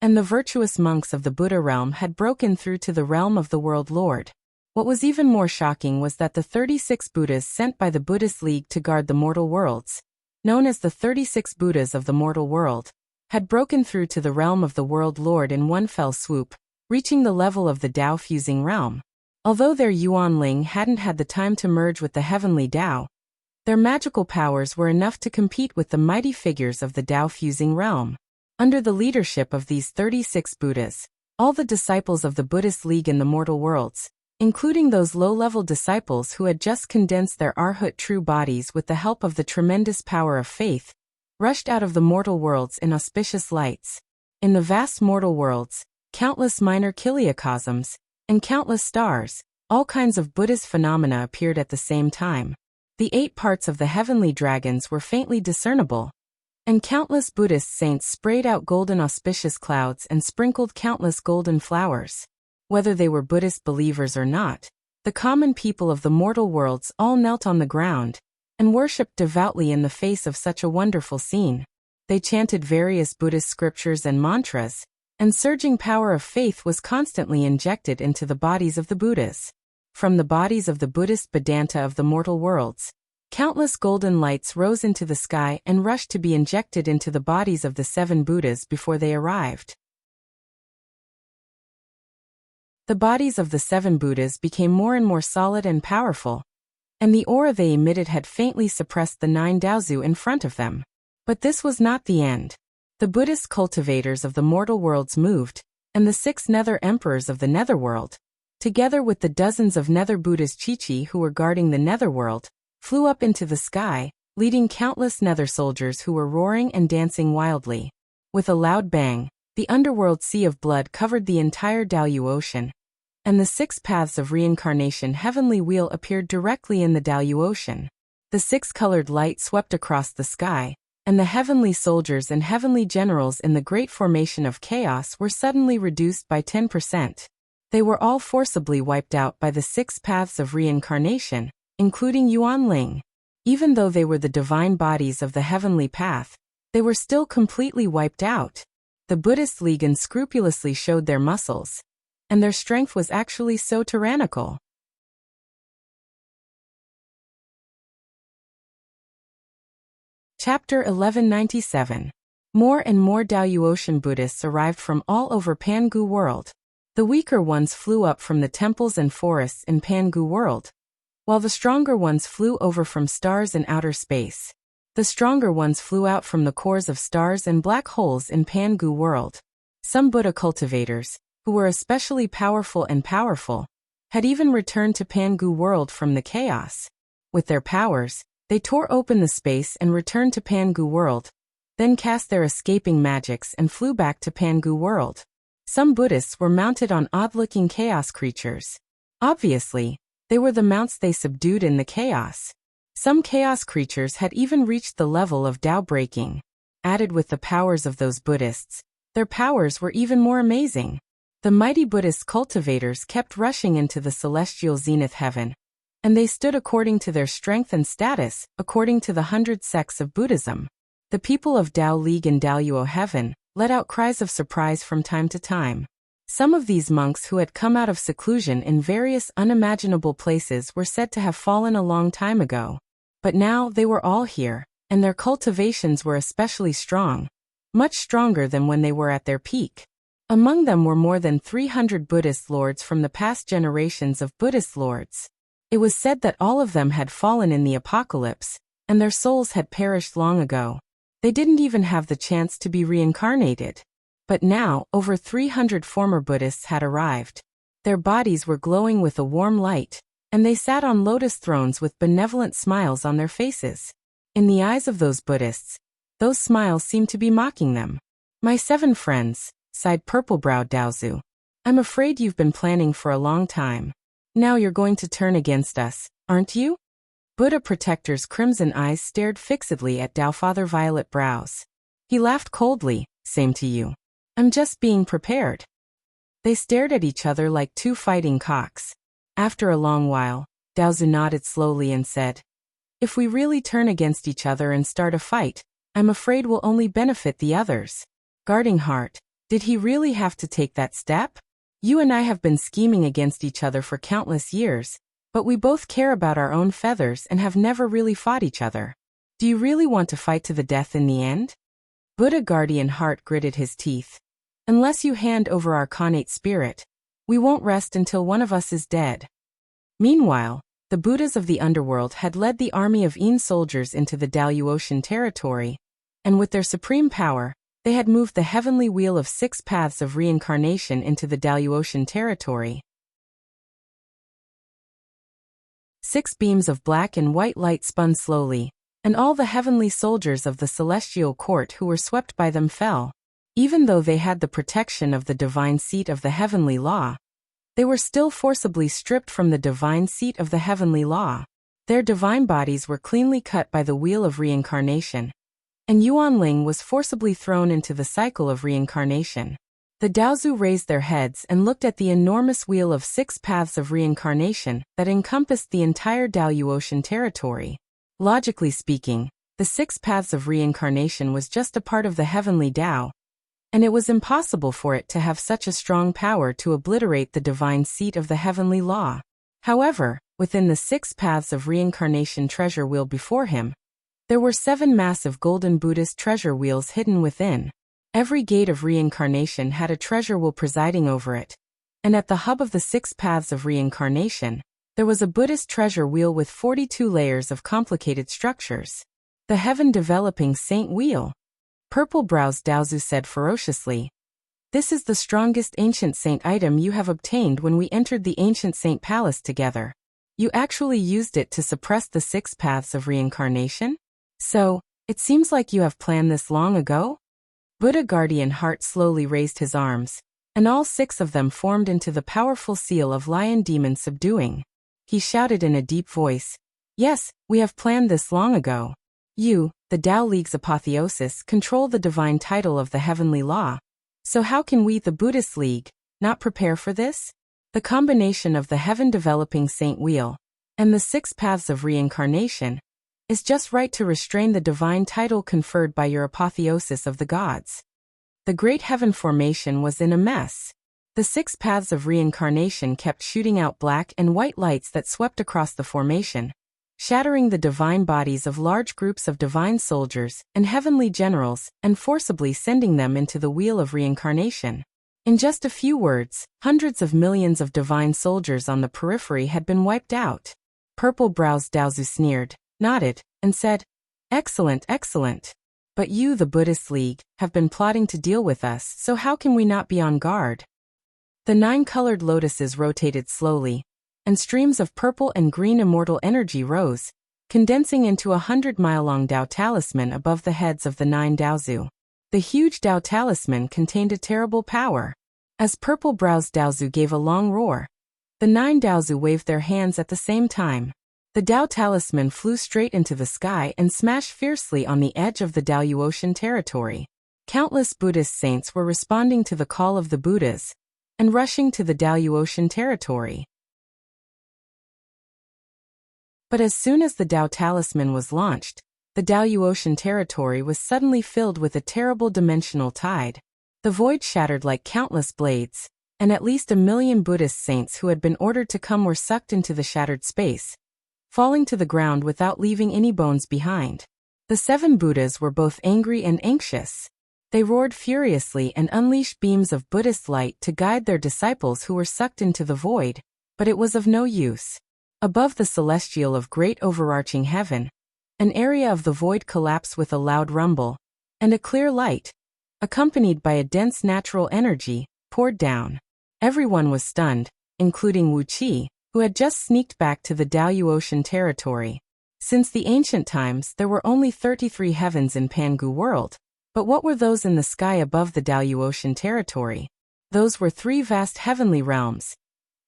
and the virtuous monks of the Buddha realm had broken through to the realm of the World Lord. What was even more shocking was that the 36 Buddhas sent by the Buddhist League to guard the mortal worlds, known as the 36 Buddhas of the mortal world, had broken through to the realm of the World Lord in one fell swoop, reaching the level of the Tao fusing realm. Although their Yuan Ling hadn't had the time to merge with the heavenly Tao, their magical powers were enough to compete with the mighty figures of the Tao fusing realm. Under the leadership of these 36 Buddhas, all the disciples of the Buddhist League in the mortal worlds, including those low-level disciples who had just condensed their Arhat true bodies with the help of the tremendous power of faith, rushed out of the mortal worlds in auspicious lights. In the vast mortal worlds, countless minor kiliacosms, and countless stars, all kinds of Buddhist phenomena appeared at the same time. The 8 parts of the heavenly dragons were faintly discernible, and countless Buddhist saints sprayed out golden auspicious clouds and sprinkled countless golden flowers. Whether they were Buddhist believers or not, the common people of the mortal worlds all knelt on the ground and worshipped devoutly in the face of such a wonderful scene. They chanted various Buddhist scriptures and mantras, and surging power of faith was constantly injected into the bodies of the Buddhas. From the bodies of the Buddhist Vedanta of the mortal worlds, countless golden lights rose into the sky and rushed to be injected into the bodies of the 7 Buddhas before they arrived. The bodies of the 7 Buddhas became more and more solid and powerful, and the aura they emitted had faintly suppressed the 9 Daozu in front of them. But this was not the end. The Buddhist cultivators of the mortal worlds moved, and the 6 Nether Emperors of the Netherworld, together with the dozens of Nether Buddhas Chi-Chi who were guarding the Netherworld, flew up into the sky, leading countless Nether soldiers who were roaring and dancing wildly. With a loud bang, the underworld sea of blood covered the entire Daoyu Ocean, and the 6 paths of reincarnation heavenly wheel appeared directly in the Daoyu Ocean. The 6-colored light swept across the sky, and the heavenly soldiers and heavenly generals in the great formation of chaos were suddenly reduced by 10%. They were all forcibly wiped out by the 6 paths of reincarnation, including Yuan Ling. Even though they were the divine bodies of the heavenly path, they were still completely wiped out. The Buddhist League unscrupulously showed their muscles, and their strength was actually so tyrannical. Chapter 1197. More and more Daoyu Ocean Buddhists arrived from all over Pangu world. The weaker ones flew up from the temples and forests in Pangu world, while the stronger ones flew over from stars in outer space. The stronger ones flew out from the cores of stars and black holes in Pangu world. Some Buddha cultivators, who were especially powerful, had even returned to Pangu world from the chaos. With their powers, they tore open the space and returned to Pangu world, then cast their escaping magics and flew back to Pangu world. Some Buddhists were mounted on odd-looking chaos creatures. Obviously, they were the mounts they subdued in the chaos. Some chaos creatures had even reached the level of Tao breaking. Added with the powers of those Buddhists, their powers were even more amazing. The mighty Buddhist cultivators kept rushing into the celestial zenith heaven, and they stood according to their strength and status, according to the 100 sects of Buddhism. The people of Tao League and Daoyuo heaven let out cries of surprise from time to time. Some of these monks who had come out of seclusion in various unimaginable places were said to have fallen a long time ago. But now they were all here, and their cultivations were especially strong, much stronger than when they were at their peak. Among them were more than 300 Buddhist lords from the past generations of Buddhist lords. It was said that all of them had fallen in the apocalypse, and their souls had perished long ago. They didn't even have the chance to be reincarnated. But now, over 300 former Buddhists had arrived. Their bodies were glowing with a warm light, and they sat on lotus thrones with benevolent smiles on their faces. In the eyes of those Buddhists, those smiles seemed to be mocking them. "My 7 friends," sighed purple-browed Daozu. "I'm afraid you've been planning for a long time. Now you're going to turn against us, aren't you?" Buddha Protector's crimson eyes stared fixedly at Daofather violet brows. He laughed coldly. Same to you. I'm just being prepared. They stared at each other like two fighting cocks. After a long while, Daozu nodded slowly and said, if we really turn against each other and start a fight, I'm afraid we'll only benefit the others. Guarding heart, did he really have to take that step? You and I have been scheming against each other for countless years, but we both care about our own feathers and have never really fought each other. Do you really want to fight to the death in the end? Buddha Guardian Heart gritted his teeth. Unless you hand over our Khanate spirit, we won't rest until one of us is dead. Meanwhile, the Buddhas of the underworld had led the army of Yin soldiers into the Daluotian territory, and with their supreme power, they had moved the heavenly wheel of 6 paths of reincarnation into the Daluotian territory. 6 beams of black and white light spun slowly, and all the heavenly soldiers of the celestial court who were swept by them fell. Even though they had the protection of the divine seat of the heavenly law, they were still forcibly stripped from the divine seat of the heavenly law. Their divine bodies were cleanly cut by the wheel of reincarnation, and Yuanling was forcibly thrown into the cycle of reincarnation. The Daozu raised their heads and looked at the enormous wheel of 6 paths of reincarnation that encompassed the entire Daluotian territory. Logically speaking, the 6 paths of reincarnation was just a part of the heavenly Tao, and it was impossible for it to have such a strong power to obliterate the divine seat of the heavenly law. However, within the 6 paths of reincarnation treasure wheel before him, there were 7 massive golden Buddhist treasure wheels hidden within. Every gate of reincarnation had a treasure wheel presiding over it, and at the hub of the 6 paths of reincarnation, there was a Buddhist treasure wheel with 42 layers of complicated structures. The heaven-developing saint wheel. Purple-brows Daozu said ferociously, this is the strongest ancient saint item you have obtained when we entered the ancient saint palace together. You actually used it to suppress the 6 paths of reincarnation? So, it seems like you have planned this long ago? Buddha Guardian Heart slowly raised his arms, and all 6 of them formed into the powerful seal of Lion Demon Subduing. He shouted in a deep voice, yes, we have planned this long ago. You, the Tao League's apotheosis, control the divine title of the heavenly law. So how can we, the Buddhist League, not prepare for this? The combination of the heaven-developing saint wheel and the 6 paths of reincarnation is just right to restrain the divine title conferred by your apotheosis of the gods. The great heaven formation was in a mess. The 6 paths of reincarnation kept shooting out black and white lights that swept across the formation, shattering the divine bodies of large groups of divine soldiers and heavenly generals and forcibly sending them into the wheel of reincarnation. In just a few words, hundreds of millions of divine soldiers on the periphery had been wiped out. Purple-brows Daozu sneered, nodded, and said, excellent, excellent. But you, the Buddhist League, have been plotting to deal with us, so how can we not be on guard? The 9 colored lotuses rotated slowly, and streams of purple and green immortal energy rose, condensing into a 100-mile-long Tao talisman above the heads of the 9 Daozu. The huge Tao talisman contained a terrible power. As purple-brows Daozu gave a long roar, the 9 Daozu waved their hands at the same time. The Tao talisman flew straight into the sky and smashed fiercely on the edge of the Daluotian territory. Countless Buddhist saints were responding to the call of the Buddhas and rushing to the Daluotian territory. But as soon as the Tao talisman was launched, the Daluotian territory was suddenly filled with a terrible dimensional tide. The void shattered like countless blades, and at least 1 million Buddhist saints who had been ordered to come were sucked into the shattered space, falling to the ground without leaving any bones behind. The 7 Buddhas were both angry and anxious. They roared furiously and unleashed beams of Buddhist light to guide their disciples who were sucked into the void, but it was of no use. Above the celestial of great overarching heaven, an area of the void collapsed with a loud rumble, and a clear light, accompanied by a dense natural energy, poured down. Everyone was stunned, including Wuxia, who had just sneaked back to the Daluotian territory. Since the ancient times, there were only 33 heavens in Pangu world, but what were those in the sky above the Daluotian territory? Those were 3 vast heavenly realms,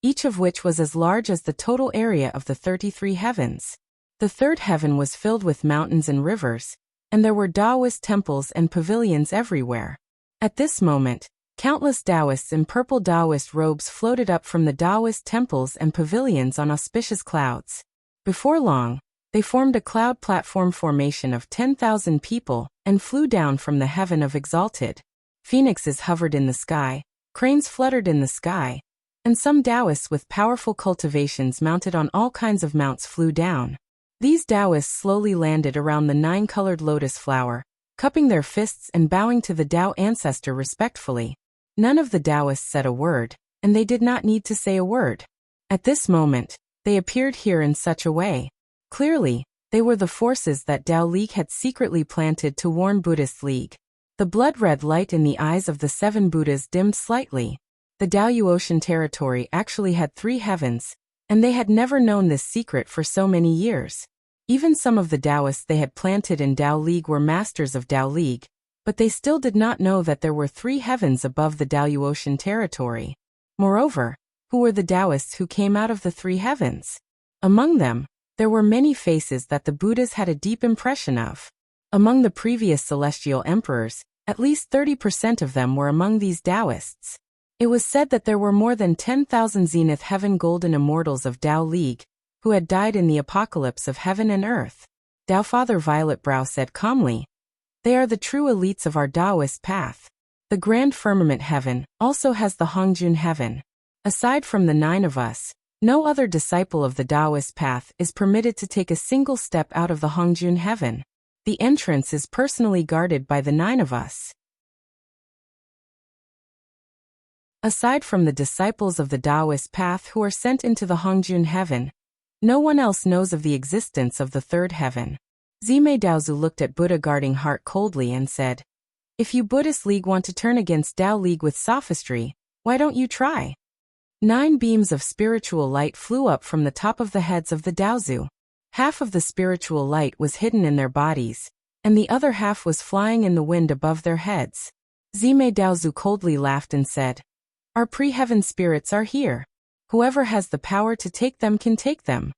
each of which was as large as the total area of the 33 heavens. The 3rd heaven was filled with mountains and rivers, and there were Taoist temples and pavilions everywhere. At this moment, countless Taoists in purple Taoist robes floated up from the Taoist temples and pavilions on auspicious clouds. Before long, they formed a cloud platform formation of 10,000 people and flew down from the heaven of exalted. Phoenixes hovered in the sky, cranes fluttered in the sky, and some Taoists with powerful cultivations mounted on all kinds of mounts flew down. These Taoists slowly landed around the 9-colored lotus flower, cupping their fists and bowing to the Tao ancestor respectfully. None of the Taoists said a word, and they did not need to say a word. At this moment, they appeared here in such a way. Clearly, they were the forces that Tao League had secretly planted to warn Buddhist League. The blood-red light in the eyes of the 7 Buddhas dimmed slightly. The Daoyu Ocean territory actually had 3 heavens, and they had never known this secret for so many years. Even some of the Taoists they had planted in Tao League were masters of Tao League, but they still did not know that there were 3 heavens above the Daoyu Ocean territory. Moreover, who were the Taoists who came out of the 3 heavens? Among them, there were many faces that the Buddhas had a deep impression of. Among the previous celestial emperors, at least 30% of them were among these Taoists. It was said that there were more than 10,000 Zenith Heaven Golden Immortals of Tao League, who had died in the apocalypse of heaven and earth. Tao Father Violet Brow said calmly, "They are the true elites of our Taoist path. The Grand Firmament Heaven also has the Hongjun Heaven. Aside from the 9 of us, no other disciple of the Taoist path is permitted to take a single step out of the Hongjun Heaven. The entrance is personally guarded by the 9 of us. Aside from the disciples of the Taoist path who are sent into the Hongjun Heaven, no one else knows of the existence of the 3rd heaven." Zime Daozu looked at Buddha guarding heart coldly and said, "If you Buddhist League want to turn against Tao League with sophistry, why don't you try?" 9 beams of spiritual light flew up from the top of the heads of the Daozu. Half of the spiritual light was hidden in their bodies, and the other half was flying in the wind above their heads. Zime Daozu coldly laughed and said, "Our pre-heaven spirits are here. Whoever has the power to take them can take them."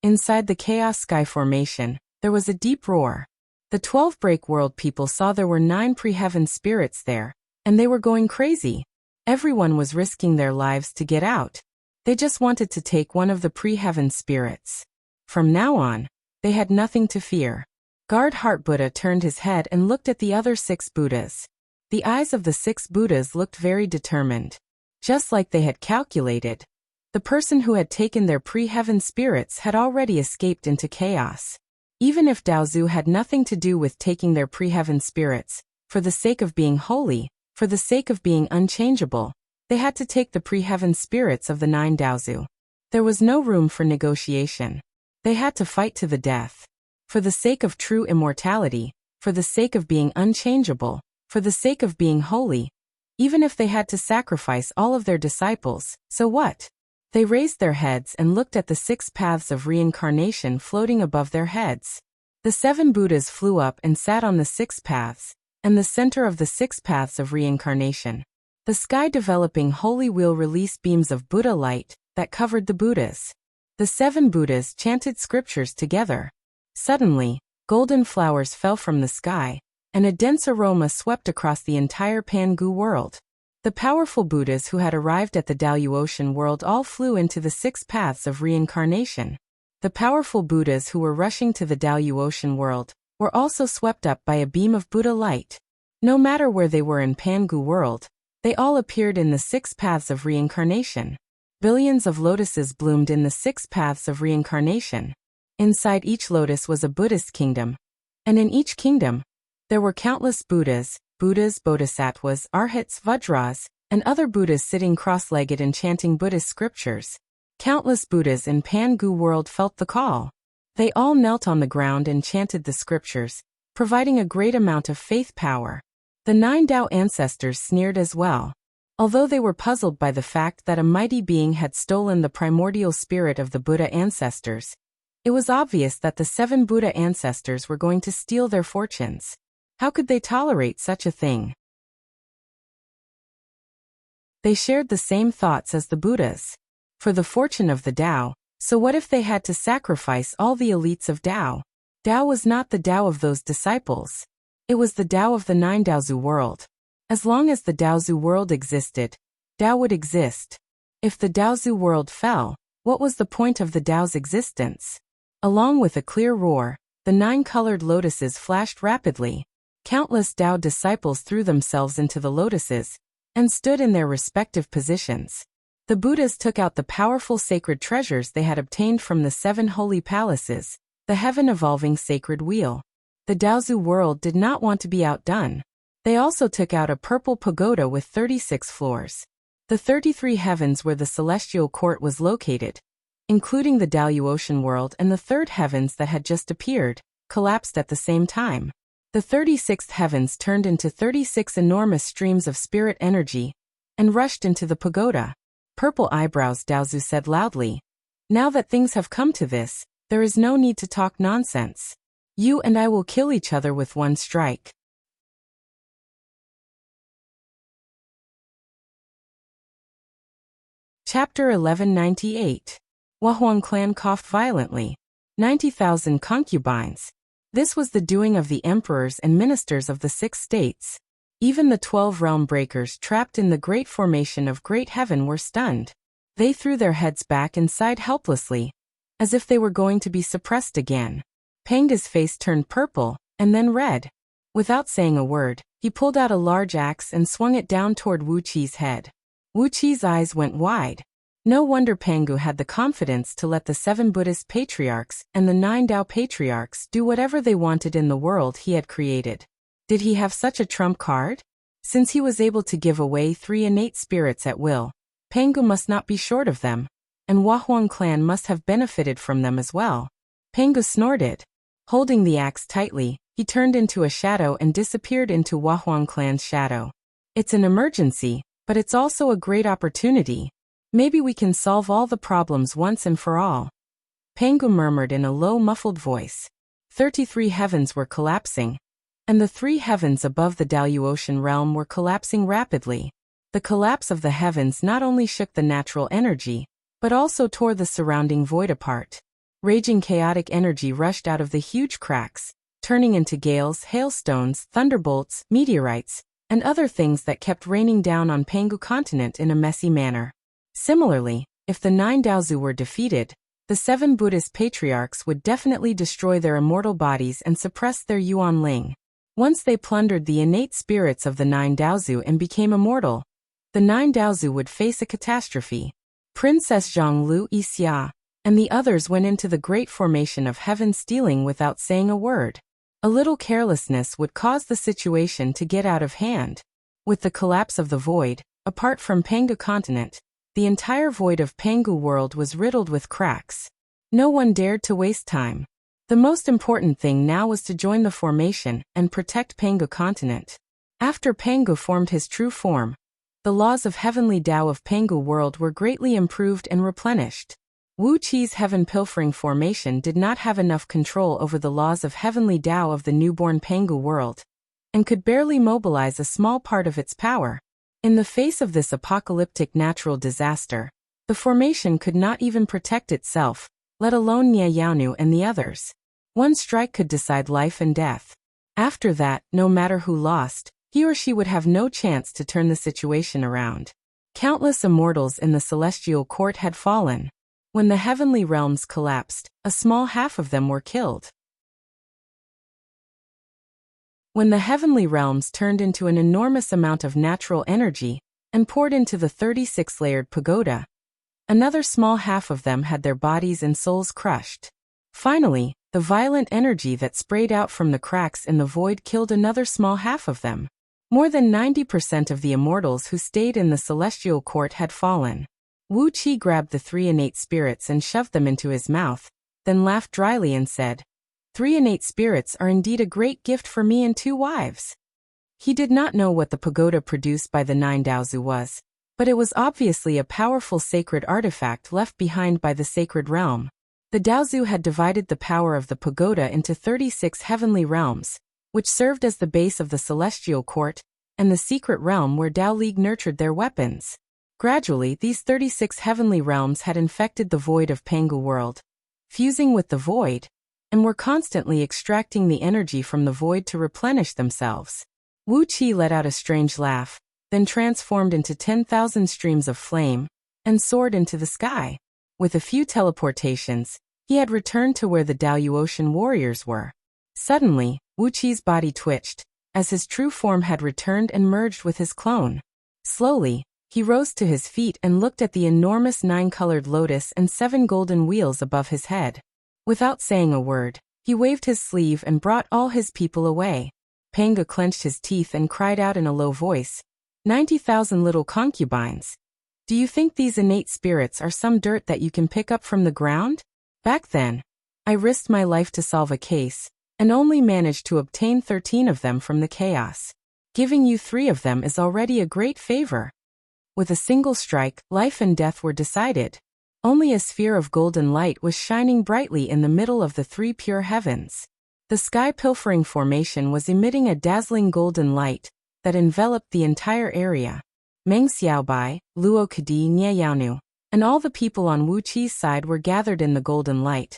Inside the chaos sky formation, there was a deep roar. The 12 break world people saw there were 9 pre-heaven spirits there, and they were going crazy. Everyone was risking their lives to get out. They just wanted to take one of the pre-heaven spirits. From now on, they had nothing to fear. Guard Heart Buddha turned his head and looked at the other 6 Buddhas. The eyes of the 6 Buddhas looked very determined. Just like they had calculated, the person who had taken their pre-heaven spirits had already escaped into chaos. Even if Daozu had nothing to do with taking their pre-heaven spirits, for the sake of being holy, for the sake of being unchangeable, they had to take the pre-heaven spirits of the 9 Daozu. There was no room for negotiation. They had to fight to the death. For the sake of true immortality, for the sake of being unchangeable, for the sake of being holy, even if they had to sacrifice all of their disciples, so what? They raised their heads and looked at the 6 paths of reincarnation floating above their heads. The 7 Buddhas flew up and sat on the 6 paths, and the center of the 6 paths of reincarnation. The sky developing holy wheel released beams of Buddha light that covered the Buddhas. The 7 Buddhas chanted scriptures together. Suddenly, golden flowers fell from the sky, and a dense aroma swept across the entire Pangu world. The powerful Buddhas who had arrived at the Daoyu Ocean world all flew into the 6 paths of reincarnation. The powerful Buddhas who were rushing to the Daoyu Ocean world were also swept up by a beam of Buddha light. No matter where they were in Pangu world, they all appeared in the 6 paths of reincarnation. Billions of lotuses bloomed in the 6 paths of reincarnation. Inside each lotus was a Buddhist kingdom, and in each kingdom, there were countless Buddhas, Bodhisattvas, Arhats, Vajras, and other Buddhas sitting cross-legged and chanting Buddhist scriptures. Countless Buddhas in Pangu world felt the call. They all knelt on the ground and chanted the scriptures, providing a great amount of faith power. The 9 Tao ancestors sneered as well. Although they were puzzled by the fact that a mighty being had stolen the primordial spirit of the Buddha ancestors, it was obvious that the 7 Buddha ancestors were going to steal their fortunes. How could they tolerate such a thing? They shared the same thoughts as the Buddhas. For the fortune of the Tao, so what if they had to sacrifice all the elites of Tao? Tao was not the Tao of those disciples. It was the Tao of the nine Daozu world. As long as the Daozu world existed, Tao would exist. If the Daozu world fell, what was the point of the Tao's existence? Along with a clear roar, the 9 colored lotuses flashed rapidly. Countless Tao disciples threw themselves into the lotuses and stood in their respective positions. The Buddhas took out the powerful sacred treasures they had obtained from the 7 holy palaces, the heaven-evolving sacred wheel. The Daozu world did not want to be outdone. They also took out a purple pagoda with 36 floors. The 33 heavens where the celestial court was located, including the Daoyu ocean world and the 3rd heavens that had just appeared, collapsed at the same time. The 36th heavens turned into 36 enormous streams of spirit energy and rushed into the pagoda. Purple eyebrows Daozu said loudly. Now that things have come to this, there is no need to talk nonsense. You and I will kill each other with one strike. Chapter 1198. Wahuang clan coughed violently. 90,000 concubines. This was the doing of the emperors and ministers of the 6 states. Even the 12 realm breakers trapped in the great formation of Great Heaven were stunned. They threw their heads back and sighed helplessly, as if they were going to be suppressed again. Panga's face turned purple, and then red. Without saying a word, he pulled out a large axe and swung it down toward Wuqi's head. Wuqi's eyes went wide. No wonder Pangu had the confidence to let the 7 Buddhist patriarchs and the 9 Tao patriarchs do whatever they wanted in the world he had created. Did he have such a trump card? Since he was able to give away 3 innate spirits at will, Pangu must not be short of them, and Wahuang clan must have benefited from them as well. Pangu snorted. Holding the axe tightly, he turned into a shadow and disappeared into Wahuang clan's shadow. It's an emergency, but it's also a great opportunity. Maybe we can solve all the problems once and for all. Pangu murmured in a low muffled voice. 33 heavens were collapsing, and the 3 heavens above the Daoyu ocean realm were collapsing rapidly. The collapse of the heavens not only shook the natural energy, but also tore the surrounding void apart. Raging chaotic energy rushed out of the huge cracks, turning into gales, hailstones, thunderbolts, meteorites, and other things that kept raining down on Pangu continent in a messy manner. Similarly, if the 9 Daozu were defeated, the 7 Buddhist patriarchs would definitely destroy their immortal bodies and suppress their Yuan Ling. Once they plundered the innate spirits of the 9 Daozu and became immortal, the 9 Daozu would face a catastrophe. Princess Zhonglu Yixia and the others went into the great formation of heaven stealing without saying a word. A little carelessness would cause the situation to get out of hand. With the collapse of the void, apart from Pangu continent, the entire void of Pangu world was riddled with cracks. No one dared to waste time. The most important thing now was to join the formation and protect Pangu continent. After Pangu formed his true form, the laws of heavenly Tao of Pangu world were greatly improved and replenished. Wu Qi's heaven pilfering formation did not have enough control over the laws of heavenly Tao of the newborn Pangu world, and could barely mobilize a small part of its power. In the face of this apocalyptic natural disaster, the formation could not even protect itself, let alone Nia Yaonu and the others. One strike could decide life and death. After that, no matter who lost, he or she would have no chance to turn the situation around. Countless immortals in the celestial court had fallen. When the heavenly realms collapsed, a small half of them were killed. When the heavenly realms turned into an enormous amount of natural energy and poured into the 36-layered pagoda, another small half of them had their bodies and souls crushed. Finally, the violent energy that sprayed out from the cracks in the void killed another small half of them. More than 90% of the immortals who stayed in the celestial court had fallen. Wu Qi grabbed the 3 innate spirits and shoved them into his mouth, then laughed dryly and said, 3 innate spirits are indeed a great gift for me and 2 wives. He did not know what the pagoda produced by the 9 Daozu was, but it was obviously a powerful sacred artifact left behind by the sacred realm. The Daozu had divided the power of the pagoda into 36 heavenly realms, which served as the base of the celestial court, and the secret realm where Dao League nurtured their weapons. Gradually, these 36 heavenly realms had infected the void of Pangu world. Fusing with the void, and were constantly extracting the energy from the void to replenish themselves. Wuxia let out a strange laugh, then transformed into 10,000 streams of flame, and soared into the sky. With a few teleportations, he had returned to where the Daoyuotian warriors were. Suddenly, Wuqi's body twitched, as his true form had returned and merged with his clone. Slowly, he rose to his feet and looked at the enormous 9-colored lotus and 7 golden wheels above his head. Without saying a word, he waved his sleeve and brought all his people away. Panga clenched his teeth and cried out in a low voice, 90,000 little concubines. Do you think these innate spirits are some dirt that you can pick up from the ground? Back then, I risked my life to solve a case, and only managed to obtain 13 of them from the chaos. Giving you 3 of them is already a great favor. With a single strike, life and death were decided. Only a sphere of golden light was shining brightly in the middle of the 3 pure heavens. The sky-pilfering formation was emitting a dazzling golden light that enveloped the entire area. Meng Xiaobai, Luo Kadi Nieyaonu, and all the people on Wuqi's side were gathered in the golden light,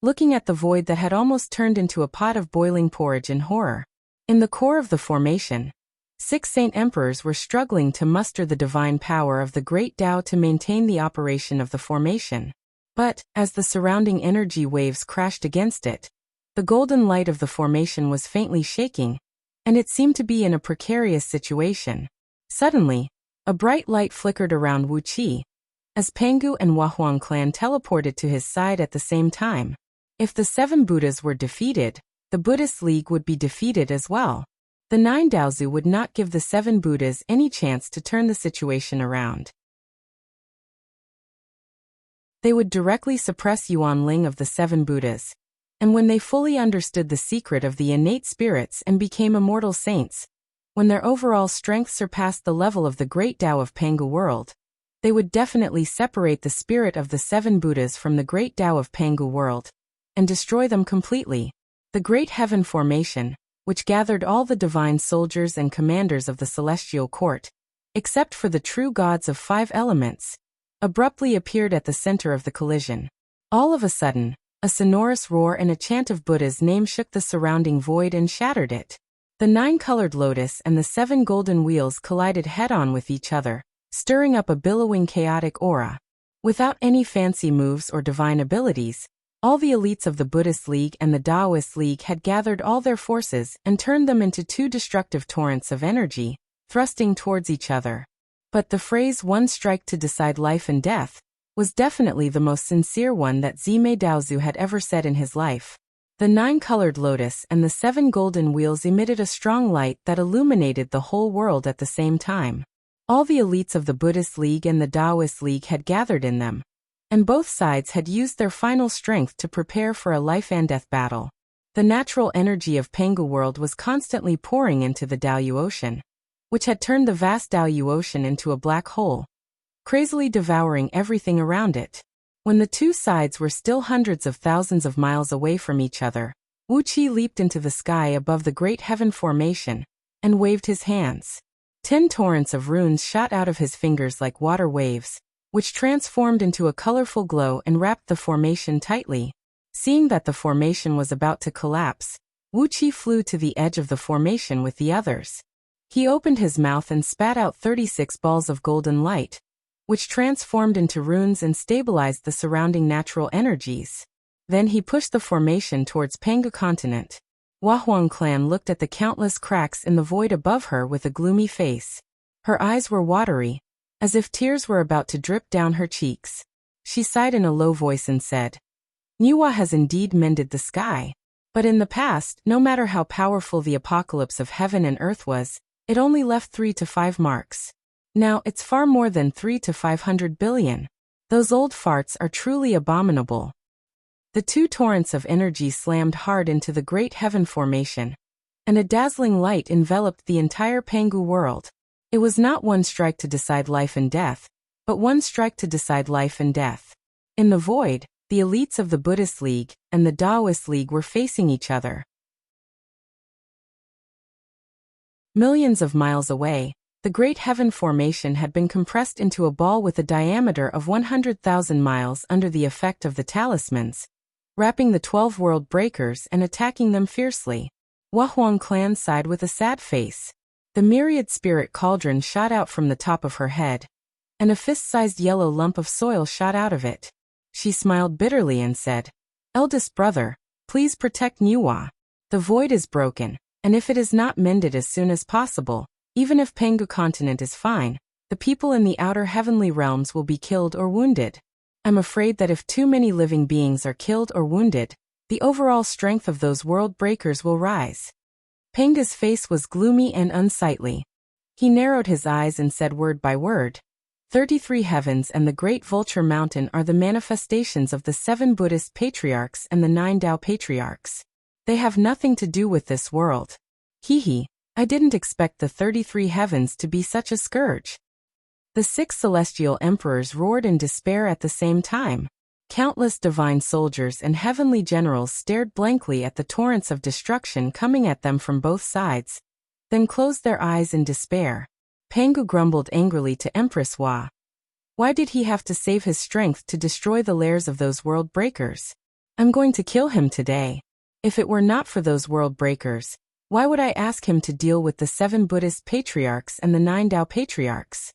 looking at the void that had almost turned into a pot of boiling porridge in horror. In the core of the formation, 6 saint emperors were struggling to muster the divine power of the great Tao to maintain the operation of the formation. But, as the surrounding energy waves crashed against it, the golden light of the formation was faintly shaking, and it seemed to be in a precarious situation. Suddenly, a bright light flickered around Wuqi, as Pangu and Wahuang clan teleported to his side at the same time. If the 7 Buddhas were defeated, the Buddhist League would be defeated as well. The 9 Daozu would not give the 7 Buddhas any chance to turn the situation around. They would directly suppress Yuan Ling of the 7 Buddhas, and when they fully understood the secret of the innate spirits and became immortal saints, when their overall strength surpassed the level of the great Tao of Pangu world, they would definitely separate the spirit of the 7 Buddhas from the great Tao of Pangu world, and destroy them completely. The Great Heaven Formation, which gathered all the divine soldiers and commanders of the celestial court, except for the true gods of 5 elements, abruptly appeared at the center of the collision. All of a sudden, a sonorous roar and a chant of Buddha's name shook the surrounding void and shattered it. The 9-colored lotus and the 7 golden wheels collided head-on with each other, stirring up a billowing chaotic aura. Without any fancy moves or divine abilities, all the elites of the Buddhist League and the Taoist League had gathered all their forces and turned them into 2 destructive torrents of energy, thrusting towards each other. But the phrase "one strike to decide life and death" was definitely the most sincere one that Zime Daozu had ever said in his life. The 9-colored lotus and the 7 golden wheels emitted a strong light that illuminated the whole world at the same time. All the elites of the Buddhist League and the Taoist League had gathered in them, and both sides had used their final strength to prepare for a life-and-death battle. The natural energy of Pangu world was constantly pouring into the Daoyuotian, which had turned the vast Daoyuotian into a black hole, crazily devouring everything around it. When the 2 sides were still hundreds of thousands of miles away from each other, Wuqi leaped into the sky above the Great Heaven Formation and waved his hands. 10 torrents of runes shot out of his fingers like water waves, which transformed into a colorful glow and wrapped the formation tightly. Seeing that the formation was about to collapse, Wuqi flew to the edge of the formation with the others. He opened his mouth and spat out 36 balls of golden light, which transformed into runes and stabilized the surrounding natural energies. Then he pushed the formation towards Pangu continent. Wahuang clan looked at the countless cracks in the void above her with a gloomy face. Her eyes were watery, as if tears were about to drip down her cheeks. She sighed in a low voice and said, "Niwa has indeed mended the sky. But in the past, no matter how powerful the apocalypse of heaven and earth was, it only left 3 to 5 marks. Now it's far more than 3 to 500 billion. Those old farts are truly abominable." The 2 torrents of energy slammed hard into the Great Heaven Formation, and a dazzling light enveloped the entire Pangu world. It was not 1 strike to decide life and death, but 1 strike to decide life and death. In the void, the elites of the Buddhist League and the Taoist League were facing each other. Millions of miles away, the Great Heaven Formation had been compressed into a ball with a diameter of 100,000 miles under the effect of the talismans, wrapping the 12 world breakers and attacking them fiercely. Wuhuang clan sighed with a sad face. The myriad spirit cauldron shot out from the top of her head, and a fist-sized yellow lump of soil shot out of it. She smiled bitterly and said, "Eldest brother, please protect Niwa. The void is broken, and if it is not mended as soon as possible, even if Pengu continent is fine, the people in the outer heavenly realms will be killed or wounded. I'm afraid that if too many living beings are killed or wounded, the overall strength of those world breakers will rise." Pengu's face was gloomy and unsightly. He narrowed his eyes and said word by word, 33 heavens and the great vulture mountain are the manifestations of the 7 Buddhist patriarchs and the 9 Tao patriarchs. They have nothing to do with this world. Hee, I didn't expect the 33 heavens to be such a scourge. The 6 celestial emperors roared in despair at the same time. Countless divine soldiers and heavenly generals stared blankly at the torrents of destruction coming at them from both sides, then closed their eyes in despair. Pengu grumbled angrily to Empress Hua. Why did he have to save his strength to destroy the lairs of those world breakers? I'm going to kill him today. If it were not for those world breakers, why would I ask him to deal with the 7 Buddhist patriarchs and the 9 Tao patriarchs?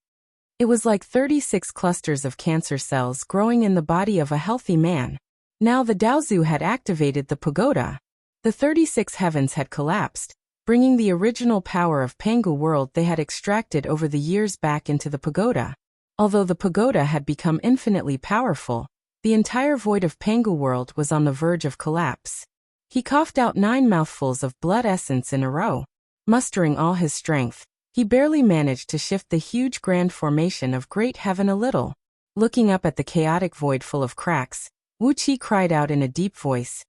It was like 36 clusters of cancer cells growing in the body of a healthy man. Now the Daozu had activated the pagoda. The 36 heavens had collapsed, bringing the original power of Pengu world they had extracted over the years back into the pagoda. Although the pagoda had become infinitely powerful, the entire void of Pengu world was on the verge of collapse. He coughed out 9 mouthfuls of blood essence in a row. Mustering all his strength, he barely managed to shift the huge grand formation of great heaven a little. Looking up at the chaotic void full of cracks, Wuxia cried out in a deep voice,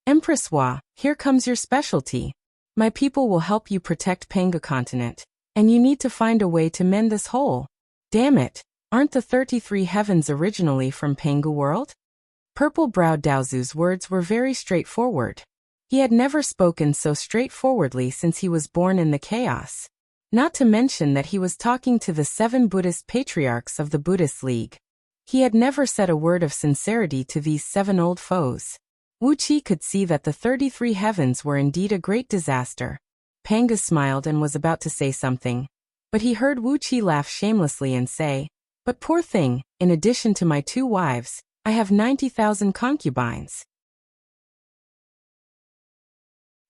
"Empress Hua, here comes your specialty. My people will help you protect Pengu continent, and you need to find a way to mend this hole." Damn it, aren't the 33 heavens originally from Pengu world? Purple-browed Daozu's words were very straightforward. He had never spoken so straightforwardly since he was born in the chaos. Not to mention that he was talking to the 7 Buddhist patriarchs of the Buddhist League. He had never said a word of sincerity to these 7 old foes. Wuxia could see that the 33 heavens were indeed a great disaster. Pengu smiled and was about to say something, but he heard Wuxia laugh shamelessly and say, "But poor thing, in addition to my 2 wives, I have 90,000 concubines."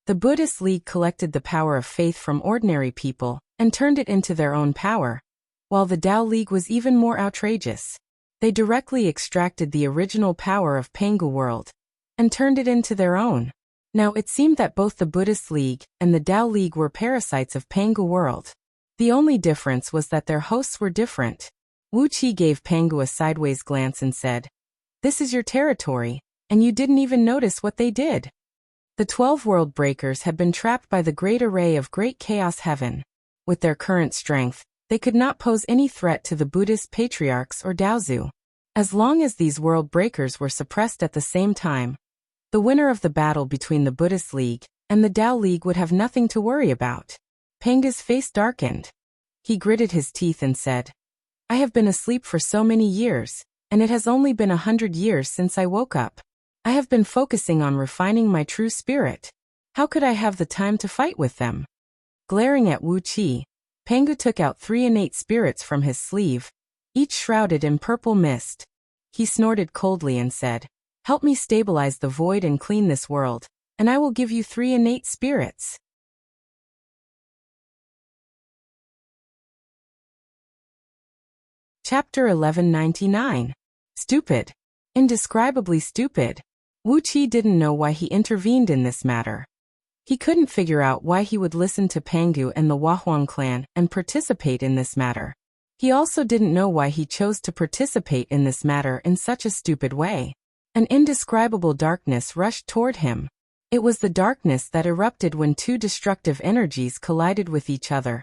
The Buddhist League collected the power of faith from ordinary people and turned it into their own power, while the Tao League was even more outrageous. They directly extracted the original power of Pengu world and turned it into their own. Now it seemed that both the Buddhist League and the Tao League were parasites of Pengu world. The only difference was that their hosts were different. Wuxia gave Pengu a sideways glance and said, "This is your territory, and you didn't even notice what they did." The 12 world breakers had been trapped by the great array of great chaos heaven. With their current strength, they could not pose any threat to the Buddhist patriarchs or Daozu. As long as these world breakers were suppressed at the same time, the winner of the battle between the Buddhist League and the Tao League would have nothing to worry about. Pengu's face darkened. He gritted his teeth and said, "I have been asleep for so many years, and it has only been 100 years since I woke up. I have been focusing on refining my true spirit. How could I have the time to fight with them?" Glaring at Wuxia, Pengu took out 3 innate spirits from his sleeve, each shrouded in purple mist. He snorted coldly and said, "Help me stabilize the void and clean this world, and I will give you 3 innate spirits." Chapter 1199. Stupid. Indescribably stupid. Wuxia didn't know why he intervened in this matter. He couldn't figure out why he would listen to Pengu and the Wuhuang clan and participate in this matter. He also didn't know why he chose to participate in this matter in such a stupid way. An indescribable darkness rushed toward him. It was the darkness that erupted when 2 destructive energies collided with each other.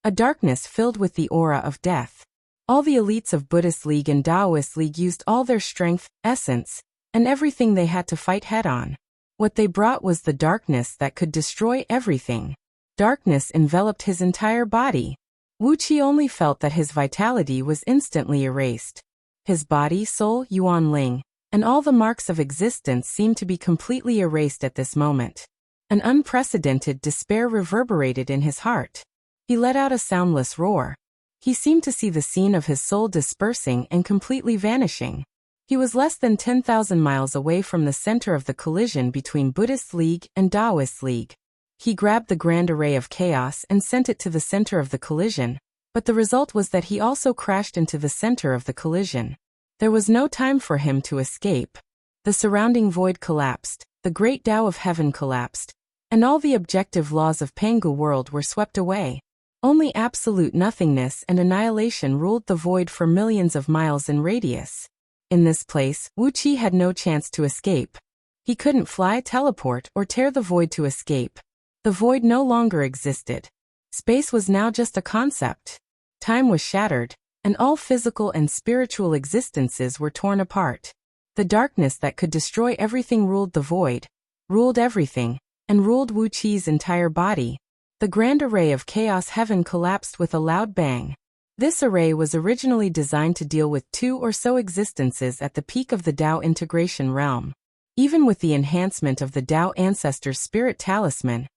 A darkness filled with the aura of death. All the elites of Buddhist League and Taoist League used all their strength, essence, and everything they had to fight head-on. What they brought was the darkness that could destroy everything. Darkness enveloped his entire body. Wuxia only felt that his vitality was instantly erased. His body, soul, Yuan Ling, and all the marks of existence seemed to be completely erased at this moment. An unprecedented despair reverberated in his heart. He let out a soundless roar. He seemed to see the scene of his soul dispersing and completely vanishing. He was less than 10,000 miles away from the center of the collision between Buddhist League and Taoist League. He grabbed the grand array of chaos and sent it to the center of the collision, but the result was that he also crashed into the center of the collision. There was no time for him to escape. The surrounding void collapsed, the great Tao of heaven collapsed, and all the objective laws of Pangu world were swept away. Only absolute nothingness and annihilation ruled the void for millions of miles in radius. In this place, Wuxia had no chance to escape. He couldn't fly, teleport, or tear the void to escape. The void no longer existed. Space was now just a concept. Time was shattered, and all physical and spiritual existences were torn apart. The darkness that could destroy everything ruled the void, ruled everything, and ruled Wuxia's entire body. The grand array of chaos heaven collapsed with a loud bang. This array was originally designed to deal with 2 or so existences at the peak of the Tao integration realm. Even with the enhancement of the Tao Ancestor's Spirit Talisman,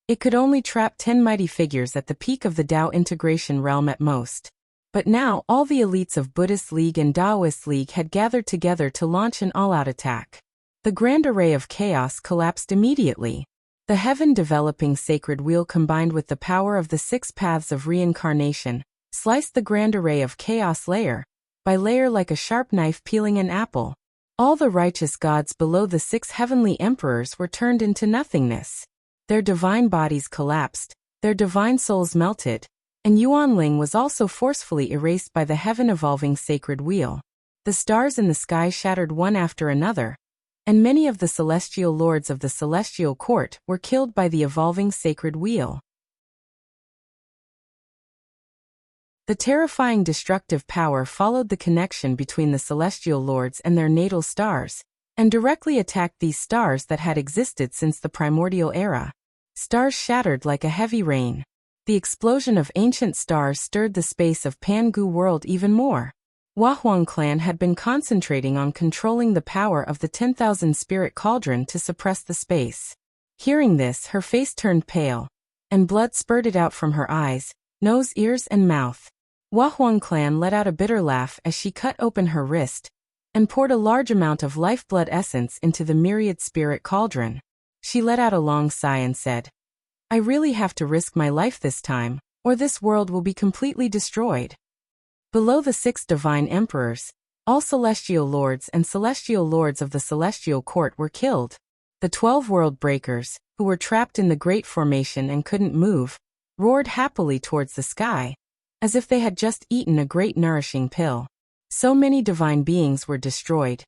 it could only trap 10 mighty figures at the peak of the Tao integration realm at most. But now all the elites of Buddhist League and Taoist League had gathered together to launch an all-out attack. The grand array of chaos collapsed immediately. The heaven-developing sacred wheel combined with the power of the 6 paths of reincarnation, sliced the grand array of chaos layer by layer like a sharp knife peeling an apple. All the righteous gods below the 6 heavenly emperors were turned into nothingness. Their divine bodies collapsed, their divine souls melted, and Yuanling was also forcefully erased by the heaven-evolving sacred wheel. The stars in the sky shattered one after another, and many of the celestial lords of the celestial court were killed by the evolving sacred wheel. The terrifying destructive power followed the connection between the celestial lords and their natal stars, and directly attacked these stars that had existed since the primordial era. Stars shattered like a heavy rain. The explosion of ancient stars stirred the space of Pangu world even more. Wahuang clan had been concentrating on controlling the power of the 10,000 spirit cauldron to suppress the space. Hearing this, her face turned pale, and blood spurted out from her eyes, nose, ears, and mouth. Wahuang clan let out a bitter laugh as she cut open her wrist, and poured a large amount of lifeblood essence into the myriad spirit cauldron. She let out a long sigh and said, "I really have to risk my life this time, or this world will be completely destroyed." Below the 6 divine emperors, all celestial lords and celestial lords of the celestial court were killed. The 12 world breakers, who were trapped in the great formation and couldn't move, roared happily towards the sky, as if they had just eaten a great nourishing pill. So many divine beings were destroyed,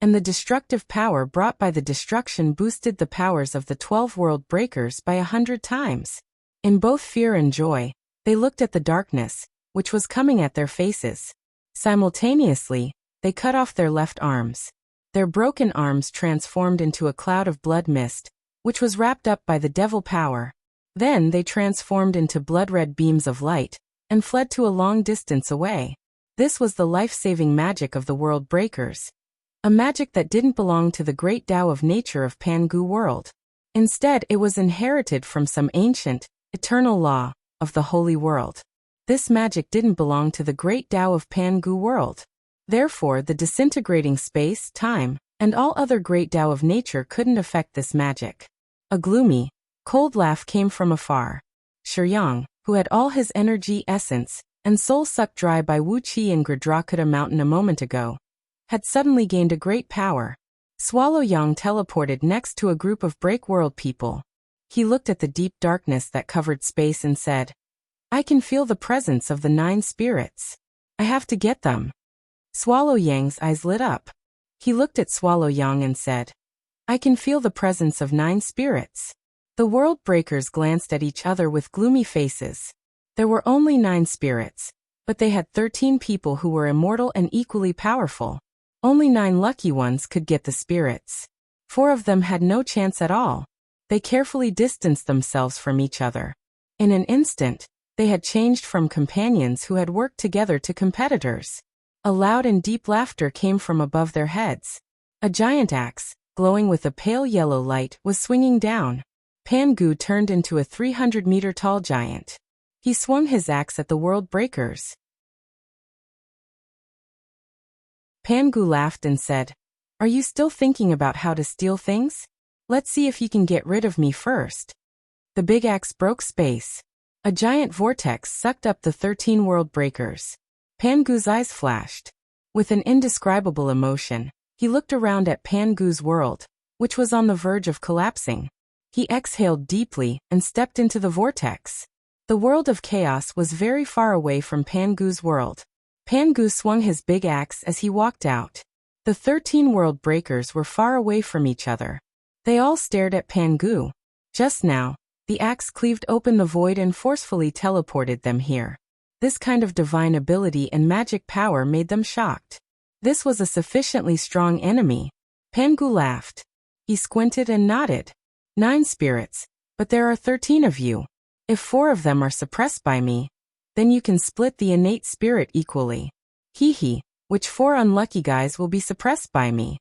and the destructive power brought by the destruction boosted the powers of the 12 world breakers by 100 times. In both fear and joy, they looked at the darkness, which was coming at their faces. Simultaneously, they cut off their left arms. Their broken arms transformed into a cloud of blood mist, which was wrapped up by the devil power. Then they transformed into blood-red beams of light, and fled to a long distance away. This was the life-saving magic of the world breakers. A magic that didn't belong to the great Tao of nature of Pangu world. Instead, it was inherited from some ancient, eternal law of the holy world. This magic didn't belong to the great Tao of Pangu world. Therefore, the disintegrating space, time, and all other great Tao of nature couldn't affect this magic. A gloomy, cold laugh came from afar. Shiryang, who had all his energy, essence, and soul sucked dry by Wuxia and Gradrakuta mountain a moment ago, had suddenly gained a great power. Swallow Yang teleported next to a group of break world people. He looked at the deep darkness that covered space and said, "I can feel the presence of the 9 spirits. I have to get them." Swallow Yang's eyes lit up. He looked at Swallow Yang and said, "I can feel the presence of 9 spirits." The world breakers glanced at each other with gloomy faces. There were only 9 spirits, but they had 13 people who were immortal and equally powerful. Only 9 lucky ones could get the spirits. 4 of them had no chance at all. They carefully distanced themselves from each other. In an instant, they had changed from companions who had worked together to competitors. A loud and deep laughter came from above their heads. A giant axe, glowing with a pale yellow light, was swinging down. Pangu turned into a 300-meter-tall giant. He swung his axe at the world breakers. Pangu laughed and said, "Are you still thinking about how to steal things? Let's see if you can get rid of me first." The big axe broke space. A giant vortex sucked up the 13 world breakers. Pangu's eyes flashed. With an indescribable emotion, he looked around at Pangu's world, which was on the verge of collapsing. He exhaled deeply and stepped into the vortex. The world of chaos was very far away from Pangu's world. Pangu swung his big axe as he walked out. The 13 world breakers were far away from each other. They all stared at Pangu. Just now, the axe cleaved open the void and forcefully teleported them here. This kind of divine ability and magic power made them shocked. This was a sufficiently strong enemy. Pangu laughed. He squinted and nodded. 9 spirits, but there are 13 of you. If 4 of them are suppressed by me, then you can split the innate spirit equally. Hee, which 4 unlucky guys will be suppressed by me?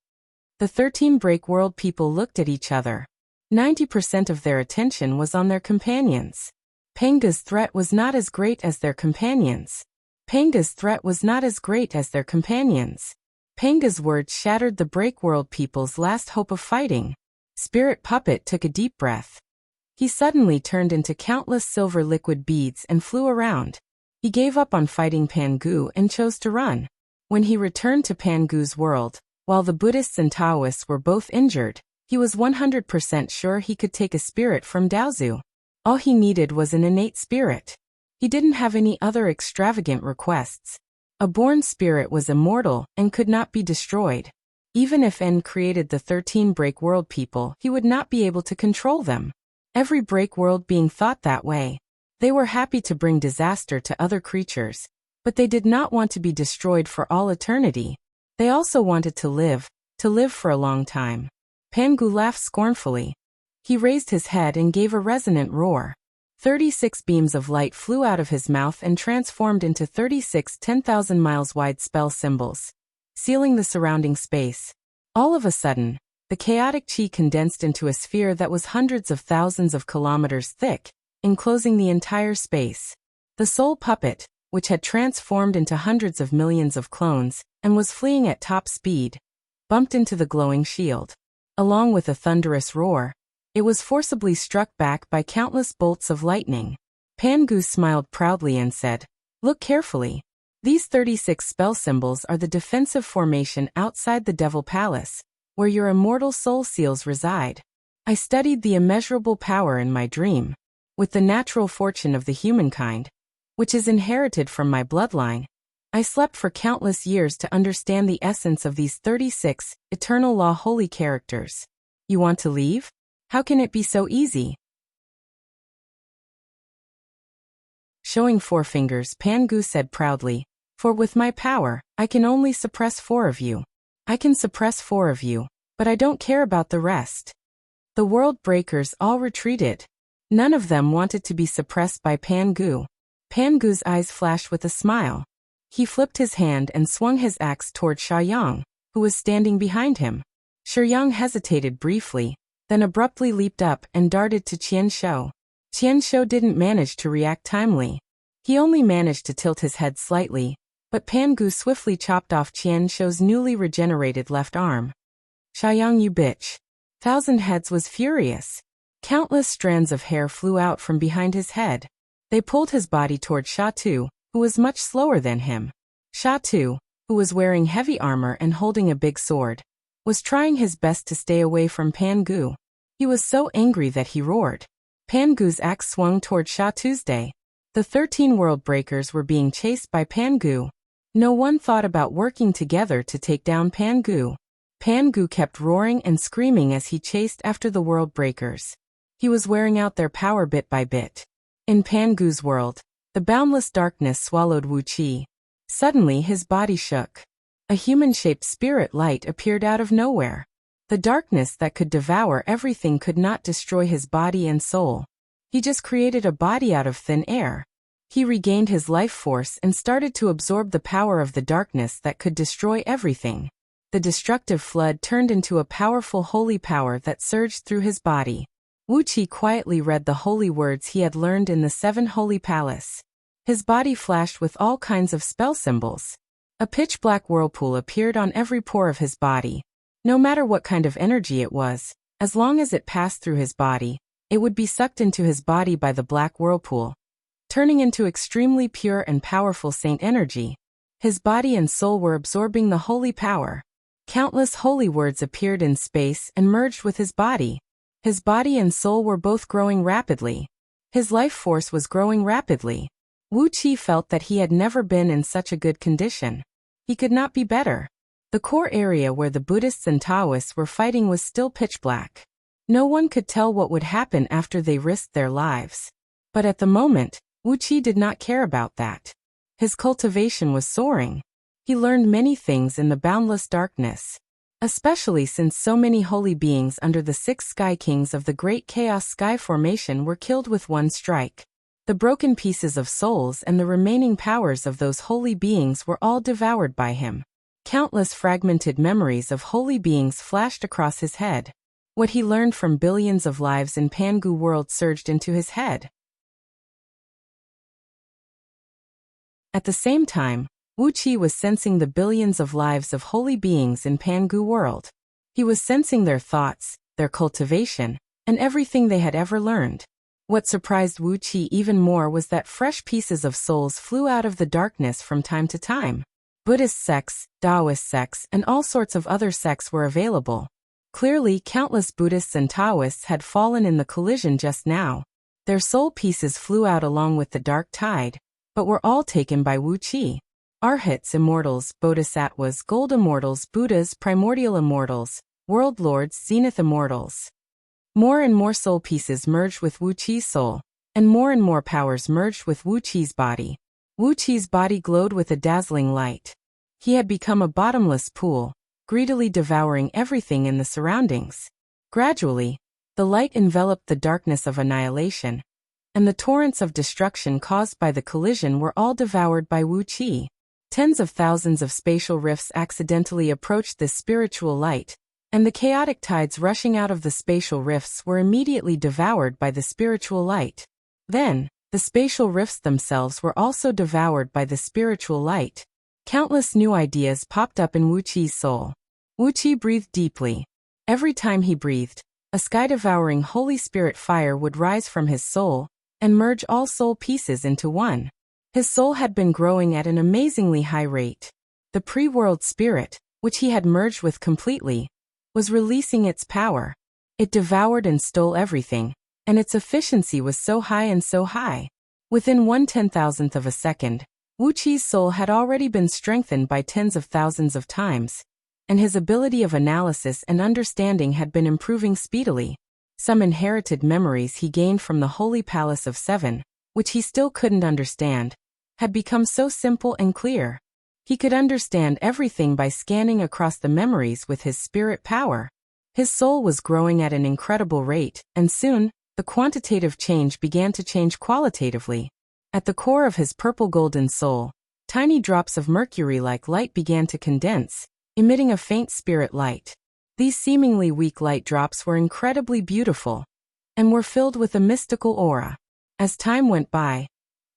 The 13 break world people looked at each other. 90% of their attention was on their companions. Panga's threat was not as great as their companions. Panga's threat was not as great as their companions. Panga's words shattered the break world people's last hope of fighting. Spirit Puppet took a deep breath. He suddenly turned into countless silver liquid beads and flew around. He gave up on fighting Pangu and chose to run. When he returned to Pangu's world, while the Buddhists and Taoists were both injured, he was 100% sure he could take a spirit from Daozu. All he needed was an innate spirit. He didn't have any other extravagant requests. A born spirit was immortal and could not be destroyed. Even if N created the 13 break world people, he would not be able to control them. Every break world being thought that way. They were happy to bring disaster to other creatures, but they did not want to be destroyed for all eternity. They also wanted to live for a long time. Pangu laughed scornfully. He raised his head and gave a resonant roar. 36 beams of light flew out of his mouth and transformed into 36 10,000 miles wide spell symbols, sealing the surrounding space. All of a sudden, the chaotic chi condensed into a sphere that was hundreds of thousands of kilometers thick, enclosing the entire space. The soul puppet, which had transformed into hundreds of millions of clones and was fleeing at top speed, bumped into the glowing shield. Along with a thunderous roar, it was forcibly struck back by countless bolts of lightning. Pangu smiled proudly and said, "Look carefully. These 36 spell symbols are the defensive formation outside the Devil Palace, where your immortal soul seals reside. I studied the immeasurable power in my dream. With the natural fortune of the humankind, which is inherited from my bloodline, I slept for countless years to understand the essence of these 36 eternal law holy characters. You want to leave? How can it be so easy?" Showing 4 fingers, Pangu said proudly, "For with my power, I can only suppress 4 of you. I can suppress 4 of you, but I don't care about the rest." The world breakers all retreated. None of them wanted to be suppressed by Pangu. Pangu's eyes flashed with a smile. He flipped his hand and swung his axe toward Xiaoyang, who was standing behind him. Xiaoyang hesitated briefly, then abruptly leaped up and darted to Qianshou. Qianshou didn't manage to react timely. He only managed to tilt his head slightly, but Pangu swiftly chopped off Qianshou's newly regenerated left arm. "Xiaoyang, you bitch." Thousand Heads was furious. Countless strands of hair flew out from behind his head. They pulled his body toward Sha Tu, who was much slower than him. Sha Tu, who was wearing heavy armor and holding a big sword, was trying his best to stay away from Pangu. He was so angry that he roared. Pangu's axe swung toward Sha Tuesday. The 13 world breakers were being chased by Pangu. No one thought about working together to take down Pangu. Pangu kept roaring and screaming as he chased after the world breakers. He was wearing out their power bit by bit. In Pangu's world, the boundless darkness swallowed Wuxia. Suddenly his body shook. A human-shaped spirit light appeared out of nowhere. The darkness that could devour everything could not destroy his body and soul. He just created a body out of thin air. He regained his life force and started to absorb the power of the darkness that could destroy everything. the destructive flood turned into a powerful holy power that surged through his body. Wuxia quietly read the holy words he had learned in the 7 Holy Palace. His body flashed with all kinds of spell symbols. A pitch-black whirlpool appeared on every pore of his body. No matter what kind of energy it was, as long as it passed through his body, it would be sucked into his body by the black whirlpool, turning into extremely pure and powerful saint energy. His body and soul were absorbing the holy power. Countless holy words appeared in space and merged with his body. His body and soul were both growing rapidly. His life force was growing rapidly. Wuxia felt that he had never been in such a good condition. He could not be better. The core area where the Buddhists and Taoists were fighting was still pitch black. No one could tell what would happen after they risked their lives. But at the moment, Wuxia did not care about that. His cultivation was soaring. He learned many things in the boundless darkness. Especially since so many holy beings under the 6 Sky Kings of the Great Chaos Sky Formation were killed with one strike. The broken pieces of souls and the remaining powers of those holy beings were all devoured by him. Countless fragmented memories of holy beings flashed across his head. What he learned from billions of lives in Pangu world surged into his head. At the same time, Wuxia was sensing the billions of lives of holy beings in Pangu world. He was sensing their thoughts, their cultivation, and everything they had ever learned. What surprised Wuxia even more was that fresh pieces of souls flew out of the darkness from time to time. Buddhist sects, Taoist sects, and all sorts of other sects were available. Clearly, countless Buddhists and Taoists had fallen in the collision just now. Their soul pieces flew out along with the dark tide, but were all taken by Wuxia. Arhats, immortals, bodhisattvas, gold immortals, Buddhas, primordial immortals, world lords, zenith immortals. More and more soul pieces merged with Wuxia's soul, and more powers merged with Wuxia's body. Wuxia's body glowed with a dazzling light. He had become a bottomless pool, greedily devouring everything in the surroundings. Gradually, the light enveloped the darkness of annihilation, and the torrents of destruction caused by the collision were all devoured by Wuxia. Tens of thousands of spatial rifts accidentally approached this spiritual light, and the chaotic tides rushing out of the spatial rifts were immediately devoured by the spiritual light. Then, the spatial rifts themselves were also devoured by the spiritual light. Countless new ideas popped up in Wuxia's soul. Wuxia breathed deeply. Every time he breathed, a sky-devouring Holy Spirit fire would rise from his soul and merge all soul pieces into one. His soul had been growing at an amazingly high rate. The pre-world spirit, which he had merged with completely, was releasing its power. It devoured and stole everything, and its efficiency was so high and so high. Within 1/10,000th of a second, Wuxia's soul had already been strengthened by tens of thousands of times, and his ability of analysis and understanding had been improving speedily. Some inherited memories he gained from the Holy Palace of 7, which he still couldn't understand, had become so simple and clear. He could understand everything by scanning across the memories with his spirit power. His soul was growing at an incredible rate, and soon, the quantitative change began to change qualitatively. At the core of his purple-golden soul, tiny drops of mercury-like light began to condense, emitting a faint spirit light. These seemingly weak light drops were incredibly beautiful, and were filled with a mystical aura. As time went by,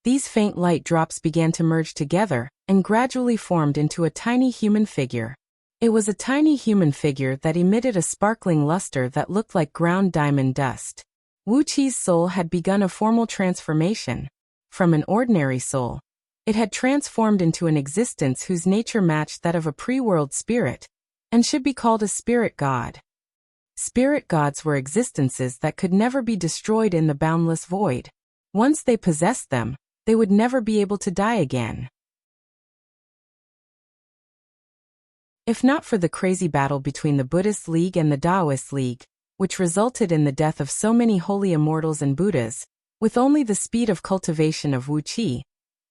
these faint light drops began to merge together and gradually formed into a tiny human figure. It was a tiny human figure that emitted a sparkling luster that looked like ground diamond dust. Wuxia's soul had begun a formal transformation. From an ordinary soul, it had transformed into an existence whose nature matched that of a pre-world spirit, and should be called a spirit god. Spirit gods were existences that could never be destroyed in the boundless void. Once they possessed them, they would never be able to die again. If not for the crazy battle between the Buddhist League and the Taoist League, which resulted in the death of so many holy immortals and Buddhas, with only the speed of cultivation of Wuxia,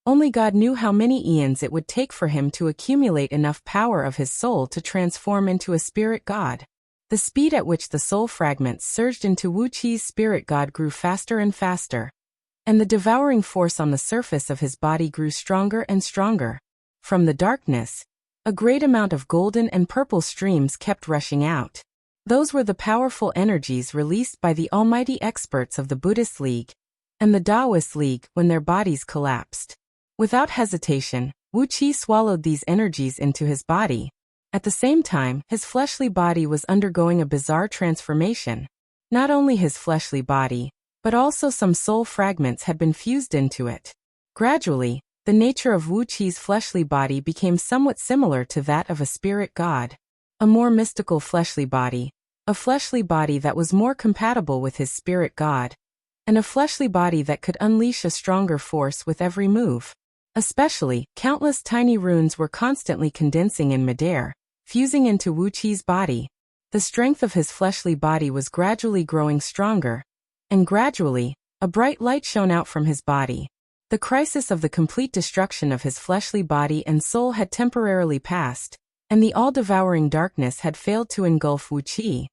only God knew how many eons it would take for him to accumulate enough power of his soul to transform into a spirit god. The speed at which the soul fragments surged into Wuxia's spirit god grew faster and faster, and the devouring force on the surface of his body grew stronger and stronger. From the darkness, A great amount of golden and purple streams kept rushing out. Those were the powerful energies released by the almighty experts of the Buddhist League and the Taoist League when their bodies collapsed. Without hesitation, Wuxia swallowed these energies into his body. At the same time, his fleshly body was undergoing a bizarre transformation. Not only his fleshly body, but also some soul fragments had been fused into it. Gradually, the nature of Wuxia's fleshly body became somewhat similar to that of a spirit god. A more mystical fleshly body, a fleshly body that was more compatible with his spirit god, and a fleshly body that could unleash a stronger force with every move. Especially, countless tiny runes were constantly condensing in midair, fusing into Wuxia's body. The strength of his fleshly body was gradually growing stronger, and gradually, a bright light shone out from his body. The crisis of the complete destruction of his fleshly body and soul had temporarily passed, and the all-devouring darkness had failed to engulf Wuxia.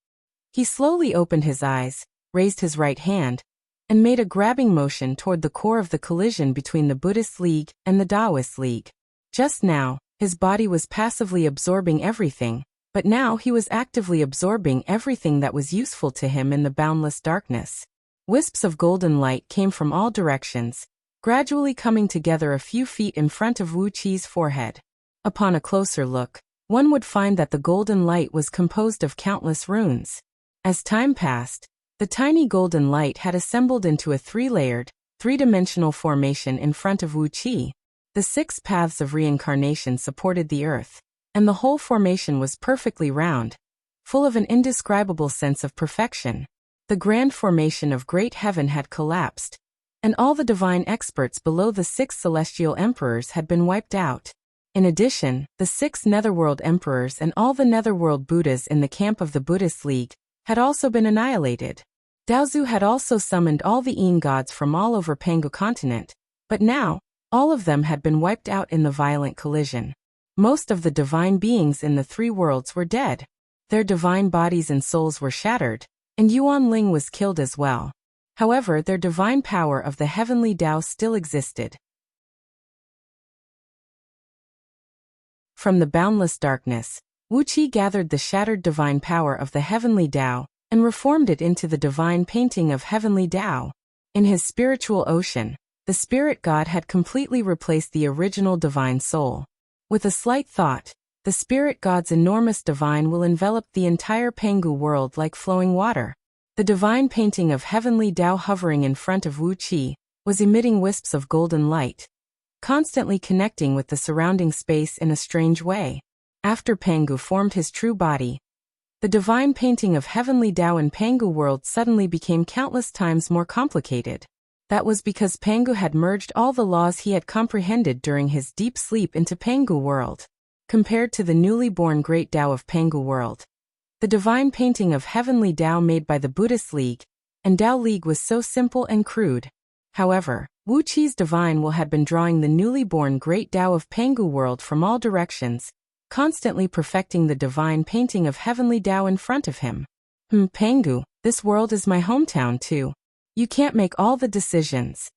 He slowly opened his eyes, raised his right hand, and made a grabbing motion toward the core of the collision between the Buddhist League and the Taoist League. Just now, his body was passively absorbing everything, but now he was actively absorbing everything that was useful to him in the boundless darkness. Wisps of golden light came from all directions, gradually coming together a few feet in front of Wuxia's forehead. Upon a closer look, one would find that the golden light was composed of countless runes. As time passed, the tiny golden light had assembled into a three-layered, three-dimensional formation in front of Wuxia. The 6 paths of reincarnation supported the earth, and the whole formation was perfectly round, full of an indescribable sense of perfection. The grand formation of great heaven had collapsed, and all the divine experts below the 6 celestial emperors had been wiped out. In addition, the 6 netherworld emperors and all the netherworld Buddhas in the camp of the Buddhist League had also been annihilated. Daozu had also summoned all the Yin gods from all over Pangu continent, but now, all of them had been wiped out in the violent collision. Most of the divine beings in the 3 worlds were dead. Their divine bodies and souls were shattered, and Yuan Ling was killed as well. However, their divine power of the heavenly Tao still existed. From the boundless darkness, Wuxia gathered the shattered divine power of the heavenly Tao and reformed it into the divine painting of heavenly Tao. In his spiritual ocean, the spirit god had completely replaced the original divine soul. With a slight thought, the spirit god's enormous divine will envelop the entire Pangu world like flowing water. The divine painting of heavenly Tao hovering in front of Wuxia was emitting wisps of golden light, constantly connecting with the surrounding space in a strange way. After Pangu formed his true body, the divine painting of heavenly Tao in Pangu world suddenly became countless times more complicated. That was because Pangu had merged all the laws he had comprehended during his deep sleep into Pangu world. Compared to the newly born great Tao of Pangu world, the divine painting of heavenly Tao made by the Buddhist League and Tao League was so simple and crude. However, Wuxia's divine will had been drawing the newly born great Tao of Pangu world from all directions, constantly perfecting the divine painting of heavenly Tao in front of him. Pangu, this world is my hometown too. You can't make all the decisions.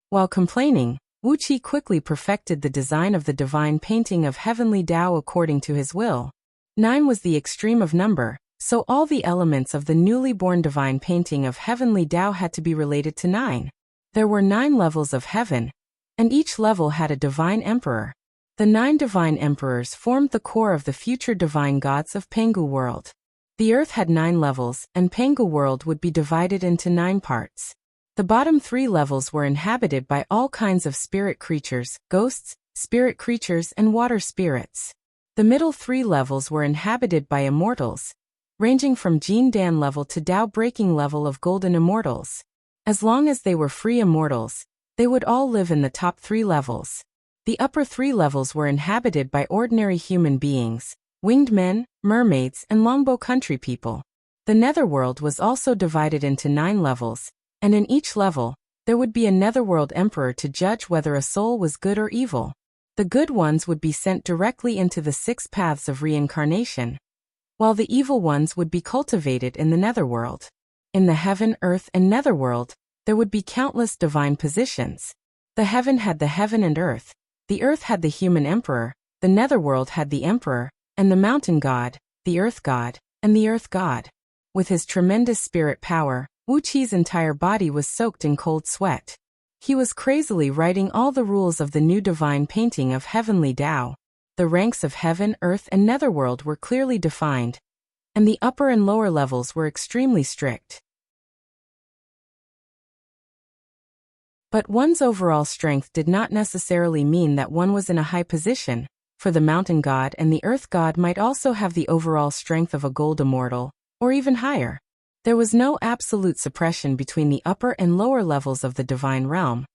While complaining, Wuxia quickly perfected the design of the divine painting of heavenly Tao according to his will. 9 was the extreme of number, so all the elements of the newly born divine painting of heavenly Tao had to be related to 9. There were 9 levels of heaven, and each level had a divine emperor. The 9 divine emperors formed the core of the future divine gods of Pangu world. The earth had 9 levels, and Pangu world would be divided into 9 parts. The bottom 3 levels were inhabited by all kinds of spirit creatures, ghosts, spirit creatures, and water spirits. The middle 3 levels were inhabited by immortals, ranging from Jin Dan level to Tao breaking level of golden immortals. As long as they were free immortals, they would all live in the top 3 levels. The upper 3 levels were inhabited by ordinary human beings, winged men, mermaids, and longbow country people. The netherworld was also divided into 9 levels, and in each level, there would be a netherworld emperor to judge whether a soul was good or evil. The good ones would be sent directly into the 6 paths of reincarnation, while the evil ones would be cultivated in the netherworld. In the heaven, earth, and netherworld, there would be countless divine positions. The heaven had the heaven and earth, the earth had the human emperor, The netherworld had the emperor, and the mountain god, the earth god, and the earth god. With his tremendous spirit power, Wuxi's entire body was soaked in cold sweat. He was crazily writing all the rules of the new divine painting of heavenly Tao. The ranks of heaven, earth, and netherworld were clearly defined, and the upper and lower levels were extremely strict. But one's overall strength did not necessarily mean that one was in a high position, for the mountain god and the earth god might also have the overall strength of a gold immortal, or even higher. There was no absolute suppression between the upper and lower levels of the divine realm,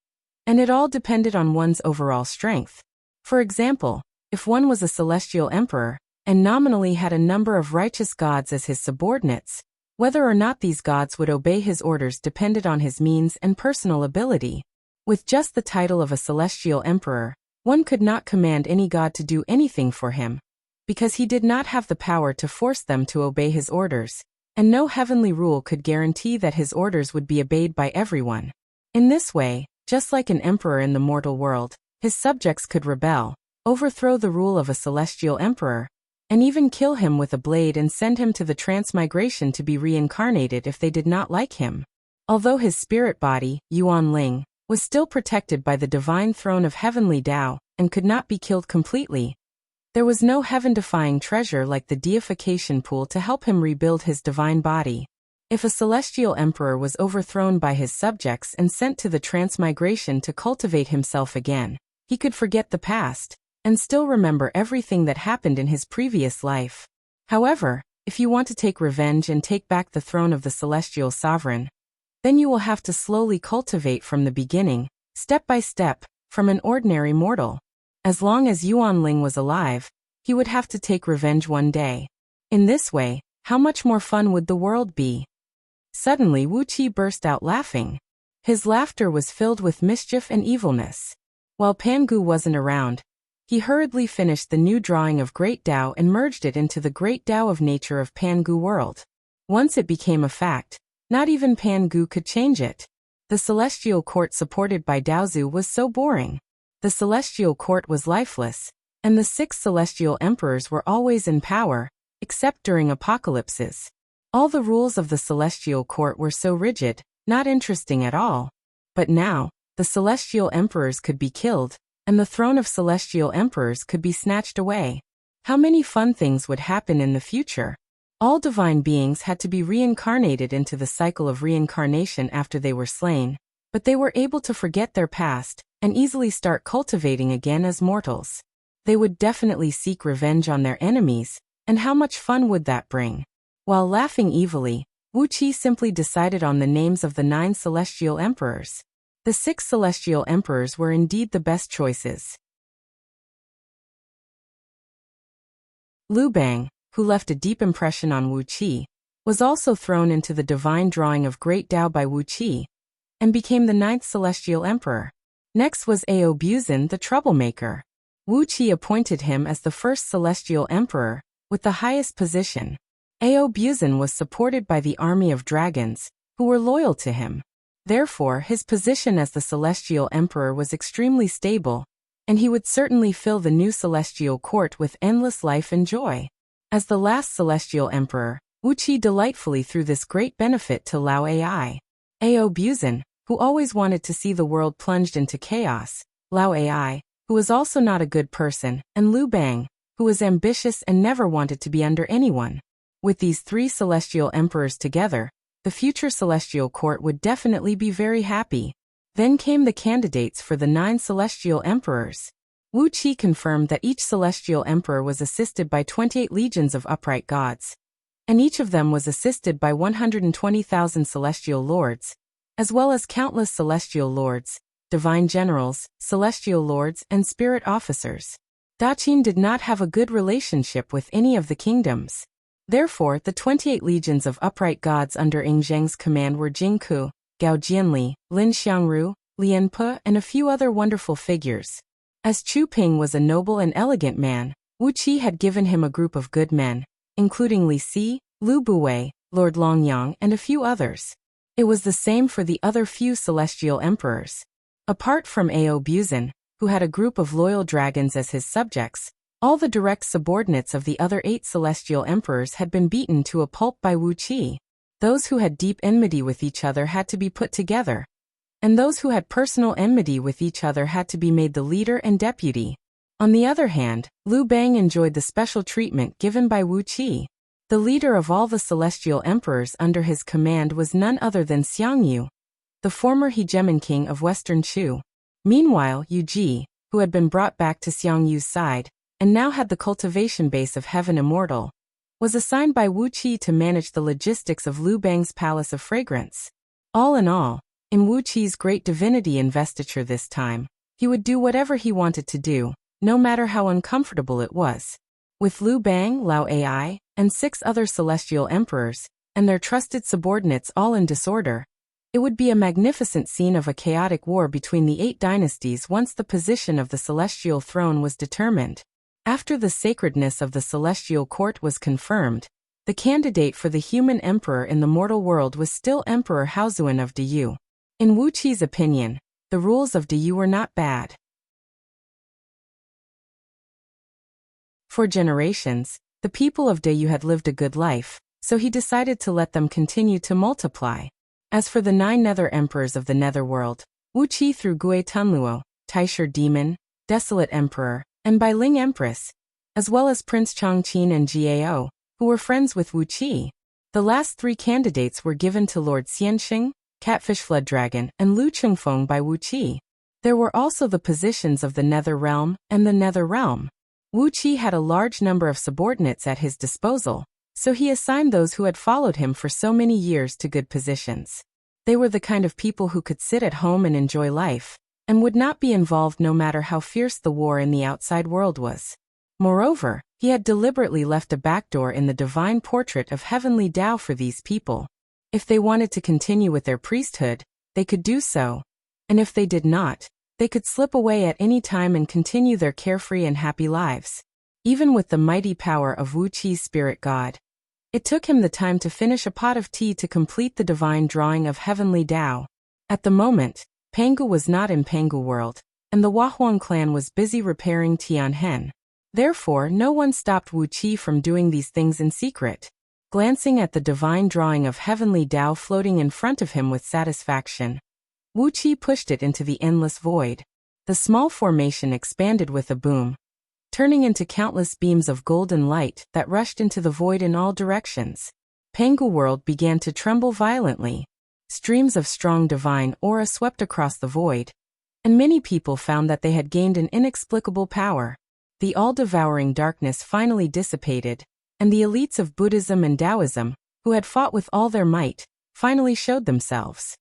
and it all depended on one's overall strength. For example, if one was a celestial emperor, and nominally had a number of righteous gods as his subordinates, whether or not these gods would obey his orders depended on his means and personal ability. With just the title of a celestial emperor, one could not command any god to do anything for him, because he did not have the power to force them to obey his orders, and no heavenly rule could guarantee that his orders would be obeyed by everyone. In this way, just like an emperor in the mortal world, his subjects could rebel, overthrow the rule of a celestial emperor, and even kill him with a blade and send him to the transmigration to be reincarnated if they did not like him. Although his spirit body, Yuan Ling, was still protected by the divine throne of heavenly Tao, and could not be killed completely, there was no heaven-defying treasure like the deification pool to help him rebuild his divine body. If a celestial emperor was overthrown by his subjects and sent to the transmigration to cultivate himself again, he could forget the past, and still remember everything that happened in his previous life. However, if you want to take revenge and take back the throne of the celestial sovereign, then you will have to slowly cultivate from the beginning, step by step, from an ordinary mortal. As long as Yuan Ling was alive, he would have to take revenge one day. In this way, how much more fun would the world be? Suddenly Wuxia burst out laughing. His laughter was filled with mischief and evilness. While Pangu wasn't around, he hurriedly finished the new drawing of Great Tao and merged it into the Great Tao of Nature of Pangu world. Once it became a fact, not even Pangu could change it. The celestial court supported by Daozu was so boring. The celestial court was lifeless, and the 6 celestial emperors were always in power, except during apocalypses. All the rules of the celestial court were so rigid, not interesting at all. But now, the celestial emperors could be killed, and the throne of celestial emperors could be snatched away. How many fun things would happen in the future? All divine beings had to be reincarnated into the cycle of reincarnation after they were slain, but they were able to forget their past, and easily start cultivating again as mortals. They would definitely seek revenge on their enemies, and how much fun would that bring? While laughing evilly, Wuxia simply decided on the names of the 9 celestial emperors. The 6 celestial emperors were indeed the best choices. Lu Bang, who left a deep impression on Wuxia, was also thrown into the divine drawing of Great Tao by Wuxia, and became the 9th celestial emperor. Next was Ao Buzan, the troublemaker. Wuxia appointed him as the first celestial emperor, with the highest position. Ao Buzan was supported by the army of dragons, who were loyal to him. Therefore, his position as the celestial emperor was extremely stable, and he would certainly fill the new celestial court with endless life and joy. As the last celestial emperor, Wuxia delightfully threw this great benefit to Lao Ai. Ao Buzan, who always wanted to see the world plunged into chaos, Lao Ai, who was also not a good person, and Lu Bang, who was ambitious and never wanted to be under anyone. With these 3 celestial emperors together, the future celestial court would definitely be very happy. Then came the candidates for the 9 celestial emperors. Wuxia confirmed that each celestial emperor was assisted by 28 legions of upright gods, and each of them was assisted by 120,000 celestial lords, as well as countless celestial lords, divine generals, celestial lords, and spirit officers. Daqin did not have a good relationship with any of the kingdoms. Therefore, the 28 legions of upright gods under Ing Zheng's command were Jingku, Gao Jianli, Lin Xiangru, Lian Pe, and a few other wonderful figures. As Chu Ping was a noble and elegant man, Wuxia had given him a group of good men, including Li Si, Lu Buwei, Lord Longyang, and a few others. It was the same for the other few celestial emperors. Apart from Ao Buzan, who had a group of loyal dragons as his subjects, All the direct subordinates of the other 8 celestial emperors had been beaten to a pulp by Wuxia. Those who had deep enmity with each other had to be put together, and those who had personal enmity with each other had to be made the leader and deputy. On the other hand, Liu Bang enjoyed the special treatment given by Wuxia. The leader of all the celestial emperors under his command was none other than Xiangyu, the former hegemon king of Western Shu. Meanwhile, Yu Ji, who had been brought back to Xiangyu's side, and now had the cultivation base of Heaven Immortal, was assigned by Wuxia to manage the logistics of Liu Bang's Palace of Fragrance. All in all, in Wuqi's great divinity investiture this time, he would do whatever he wanted to do, no matter how uncomfortable it was. With Liu Bang, Lao Ai, and 6 other celestial emperors, and their trusted subordinates all in disorder, it would be a magnificent scene of a chaotic war between the 8 dynasties once the position of the celestial throne was determined. After the sacredness of the celestial court was confirmed, the candidate for the human emperor in the mortal world was still Emperor Haozuan of Diyu. In Wuqi's opinion, the rules of Diyu were not bad. For generations, the people of Diyu had lived a good life, so he decided to let them continue to multiply. As for the 9 nether emperors of the netherworld, Wuqi through Gui Tunluo, Taisher Demon, Desolate Emperor, and Bailing Empress, as well as Prince Chongqing and Jiao, who were friends with Wuqi. The last 3 candidates were given to Lord Xianxing, Catfish Flood Dragon, and Lu Chengfeng by Wuqi. There were also the positions of the Nether Realm and the Nether Realm. Wuqi had a large number of subordinates at his disposal, so he assigned those who had followed him for so many years to good positions. They were the kind of people who could sit at home and enjoy life, and would not be involved no matter how fierce the war in the outside world was. Moreover, he had deliberately left a backdoor in the divine portrait of heavenly Tao for these people. If they wanted to continue with their priesthood, they could do so, and if they did not, they could slip away at any time and continue their carefree and happy lives. Even with the mighty power of Wuqi's spirit god, it took him the time to finish a pot of tea to complete the divine drawing of heavenly Tao. At the moment, Pangu was not in Pangu world, and the Wahuang clan was busy repairing Tianhen. Therefore, no one stopped Wuqi from doing these things in secret. Glancing at the divine drawing of heavenly Tao floating in front of him with satisfaction, Wuqi pushed it into the endless void. The small formation expanded with a boom, turning into countless beams of golden light that rushed into the void in all directions. Pangu world began to tremble violently. Streams of strong divine aura swept across the void, and many people found that they had gained an inexplicable power. The all-devouring darkness finally dissipated, and the elites of Buddhism and Taoism, who had fought with all their might, finally showed themselves.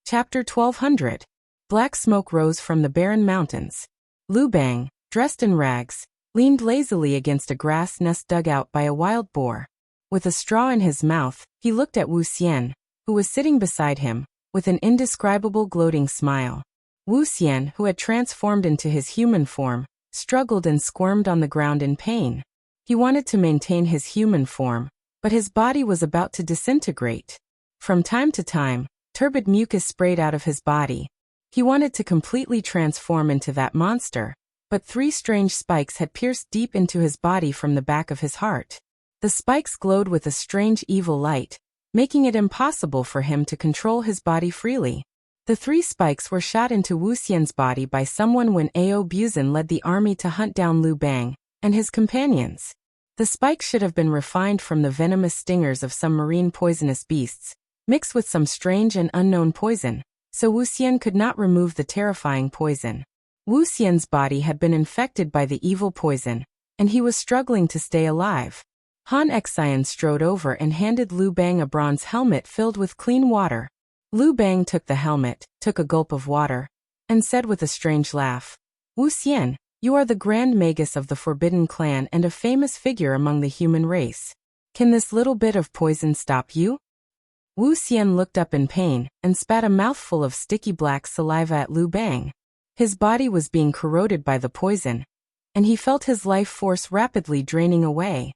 Chapter 1200. Black smoke rose from the barren mountains. Liu Bang, dressed in rags, leaned lazily against a grass nest dug out by a wild boar. With a straw in his mouth, he looked at Wu Xian, who was sitting beside him, with an indescribable gloating smile. Wu Xian, who had transformed into his human form, struggled and squirmed on the ground in pain. He wanted to maintain his human form, but his body was about to disintegrate. From time to time, turbid mucus sprayed out of his body. He wanted to completely transform into that monster, but 3 strange spikes had pierced deep into his body from the back of his heart. The spikes glowed with a strange evil light, making it impossible for him to control his body freely. The 3 spikes were shot into Wu Xian's body by someone when Ao Buzan led the army to hunt down Liu Bang and his companions. The spikes should have been refined from the venomous stingers of some marine poisonous beasts, mixed with some strange and unknown poison, so Wu Xian could not remove the terrifying poison. Wu Xian's body had been infected by the evil poison, and he was struggling to stay alive. Han Xian strode over and handed Liu Bang a bronze helmet filled with clean water. Liu Bang took the helmet, took a gulp of water, and said with a strange laugh, "Wu Xian, you are the Grand Magus of the Forbidden Clan and a famous figure among the human race. Can this little bit of poison stop you?" Wu Xian looked up in pain and spat a mouthful of sticky black saliva at Liu Bang. His body was being corroded by the poison, and he felt his life force rapidly draining away.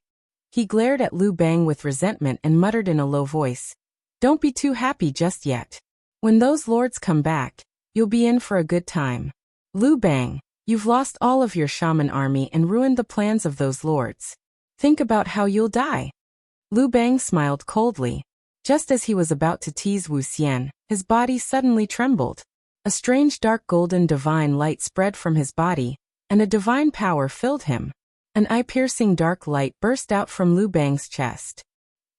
He glared at Liu Bang with resentment and muttered in a low voice, "Don't be too happy just yet. When those lords come back, you'll be in for a good time. Lu Bang, you've lost all of your shaman army and ruined the plans of those lords. Think about how you'll die." Lu Bang smiled coldly. Just as he was about to tease Wuxian, his body suddenly trembled. A strange dark golden divine light spread from his body, and a divine power filled him. An eye-piercing dark light burst out from Lu Bang's chest.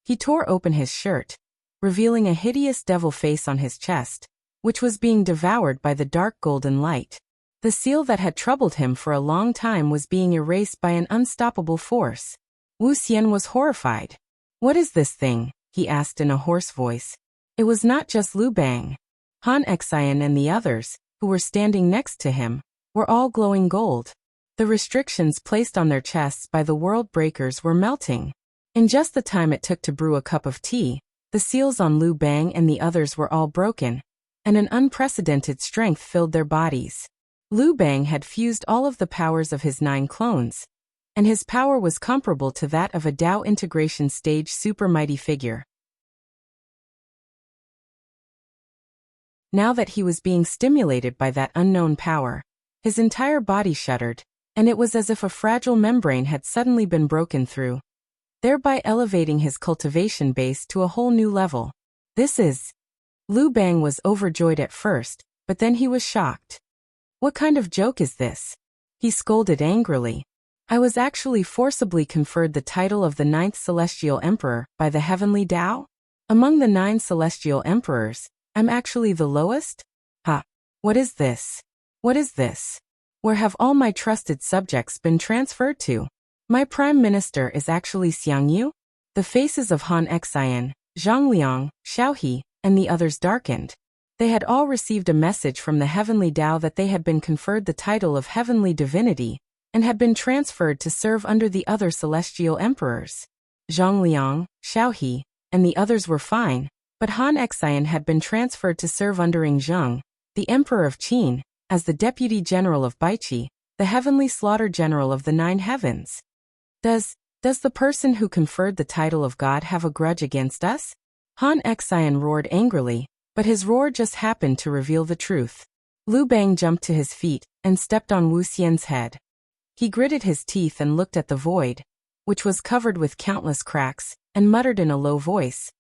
He tore open his shirt, revealing a hideous devil face on his chest, which was being devoured by the dark golden light. The seal that had troubled him for a long time was being erased by an unstoppable force. Wuxian was horrified. "What is this thing?" he asked in a hoarse voice. It was not just Lu Bang. Han Xian and the others, who were standing next to him, were all glowing gold. The restrictions placed on their chests by the world breakers were melting. In just the time it took to brew a cup of tea, the seals on Lu Bang and the others were all broken, and an unprecedented strength filled their bodies. Lu Bang had fused all of the powers of his 9 clones, and his power was comparable to that of a Dao integration stage super mighty figure. Now that he was being stimulated by that unknown power, his entire body shuddered, and it was as if a fragile membrane had suddenly been broken through, thereby elevating his cultivation base to a whole new level. This is... Lu Bang was overjoyed at first, but then he was shocked. "What kind of joke is this?" He scolded angrily. "I was actually forcibly conferred the title of the 9th Celestial Emperor by the Heavenly Tao? Among the 9 Celestial Emperors, I'm actually the lowest? Ha! What is this? What is this? Where have all my trusted subjects been transferred to? My Prime Minister is actually Xiang Yu?" The faces of Han Xian, Zhang Liang, Xiao He, and the others darkened. They had all received a message from the Heavenly Tao that they had been conferred the title of Heavenly Divinity, and had been transferred to serve under the other Celestial Emperors. Zhang Liang, Xiao He, and the others were fine, but Han Xian had been transferred to serve under Ing Zheng, the Emperor of Qin, as the Deputy General of Baiqi, the Heavenly Slaughter General of the 9 Heavens. Does the person who conferred the title of God have a grudge against us?" Han Xian roared angrily, but his roar just happened to reveal the truth. Lu Bang jumped to his feet and stepped on Wuxian's head. He gritted his teeth and looked at the void, which was covered with countless cracks, and muttered in a low voice,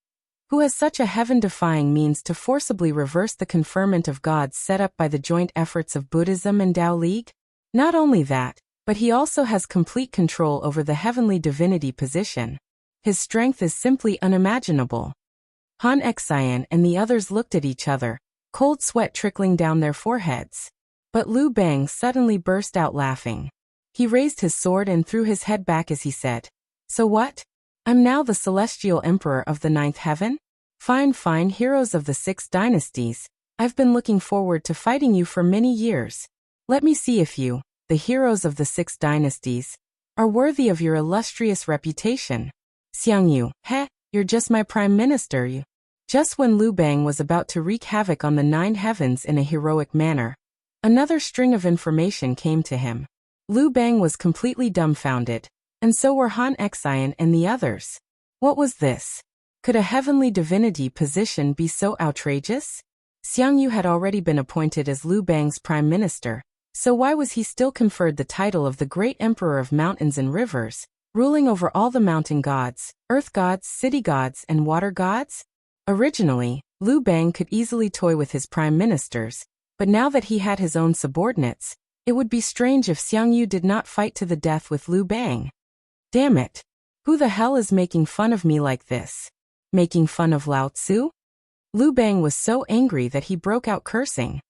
"Who has such a heaven-defying means to forcibly reverse the conferment of gods set up by the joint efforts of Buddhism and Tao League? Not only that, but he also has complete control over the heavenly divinity position. His strength is simply unimaginable." Han Xian and the others looked at each other, cold sweat trickling down their foreheads. But Lu Bang suddenly burst out laughing. He raised his sword and threw his head back as he said, "So what? I'm now the Celestial Emperor of the 9th Heaven? Fine, fine, heroes of the 6 dynasties. I've been looking forward to fighting you for many years. Let me see if you, the heroes of the 6 dynasties, are worthy of your illustrious reputation. Xiang Yu, you're just my Prime Minister, you." Just when Lu Bang was about to wreak havoc on the 9 heavens in a heroic manner, another string of information came to him. Lu Bang was completely dumbfounded, and so were Han Xian and the others. What was this? Could a heavenly divinity position be so outrageous? Xiang Yu had already been appointed as Lu Bang's Prime Minister, so why was he still conferred the title of the Great Emperor of Mountains and Rivers, ruling over all the mountain gods, earth gods, city gods, and water gods? Originally, Lu Bang could easily toy with his prime ministers, but now that he had his own subordinates, it would be strange if Xiang Yu did not fight to the death with Lu Bang. Damn it! Who the hell is making fun of me like this? Making fun of Lao Tzu? Lu Bang was so angry that he broke out cursing.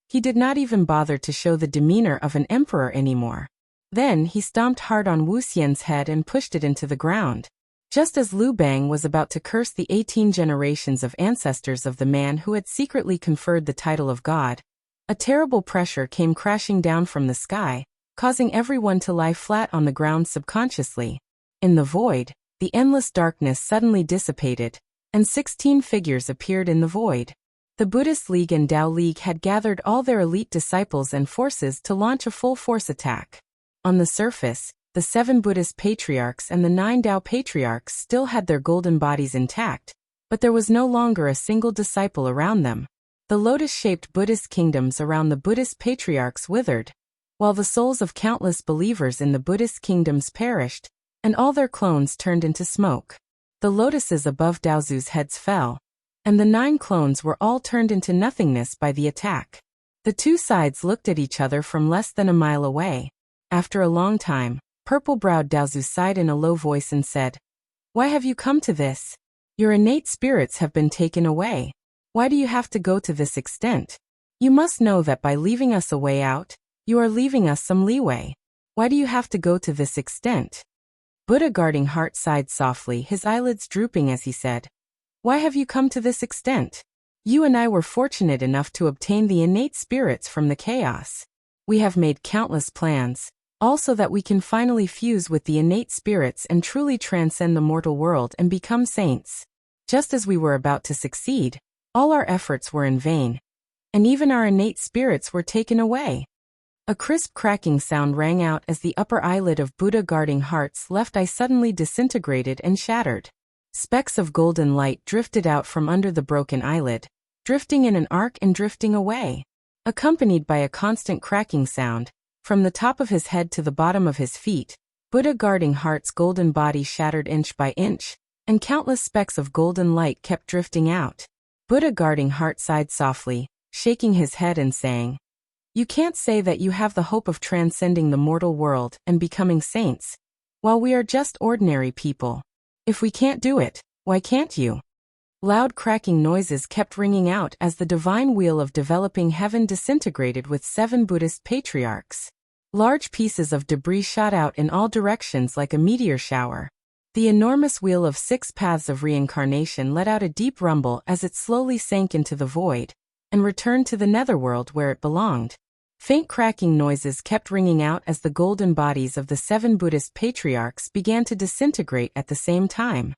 He did not even bother to show the demeanor of an emperor anymore. Then he stomped hard on Wuxian's head and pushed it into the ground. Just as Lu Bang was about to curse the 18 generations of ancestors of the man who had secretly conferred the title of God, a terrible pressure came crashing down from the sky, causing everyone to lie flat on the ground subconsciously. In the void, the endless darkness suddenly dissipated, and 16 figures appeared in the void. The Buddhist League and Tao League had gathered all their elite disciples and forces to launch a full-force attack. On the surface, the 7 Buddhist patriarchs and the 9 Tao patriarchs still had their golden bodies intact, but there was no longer a single disciple around them. The lotus-shaped Buddhist kingdoms around the Buddhist patriarchs withered, while the souls of countless believers in the Buddhist kingdoms perished, and all their clones turned into smoke. The lotuses above Daozu's heads fell, and the 9 clones were all turned into nothingness by the attack. The two sides looked at each other from less than a mile away. After a long time, purple-browed Daozu sighed in a low voice and said, "Why have you come to this? Your innate spirits have been taken away. Why do you have to go to this extent? You must know that by leaving us a way out, you are leaving us some leeway. Why do you have to go to this extent?" Buddha guarding heart sighed softly, his eyelids drooping as he said, "Why have you come to this extent? You and I were fortunate enough to obtain the innate spirits from the chaos. We have made countless plans, also that we can finally fuse with the innate spirits and truly transcend the mortal world and become saints. Just as we were about to succeed, all our efforts were in vain, and even our innate spirits were taken away." A crisp cracking sound rang out as the upper eyelid of Buddha guarding heart's left eye suddenly disintegrated and shattered. Specks of golden light drifted out from under the broken eyelid, drifting in an arc and drifting away. Accompanied by a constant cracking sound, from the top of his head to the bottom of his feet, Buddha guarding heart's golden body shattered inch by inch, and countless specks of golden light kept drifting out. Buddha guarding heart sighed softly, shaking his head and saying, "You can't say that you have the hope of transcending the mortal world and becoming saints, while we are just ordinary people. If we can't do it, why can't you?" Loud cracking noises kept ringing out as the divine wheel of developing heaven disintegrated with 7 Buddhist patriarchs. Large pieces of debris shot out in all directions like a meteor shower. The enormous wheel of 6 paths of reincarnation let out a deep rumble as it slowly sank into the void, and returned to the netherworld where it belonged. Faint cracking noises kept ringing out as the golden bodies of the 7 Buddhist patriarchs began to disintegrate at the same time.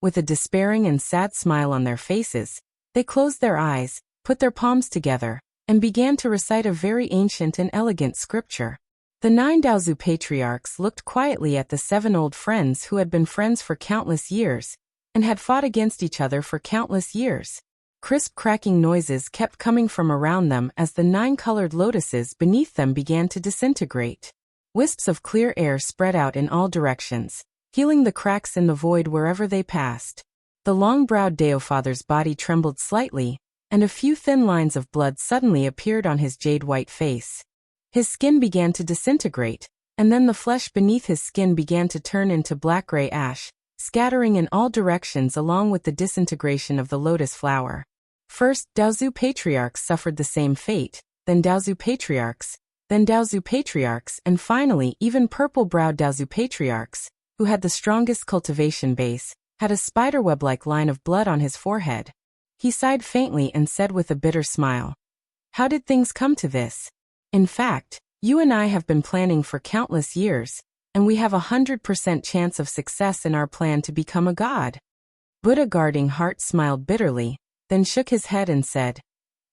With a despairing and sad smile on their faces, they closed their eyes, put their palms together, and began to recite a very ancient and elegant scripture. The 9 Daozu patriarchs looked quietly at the 7 old friends who had been friends for countless years, and had fought against each other for countless years. Crisp cracking noises kept coming from around them as the 9 colored lotuses beneath them began to disintegrate. Wisps of clear air spread out in all directions, healing the cracks in the void wherever they passed. The long-browed Daofather's body trembled slightly, and a few thin lines of blood suddenly appeared on his jade-white face. His skin began to disintegrate, and then the flesh beneath his skin began to turn into black-gray ash, scattering in all directions along with the disintegration of the lotus flower. First, Daozu patriarchs suffered the same fate, then Daozu patriarchs, and finally even purple-browed Daozu patriarchs, who had the strongest cultivation base, had a spiderweb-like line of blood on his forehead. He sighed faintly and said with a bitter smile, "How did things come to this? In fact, you and I have been planning for countless years, and we have 100% chance of success in our plan to become a god." Buddha guarding heart smiled bitterly, then shook his head and said,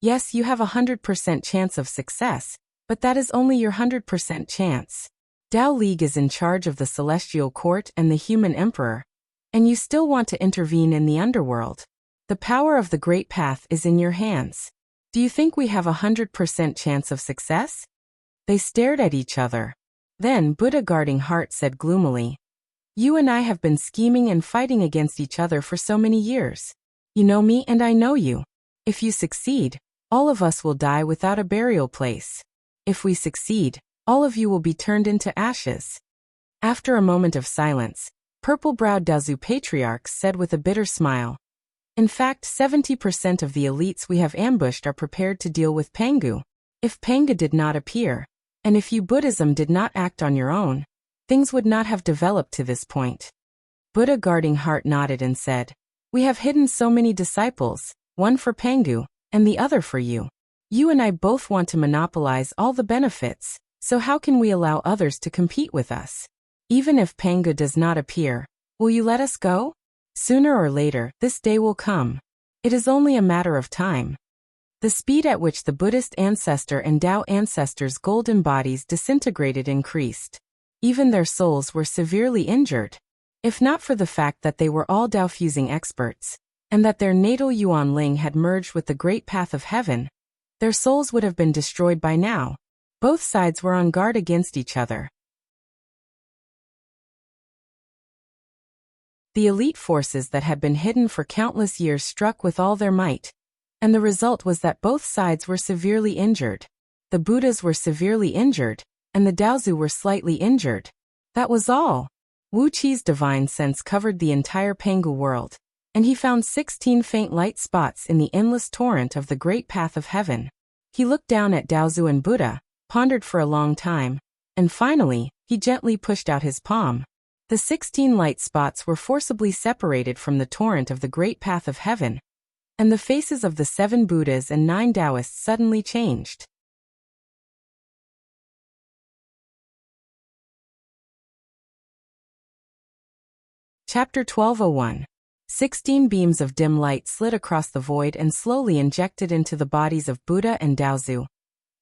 "Yes, you have 100% chance of success, but that is only your 100% chance. Tao League is in charge of the celestial court and the human emperor, and you still want to intervene in the underworld. The power of the great path is in your hands. Do you think we have 100% chance of success?" They stared at each other. Then Buddha guarding heart said gloomily, "You and I have been scheming and fighting against each other for so many years. You know me and I know you. If you succeed, all of us will die without a burial place. If we succeed, all of you will be turned into ashes." After a moment of silence, purple-browed Daozu patriarchs said with a bitter smile, "In fact, 70% of the elites we have ambushed are prepared to deal with Pangu. If Pangu did not appear, and if you Buddhism did not act on your own, things would not have developed to this point." Buddha guarding heart nodded and said, "We have hidden so many disciples, one for Pangu, and the other for you. You and I both want to monopolize all the benefits, so how can we allow others to compete with us? Even if Pangu does not appear, will you let us go? Sooner or later, this day will come. It is only a matter of time." The speed at which the Buddhist ancestor and Tao ancestors' golden bodies disintegrated increased. Even their souls were severely injured. If not for the fact that they were all Tao-fusing experts, and that their natal Yuan Ling had merged with the great path of heaven, their souls would have been destroyed by now. Both sides were on guard against each other. The elite forces that had been hidden for countless years struck with all their might, and the result was that both sides were severely injured. The Buddhas were severely injured, and the Daozu were slightly injured. That was all. Wuqi's divine sense covered the entire Pangu world, and he found 16 faint light spots in the endless torrent of the great path of heaven. He looked down at Daozu and Buddha, pondered for a long time, and finally, he gently pushed out his palm. The 16 light spots were forcibly separated from the torrent of the great path of heaven, and the faces of the 7 Buddhas and 9 Taoists suddenly changed. Chapter 12:01. 16 beams of dim light slid across the void and slowly injected into the bodies of Buddha and Daozu,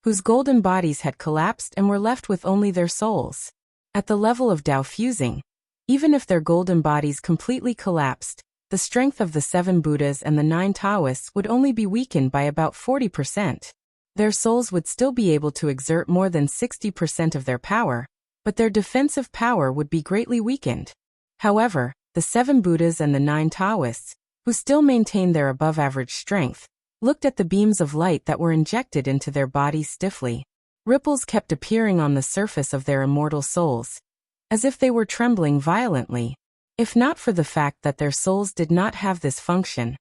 whose golden bodies had collapsed and were left with only their souls. At the level of Tao fusing, even if their golden bodies completely collapsed, the strength of the 7 Buddhas and the 9 Taoists would only be weakened by about 40%. Their souls would still be able to exert more than 60% of their power, but their defensive power would be greatly weakened. However, the 7 Buddhas and the 9 Taoists, who still maintained their above-average strength, looked at the beams of light that were injected into their bodies stiffly. Ripples kept appearing on the surface of their immortal souls, as if they were trembling violently. If not for the fact that their souls did not have this function,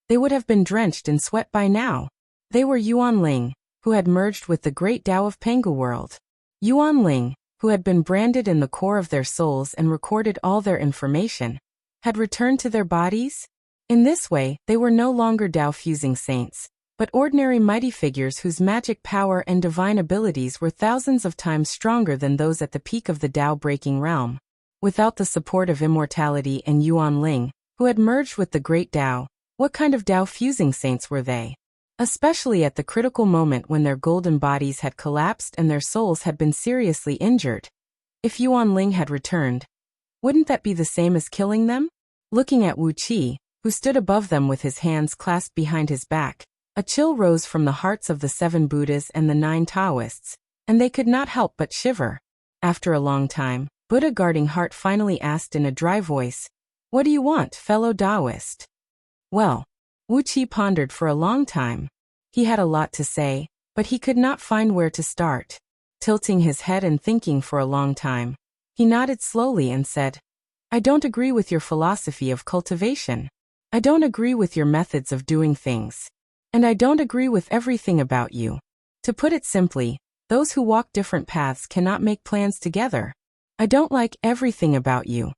they would have been drenched in sweat by now. They were Yuan Ling, who had merged with the great Tao of Pangu world. Yuan Ling, who had been branded in the core of their souls and recorded all their information, had returned to their bodies. In this way, they were no longer Tao-fusing saints, but ordinary mighty figures whose magic power and divine abilities were thousands of times stronger than those at the peak of the Tao-breaking realm. Without the support of immortality and Yuan Ling, who had merged with the great Tao, what kind of Tao-fusing saints were they? Especially at the critical moment when their golden bodies had collapsed and their souls had been seriously injured. If Yuan Ling had returned, wouldn't that be the same as killing them? Looking at Wuqi, who stood above them with his hands clasped behind his back, a chill rose from the hearts of the 7 Buddhas and the 9 Taoists, and they could not help but shiver. After a long time, Buddha guarding heart finally asked in a dry voice, "What do you want, fellow Taoist?" Well, Wuqi pondered for a long time. He had a lot to say, but he could not find where to start. Tilting his head and thinking for a long time, he nodded slowly and said, "I don't agree with your philosophy of cultivation. I don't agree with your methods of doing things. And I don't agree with everything about you. To put it simply, those who walk different paths cannot make plans together. I don't like everything about you."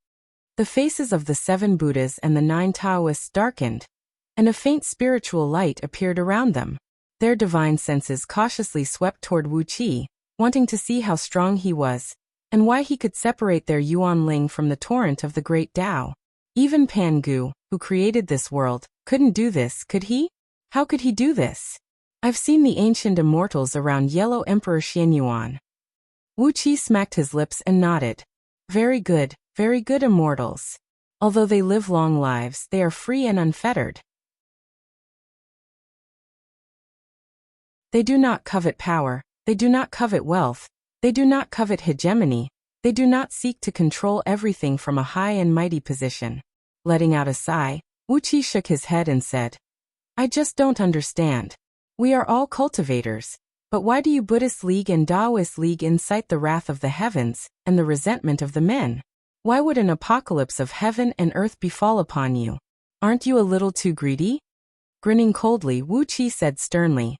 The faces of the 7 Buddhas and the 9 Taoists darkened, and a faint spiritual light appeared around them. Their divine senses cautiously swept toward Wuqi, wanting to see how strong he was, and why he could separate their Yuan Ling from the torrent of the great Tao. Even Pangu, who created this world, couldn't do this, could he? How could he do this? I've seen the ancient immortals around Yellow Emperor Xianyuan. Wuqi smacked his lips and nodded. Very good immortals. Although they live long lives, they are free and unfettered. They do not covet power, they do not covet wealth, they do not covet hegemony, they do not seek to control everything from a high and mighty position. Letting out a sigh, Wuqi shook his head and said, "I just don't understand. We are all cultivators, but why do you Buddhist League and Taoist League incite the wrath of the heavens and the resentment of the men? Why would an apocalypse of heaven and earth befall upon you? Aren't you a little too greedy?" Grinning coldly, Wuqi said sternly,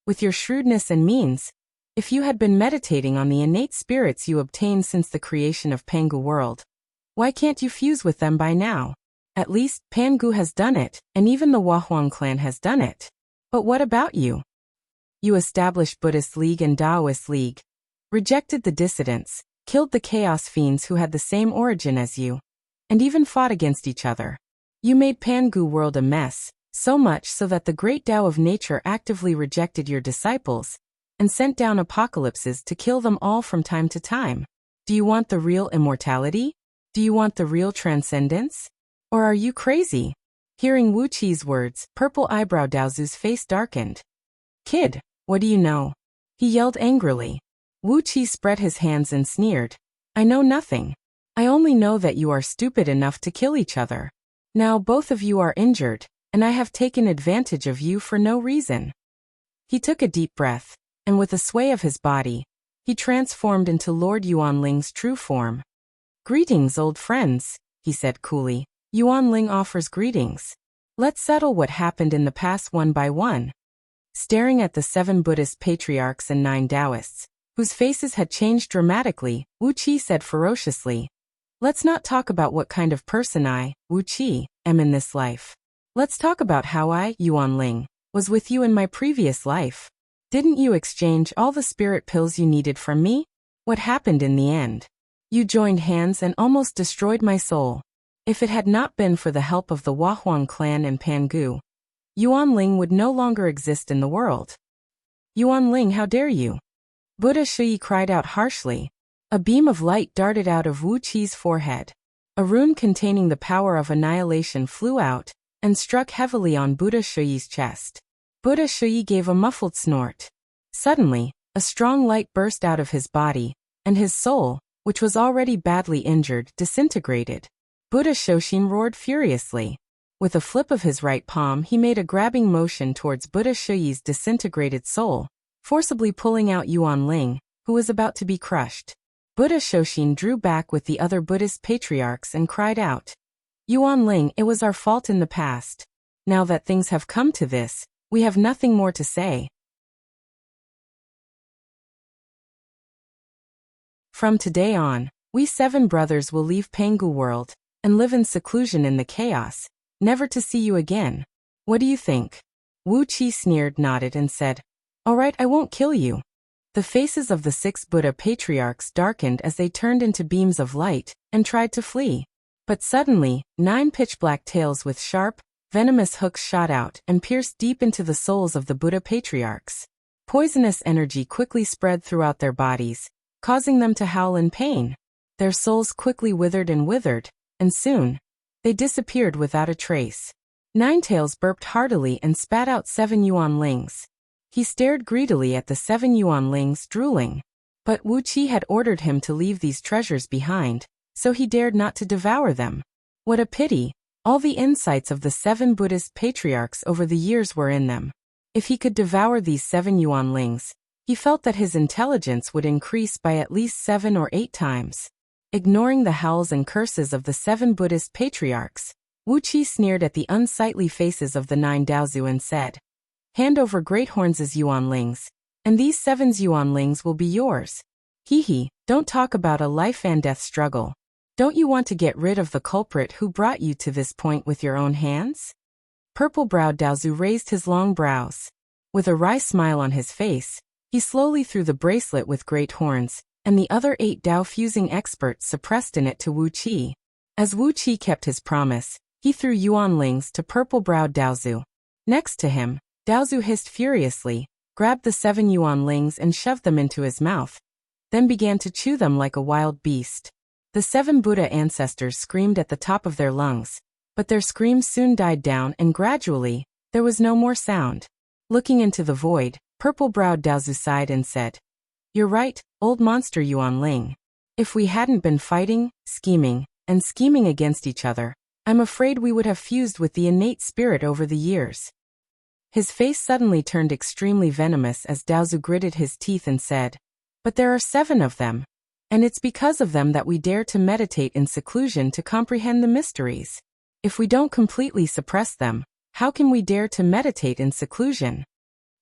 "With your shrewdness and means, if you had been meditating on the innate spirits you obtained since the creation of Pangu world, why can't you fuse with them by now? At least, Pangu has done it, and even the Wahuang clan has done it. But what about you? You established Buddhist League and Taoist League, rejected the dissidents, killed the chaos fiends who had the same origin as you, and even fought against each other. You made Pangu world a mess, So much so that the great Tao of nature actively rejected your disciples and sent down apocalypses to kill them all from time to time. Do you want the real immortality? Do you want the real transcendence? Or are you crazy? Hearing Wuqi's words, purple eyebrow Daozu's face darkened. Kid, what do you know? He yelled angrily. Wuqi spread his hands and sneered. I know nothing. I only know that you are stupid enough to kill each other. Now both of you are injured, and I have taken advantage of you for no reason. He took a deep breath, and with a sway of his body, he transformed into Lord Yuanling's true form. Greetings, old friends, he said coolly. Yuanling offers greetings. Let's settle what happened in the past one by one. Staring at the 7 Buddhist patriarchs and 9 Taoists, whose faces had changed dramatically, Wuqi said ferociously, let's not talk about what kind of person I, Wuqi, am in this life. Let's talk about how I, Yuanling, was with you in my previous life. Didn't you exchange all the spirit pills you needed from me? What happened in the end? You joined hands and almost destroyed my soul. If it had not been for the help of the Wahuang clan and Pangu, Yuanling would no longer exist in the world. Yuanling, how dare you? Buddha Shui cried out harshly. A beam of light darted out of Wuqi's forehead. A rune containing the power of annihilation flew out and struck heavily on Buddha Shui's chest. Buddha Shui gave a muffled snort. Suddenly, a strong light burst out of his body, and his soul, which was already badly injured, disintegrated. Buddha Shoshin roared furiously. With a flip of his right palm, he made a grabbing motion towards Buddha Shui's disintegrated soul, forcibly pulling out Yuanling, who was about to be crushed. Buddha Shoshin drew back with the other Buddhist patriarchs and cried out, Yuanling, it was our fault in the past. Now that things have come to this, we have nothing more to say. From today on, we 7 brothers will leave Pangu world and live in seclusion in the chaos, never to see you again. What do you think? Wuqi sneered, nodded, and said, all right, I won't kill you. The faces of the 6 Buddha patriarchs darkened as they turned into beams of light and tried to flee. But suddenly, 9 pitch-black tails with sharp, venomous hooks shot out and pierced deep into the souls of the Buddha patriarchs. Poisonous energy quickly spread throughout their bodies, causing them to howl in pain. Their souls quickly withered, and soon, they disappeared without a trace. 9 Tails burped heartily and spat out 7 Yuanlings. He stared greedily at the 7 Yuanlings, drooling. But Wuqi had ordered him to leave these treasures behind, so he dared not to devour them. What a pity! All the insights of the 7 Buddhist patriarchs over the years were in them. If he could devour these 7 Yuanlings, he felt that his intelligence would increase by at least 7 or 8 times. Ignoring the howls and curses of the 7 Buddhist patriarchs, Wuqi sneered at the unsightly faces of the 9 Daozu and said, hand over Great Horns' Yuanlings, and these 7's Yuanlings will be yours. Hee, don't talk about a life and death struggle. Don't you want to get rid of the culprit who brought you to this point with your own hands? Purple-browed Daozu raised his long brows. With a wry smile on his face, he slowly threw the bracelet with great horns, and the other 8 Dao fusing experts suppressed in it to Wuqi. As Wuqi kept his promise, he threw Yuanlings to purple-browed Daozu. Next to him, Daozu hissed furiously, grabbed the 7 Yuanlings and shoved them into his mouth, then began to chew them like a wild beast. The 7 Buddha ancestors screamed at the top of their lungs, but their screams soon died down and gradually, there was no more sound. Looking into the void, purple-browed Daozu sighed and said, you're right, old monster Yuanling. If we hadn't been fighting, scheming against each other, I'm afraid we would have fused with the innate spirit over the years. His face suddenly turned extremely venomous as Daozu gritted his teeth and said, but there are 7 of them. And it's because of them that we dare to meditate in seclusion to comprehend the mysteries. If we don't completely suppress them, how can we dare to meditate in seclusion?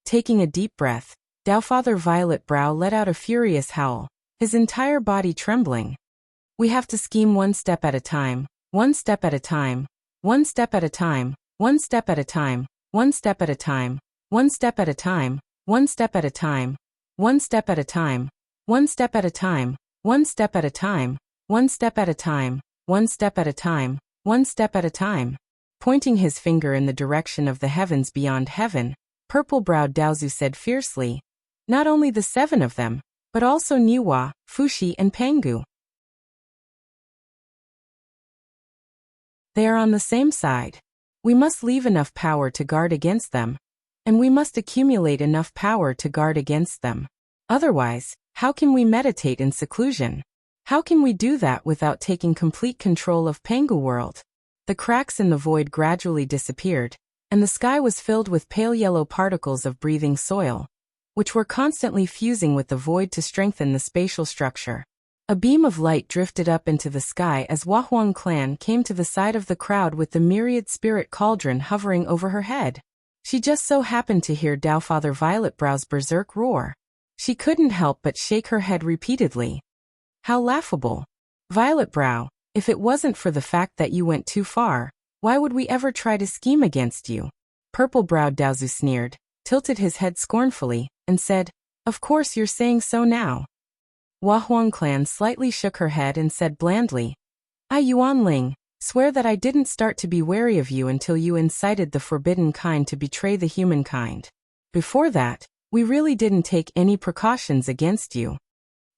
Taking a deep breath, Daofather Violet Brow let out a furious howl, his entire body trembling. We have to scheme one step at a time, one step at a time, one step at a time, one step at a time, one step at a time, one step at a time, one step at a time, one step at a time, one step at a time, one step at a time, one step at a time, one step at a time, one step at a time. Pointing his finger in the direction of the heavens beyond heaven, purple-browed Daozu said fiercely, "Not only the 7 of them, but also Niwa, Fushi and Pangu. They are on the same side. We must leave enough power to guard against them, and we must accumulate enough power to guard against them. Otherwise, how can we meditate in seclusion? How can we do that without taking complete control of Pangu world?" The cracks in the void gradually disappeared, and the sky was filled with pale yellow particles of breathing soil, which were constantly fusing with the void to strengthen the spatial structure. A beam of light drifted up into the sky as Wahuang clan came to the side of the crowd with the myriad spirit cauldron hovering over her head. She just so happened to hear Daofather Violet Brow's berserk roar. She couldn't help but shake her head repeatedly. How laughable. Violet Brow, if it wasn't for the fact that you went too far, why would we ever try to scheme against you? Purple-browed Daozu sneered, tilted his head scornfully, and said, "Of course you're saying so now." Wahuang clan slightly shook her head and said blandly, "I Yuanling, swear that I didn't start to be wary of you until you incited the forbidden kind to betray the humankind. Before that, we really didn't take any precautions against you."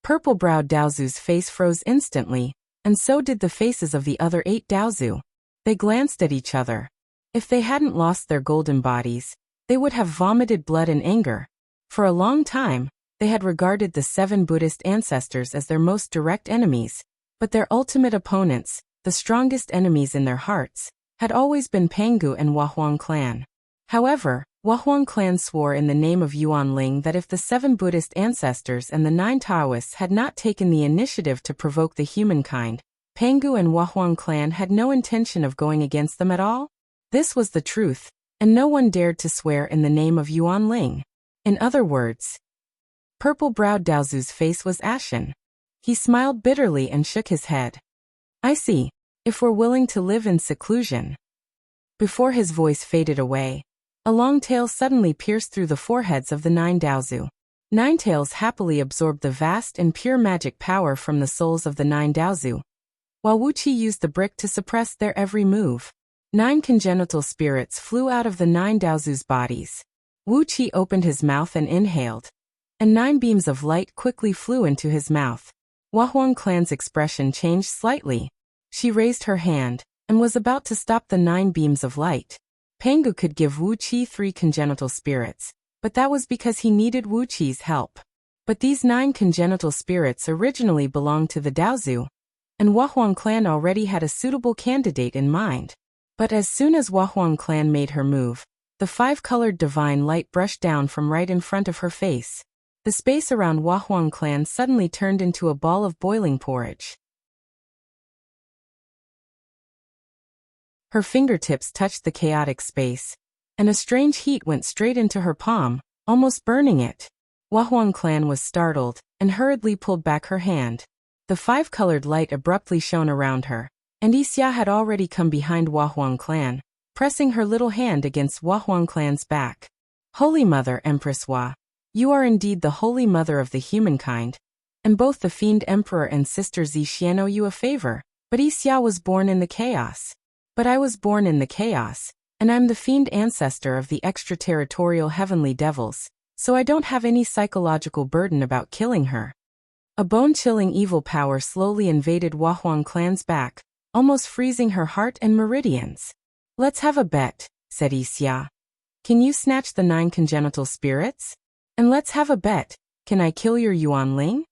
Purple-browed Daozu's face froze instantly, and so did the faces of the other 8 Daozu. They glanced at each other. If they hadn't lost their golden bodies, they would have vomited blood in anger. For a long time, they had regarded the 7 Buddhist ancestors as their most direct enemies, but their ultimate opponents, the strongest enemies in their hearts, had always been Pangu and Wahuang clan. However, Wahuang clan swore in the name of Yuanling that if the 7 Buddhist ancestors and the 9 Taoists had not taken the initiative to provoke the humankind, Pangu and Wahuang clan had no intention of going against them at all. This was the truth, and no one dared to swear in the name of Yuanling. In other words, purple-browed Daozu's face was ashen. He smiled bitterly and shook his head. "I see, if we're willing to live in seclusion." Before his voice faded away, a long tail suddenly pierced through the foreheads of the 9 Daozu. 9 tails happily absorbed the vast and pure magic power from the souls of the 9 Daozu, while Wuxia used the brick to suppress their every move. 9 congenital spirits flew out of the 9 Daozu's bodies. Wuxia opened his mouth and inhaled, and 9 beams of light quickly flew into his mouth. Wahuang clan's expression changed slightly. She raised her hand, and was about to stop the 9 beams of light. Pangu could give Wuxia 3 congenital spirits, but that was because he needed Wuqi's help. But these 9 congenital spirits originally belonged to the Daozu, and Wahuang clan already had a suitable candidate in mind. But as soon as Wahuang clan made her move, the 5-colored divine light brushed down from right in front of her face. The space around Wahuang clan suddenly turned into a ball of boiling porridge. Her fingertips touched the chaotic space, and a strange heat went straight into her palm, almost burning it. Wahuang clan was startled, and hurriedly pulled back her hand. The 5-colored light abruptly shone around her, and Wuxia had already come behind Wahuang clan, pressing her little hand against Wahuang clan's back. "Holy Mother Empress Hua, you are indeed the Holy Mother of the humankind, and both the Fiend Emperor and Sister Zixian owe you a favor, but Wuxia was born in the chaos. But I was born in the chaos, and I'm the fiend ancestor of the extraterritorial heavenly devils, so I don't have any psychological burden about killing her." A bone-chilling evil power slowly invaded Wahuang clan's back, almost freezing her heart and meridians. "Let's have a bet," said Wuxia. "Can you snatch the 9 congenital spirits? And let's have a bet, can I kill your Yuanling?"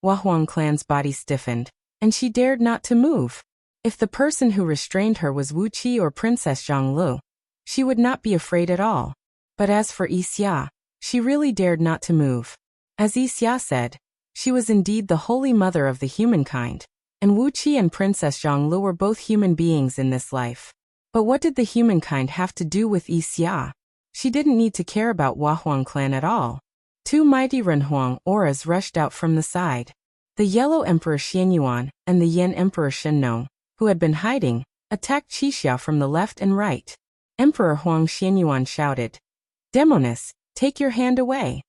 Wahuang clan's body stiffened, and she dared not to move. If the person who restrained her was Wuqi or Princess Zhonglu, she would not be afraid at all. But as for Wuxia, she really dared not to move. As Wuxia said, she was indeed the Holy Mother of the humankind, and Wuqi and Princess Zhonglu were both human beings in this life. But what did the humankind have to do with Wuxia? She didn't need to care about Wahuang clan at all. 2 mighty Renhuang auras rushed out from the side. The Yellow Emperor Xianyuan and the Yen Emperor Shenong, who had been hiding, attacked Qixia from the left and right. Emperor Huang Xianyuan shouted, "Demoness, take your hand away."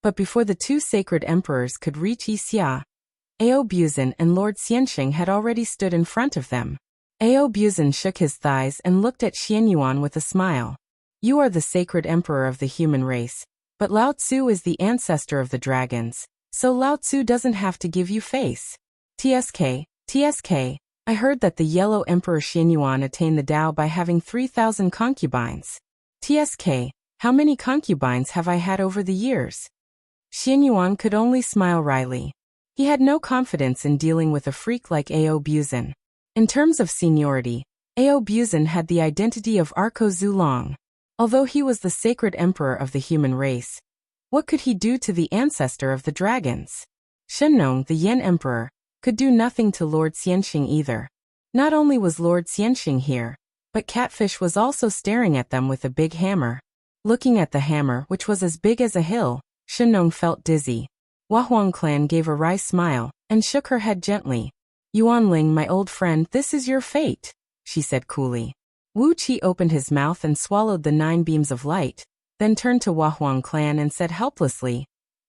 But before the 2 sacred emperors could reach Wuxia, Ao Buzan and Lord Xianxing had already stood in front of them. Ao Buzan shook his thighs and looked at Xianyuan with a smile. You are the sacred emperor of the human race, but Lao Tzu is the ancestor of the dragons, so Lao Tzu doesn't have to give you face. TSK, I heard that the Yellow Emperor Xianyuan attained the Tao by having 3,000 concubines. TSK, how many concubines have I had over the years? Xianyuan could only smile wryly. He had no confidence in dealing with a freak like Ao Buzan. In terms of seniority, Ao Buzan had the identity of Arko Zulong. Although he was the sacred emperor of the human race, what could he do to the ancestor of the dragons? Shenong, the Yen emperor, could do nothing to Lord Xianxing either. Not only was Lord Xianxing here, but Catfish was also staring at them with a big hammer. Looking at the hammer, which was as big as a hill, Shenong felt dizzy. Wahuang clan gave a wry smile, and shook her head gently. Yuanling, my old friend, this is your fate, she said coolly. Wu Qi opened his mouth and swallowed the 9 beams of light, then turned to Wahuang clan and said helplessly,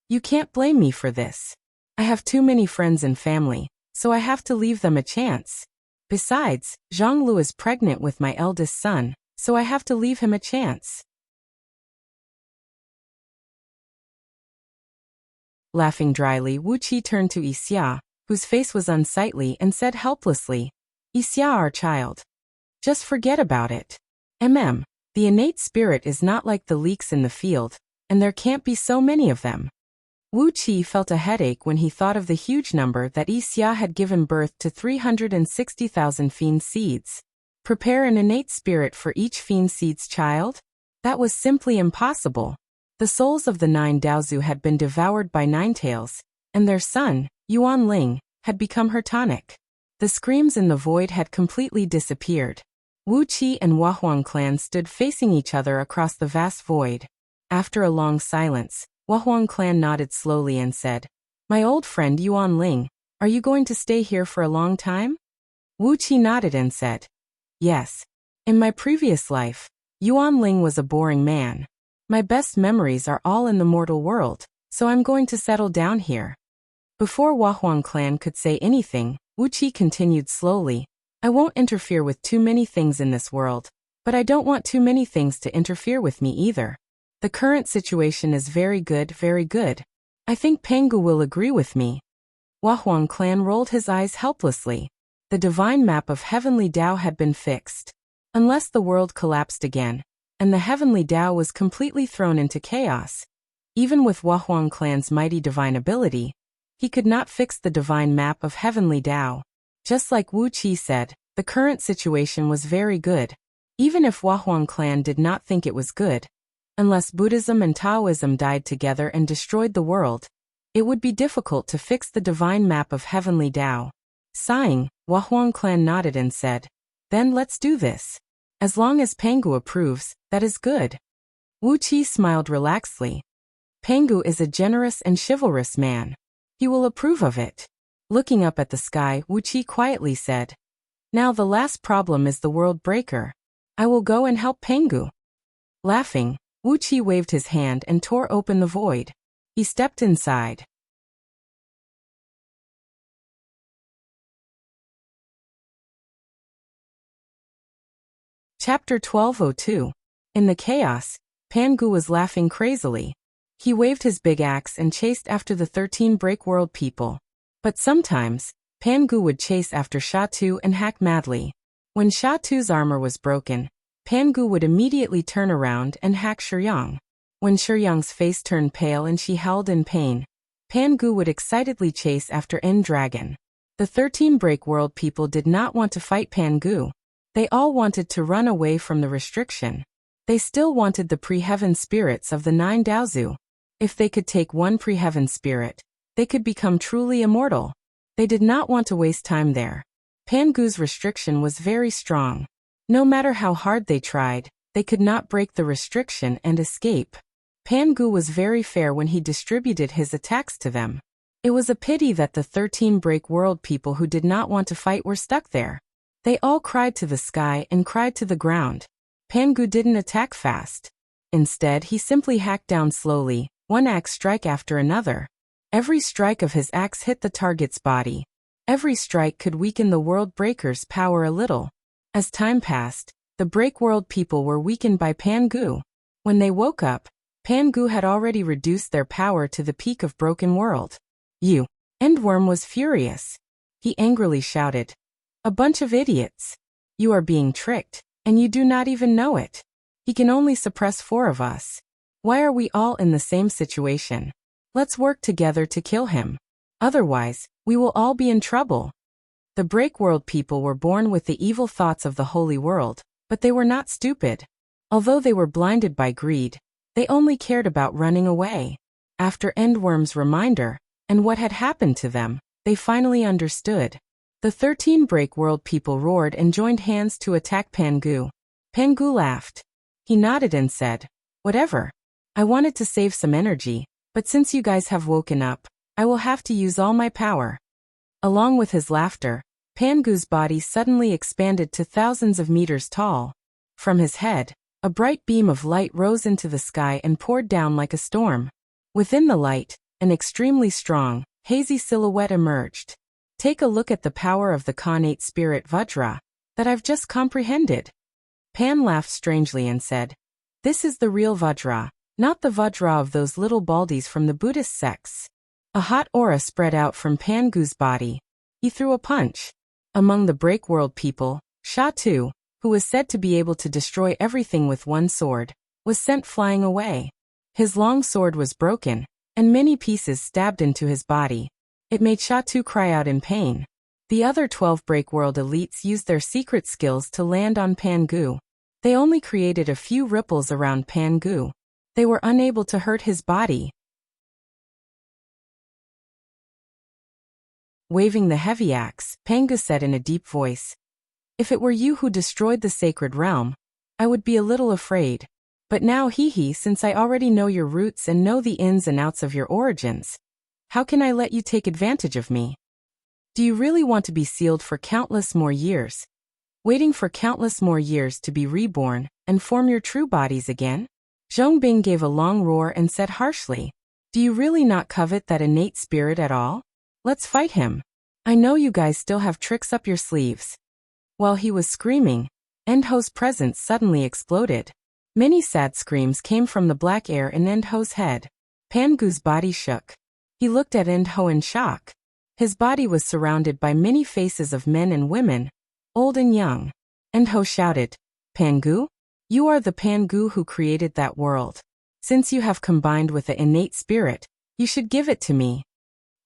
you can't blame me for this. I have too many friends and family, so I have to leave them a chance. Besides, Zhonglu is pregnant with my eldest son, so I have to leave him a chance. Laughing dryly, Wu Qi turned to Yixia, whose face was unsightly, and said helplessly, Yixia, our child. Just forget about it. The innate spirit is not like the leeks in the field, and there can't be so many of them. Wu Qi felt a headache when he thought of the huge number that Yixia had given birth to 360,000 fiend seeds. Prepare an innate spirit for each fiend seed's child? That was simply impossible. The souls of the 9 Daozu had been devoured by Ninetails, and their son, Yuanling, had become her tonic. The screams in the void had completely disappeared. Wu Qi and Wahuang clan stood facing each other across the vast void. After a long silence, Wahuang clan nodded slowly and said, my old friend Yuanling, are you going to stay here for a long time? Wu Qi nodded and said, yes. In my previous life, Yuanling was a boring man. My best memories are all in the mortal world, so I'm going to settle down here. Before Wahuang clan could say anything, Wu Qi continued slowly, I won't interfere with too many things in this world, but I don't want too many things to interfere with me either. The current situation is very good, very good. I think Pengu will agree with me. Wahuang clan rolled his eyes helplessly. The divine map of heavenly Tao had been fixed. Unless the world collapsed again, and the heavenly Tao was completely thrown into chaos. Even with Wahuang clan's mighty divine ability, he could not fix the divine map of heavenly Tao. Just like Wu Qi said, the current situation was very good. Even if Wahuang clan did not think it was good, unless Buddhism and Taoism died together and destroyed the world, it would be difficult to fix the divine map of heavenly Tao. Sighing, Wahuang clan nodded and said, then let's do this. As long as Pengu approves, that is good. Wu Qi smiled relaxedly. Pengu is a generous and chivalrous man. He will approve of it. Looking up at the sky, Wu Qi quietly said, now the last problem is the world breaker. I will go and help Pengu. Laughing, Wu Qi waved his hand and tore open the void. He stepped inside. Chapter 1202. In the chaos, Pengu was laughing crazily. He waved his big axe and chased after the 13 Break-World people. But sometimes, Pengu would chase after Sha Tu and hack madly. When Sha Tu's armor was broken, Pengu would immediately turn around and hack Shiyang. When Shiyang's face turned pale and she howled in pain, Pengu would excitedly chase after N-Dragon. The 13 Break-World people did not want to fight Pengu. They all wanted to run away from the restriction. They still wanted the pre-heaven spirits of the 9 Daozu. If they could take one pre-heaven spirit, they could become truly immortal. They did not want to waste time there. Pengu's restriction was very strong. No matter how hard they tried, they could not break the restriction and escape. Pengu was very fair when he distributed his attacks to them. It was a pity that the 13 Break-World people who did not want to fight were stuck there. They all cried to the sky and cried to the ground. Pengu didn't attack fast. Instead, he simply hacked down slowly, one axe strike after another. Every strike of his axe hit the target's body. Every strike could weaken the world breaker's power a little. As time passed, the Break World people were weakened by Pangu. When they woke up, Pangu had already reduced their power to the peak of Broken World. You. Endworm was furious. He angrily shouted, "A bunch of idiots. You are being tricked, and you do not even know it. He can only suppress 4 of us. Why are we all in the same situation? Let's work together to kill him. Otherwise, we will all be in trouble." The Break World people were born with the evil thoughts of the Holy World, but they were not stupid. Although they were blinded by greed, they only cared about running away. After Endworm's reminder, and what had happened to them, they finally understood. The 13 Break World people roared and joined hands to attack Pangu. Pangu laughed. He nodded and said, "Whatever. I wanted to save some energy, but since you guys have woken up, I will have to use all my power." Along with his laughter, Pangu's body suddenly expanded to thousands of meters tall. From his head, a bright beam of light rose into the sky and poured down like a storm. Within the light, an extremely strong, hazy silhouette emerged. "Take a look at the power of the Khanate spirit Vajra that I've just comprehended." Pan laughed strangely and said, "This is the real Vajra, not the Vajra of those little baldies from the Buddhist sects." A hot aura spread out from Pangu's body. He threw a punch. Among the Break World people, Sha Tu, who was said to be able to destroy everything with one sword, was sent flying away. His long sword was broken, and many pieces stabbed into his body. It made Sha Tu cry out in pain. The other 12 Break World elites used their secret skills to land on Pangu. They only created a few ripples around Pangu. They were unable to hurt his body. Waving the heavy axe, Pangu said in a deep voice, "If it were you who destroyed the sacred realm, I would be a little afraid. But now since I already know your roots and know the ins and outs of your origins, how can I let you take advantage of me? Do you really want to be sealed for countless more years? Waiting for countless more years to be reborn and form your true bodies again?" Zhongbing gave a long roar and said harshly, "Do you really not covet that innate spirit at all? Let's fight him. I know you guys still have tricks up your sleeves." While he was screaming, Endho's presence suddenly exploded. Many sad screams came from the black air in Endho's head. Pangu's body shook. He looked at Endho in shock. His body was surrounded by many faces of men and women, old and young. Endho shouted, "Pangu? You are the Pangu who created that world. Since you have combined with the innate spirit, you should give it to me."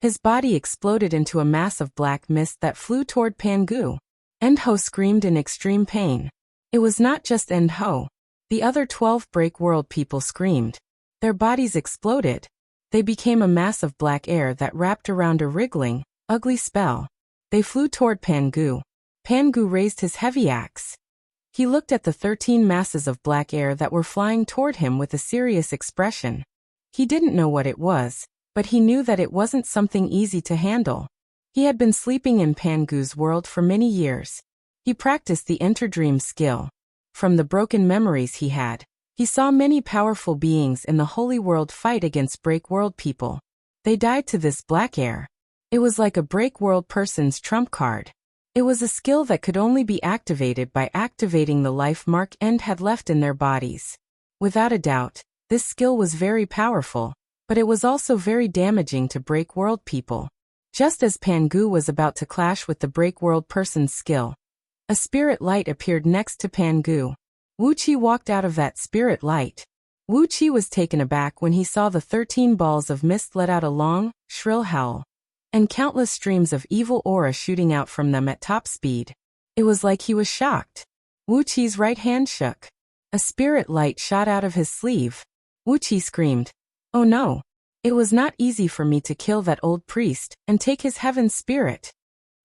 His body exploded into a mass of black mist that flew toward Pangu. Endho screamed in extreme pain. It was not just Endho. The other 12 Break World people screamed. Their bodies exploded. They became a mass of black air that wrapped around a wriggling, ugly spell. They flew toward Pangu. Pangu raised his heavy axe. He looked at the 13 masses of black air that were flying toward him with a serious expression. He didn't know what it was, but he knew that it wasn't something easy to handle. He had been sleeping in Pangu's world for many years. He practiced the Enter-Dream skill. From the broken memories he had, he saw many powerful beings in the Holy World fight against Break World people. They died to this black air. It was like a Break World person's trump card. It was a skill that could only be activated by activating the life mark End had left in their bodies. Without a doubt, this skill was very powerful, but it was also very damaging to Break World people. Just as Pangu was about to clash with the Break World person's skill, a spirit light appeared next to Pangu. Wuxia walked out of that spirit light. Wuxia was taken aback when he saw the 13 balls of mist let out a long, shrill howl, and countless streams of evil aura shooting out from them at top speed. It was like he was shocked. Wuqi's right hand shook. A spirit light shot out of his sleeve. Wuxia screamed, "Oh no! It was not easy for me to kill that old priest and take his heaven spirit."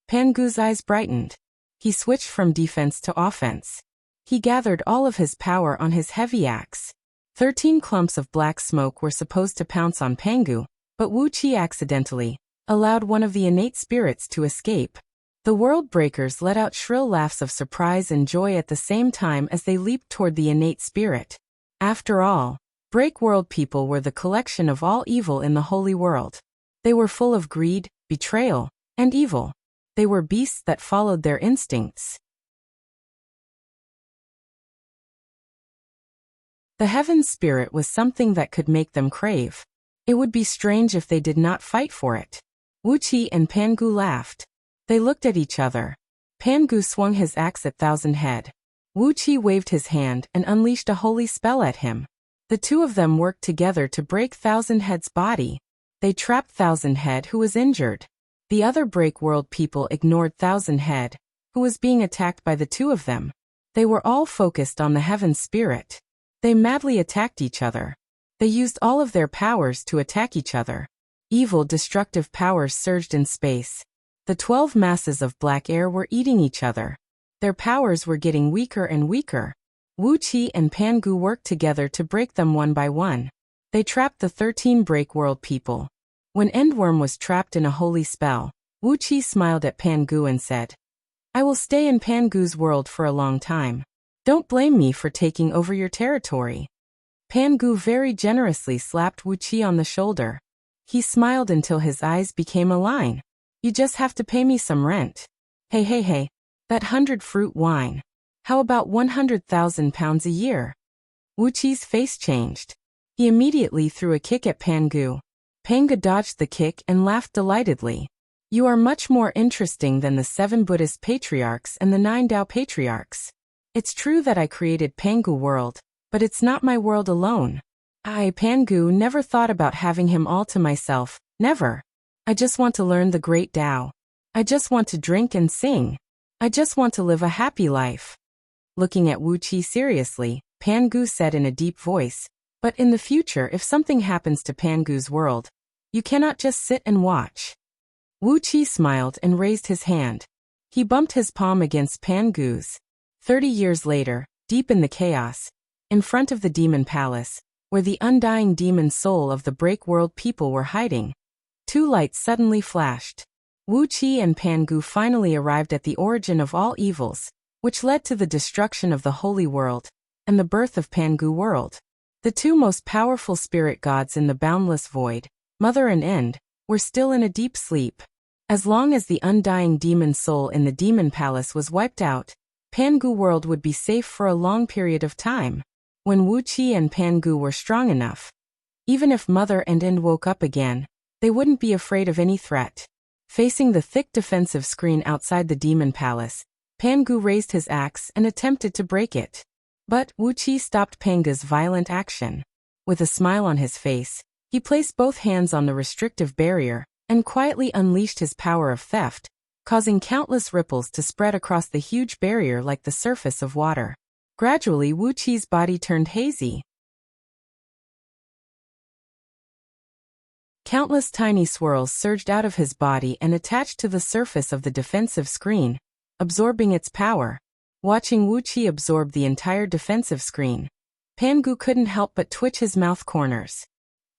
Pangu's eyes brightened. He switched from defense to offense. He gathered all of his power on his heavy axe. 13 clumps of black smoke were supposed to pounce on Pangu, but Wuxia accidentally allowed one of the innate spirits to escape. The world breakers let out shrill laughs of surprise and joy at the same time as they leaped toward the innate spirit. After all, Break World people were the collection of all evil in the Holy World. They were full of greed, betrayal, and evil. They were beasts that followed their instincts. The heaven spirit was something that could make them crave. It would be strange if they did not fight for it. Wuxia and Pangu laughed. They looked at each other. Pangu swung his axe at Thousand Head. Wuxia waved his hand and unleashed a holy spell at him. The two of them worked together to break Thousand Head's body. They trapped Thousand Head, who was injured. The other Break World people ignored Thousand Head, who was being attacked by the two of them. They were all focused on the heaven spirit. They madly attacked each other. They used all of their powers to attack each other. Evil, destructive powers surged in space. The 12 masses of black air were eating each other. Their powers were getting weaker and weaker. Wuxia and Pangu worked together to break them one by one. They trapped the 13 Break World people. When Endworm was trapped in a holy spell, Wuxia smiled at Pangu and said, "I will stay in Pangu's world for a long time. Don't blame me for taking over your territory." Pangu very generously slapped Wuxia on the shoulder. He smiled until his eyes became a line. "You just have to pay me some rent. Hey, that 100 fruit wine. How about 100,000 pounds a year?" Wuchi's face changed. He immediately threw a kick at Pangu. Pangu dodged the kick and laughed delightedly. "You are much more interesting than the 7 Buddhist patriarchs and the 9 Tao patriarchs. It's true that I created Pangu world, but it's not my world alone. Pangu, never thought about having him all to myself, never. I just want to learn the great Tao. I just want to drink and sing. I just want to live a happy life." Looking at Wuxia seriously, Pangu said in a deep voice, "But in the future, if something happens to Pangu's world, you cannot just sit and watch." Wuxia smiled and raised his hand. He bumped his palm against Pangu's. 30 years later, deep in the chaos, in front of the demon palace, where the undying demon soul of the Break World people were hiding, 2 lights suddenly flashed. Wuxia and Pangu finally arrived at the origin of all evils, which led to the destruction of the Holy World, and the birth of Pangu World. The 2 most powerful spirit gods in the boundless void, Mother and End, were still in a deep sleep. As long as the undying demon soul in the demon palace was wiped out, Pangu World would be safe for a long period of time. When Wuxia and Pangu were strong enough, even if Mother and End woke up again, they wouldn't be afraid of any threat. Facing the thick defensive screen outside the demon palace, Pangu raised his axe and attempted to break it. But Wuxia stopped Pangu's violent action. With a smile on his face, he placed both hands on the restrictive barrier and quietly unleashed his power of theft, causing countless ripples to spread across the huge barrier like the surface of water. Gradually, Wuxi's body turned hazy. Countless tiny swirls surged out of his body and attached to the surface of the defensive screen, absorbing its power. Watching Wuxia absorb the entire defensive screen, Pangu couldn't help but twitch his mouth corners.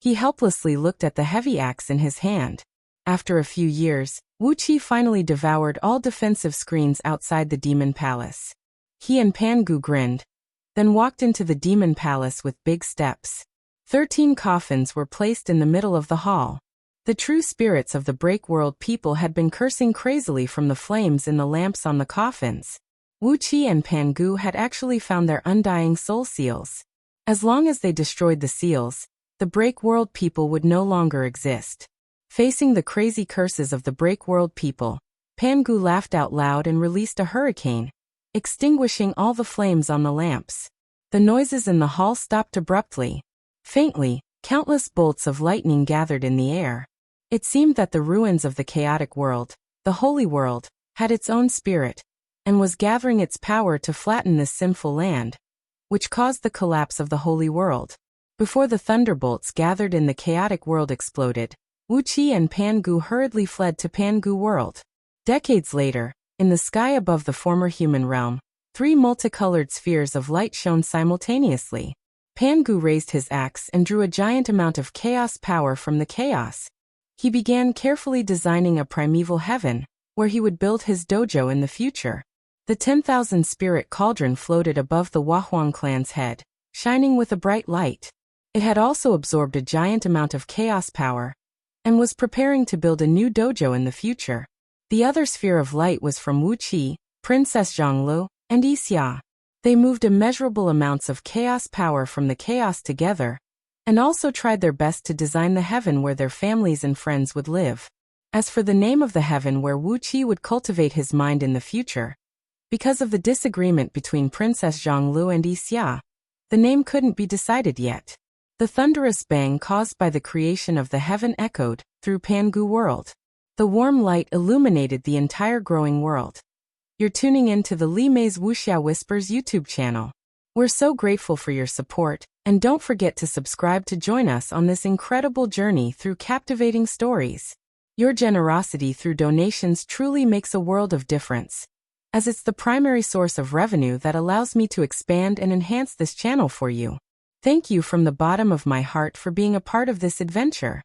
He helplessly looked at the heavy axe in his hand. After a few years, Wuxia finally devoured all defensive screens outside the demon palace. He and Pangu grinned, then walked into the demon palace with big steps. 13 coffins were placed in the middle of the hall. The true spirits of the Break World people had been cursing crazily from the flames in the lamps on the coffins. Wuxia and Pangu had actually found their undying soul seals. As long as they destroyed the seals, the Break World people would no longer exist. Facing the crazy curses of the Break World people, Pangu laughed out loud and released a hurricane, extinguishing all the flames on the lamps. The noises in the hall stopped abruptly. Faintly, countless bolts of lightning gathered in the air. It seemed that the ruins of the chaotic world, the holy world, had its own spirit, and was gathering its power to flatten this sinful land, which caused the collapse of the holy world. Before the thunderbolts gathered in the chaotic world exploded, Wuxia and Pangu hurriedly fled to Pangu World. Decades later, in the sky above the former human realm, 3 multicolored spheres of light shone simultaneously. Pangu raised his axe and drew a giant amount of chaos power from the chaos. He began carefully designing a primeval heaven, where he would build his dojo in the future. The 10,000 spirit cauldron floated above the Wahuang clan's head, shining with a bright light. It had also absorbed a giant amount of chaos power, and was preparing to build a new dojo in the future. The other sphere of light was from Wuxia, Princess Zhonglu, and Yixia. They moved immeasurable amounts of chaos power from the chaos together, and also tried their best to design the heaven where their families and friends would live. As for the name of the heaven where Wuxia would cultivate his mind in the future, because of the disagreement between Princess Zhonglu and Xia, the name couldn't be decided yet. The thunderous bang caused by the creation of the heaven echoed through Pangu world. The warm light illuminated the entire growing world. You're tuning in to the Li Mei's Wuxia Whispers YouTube channel. We're so grateful for your support, and don't forget to subscribe to join us on this incredible journey through captivating stories. Your generosity through donations truly makes a world of difference, as it's the primary source of revenue that allows me to expand and enhance this channel for you. Thank you from the bottom of my heart for being a part of this adventure.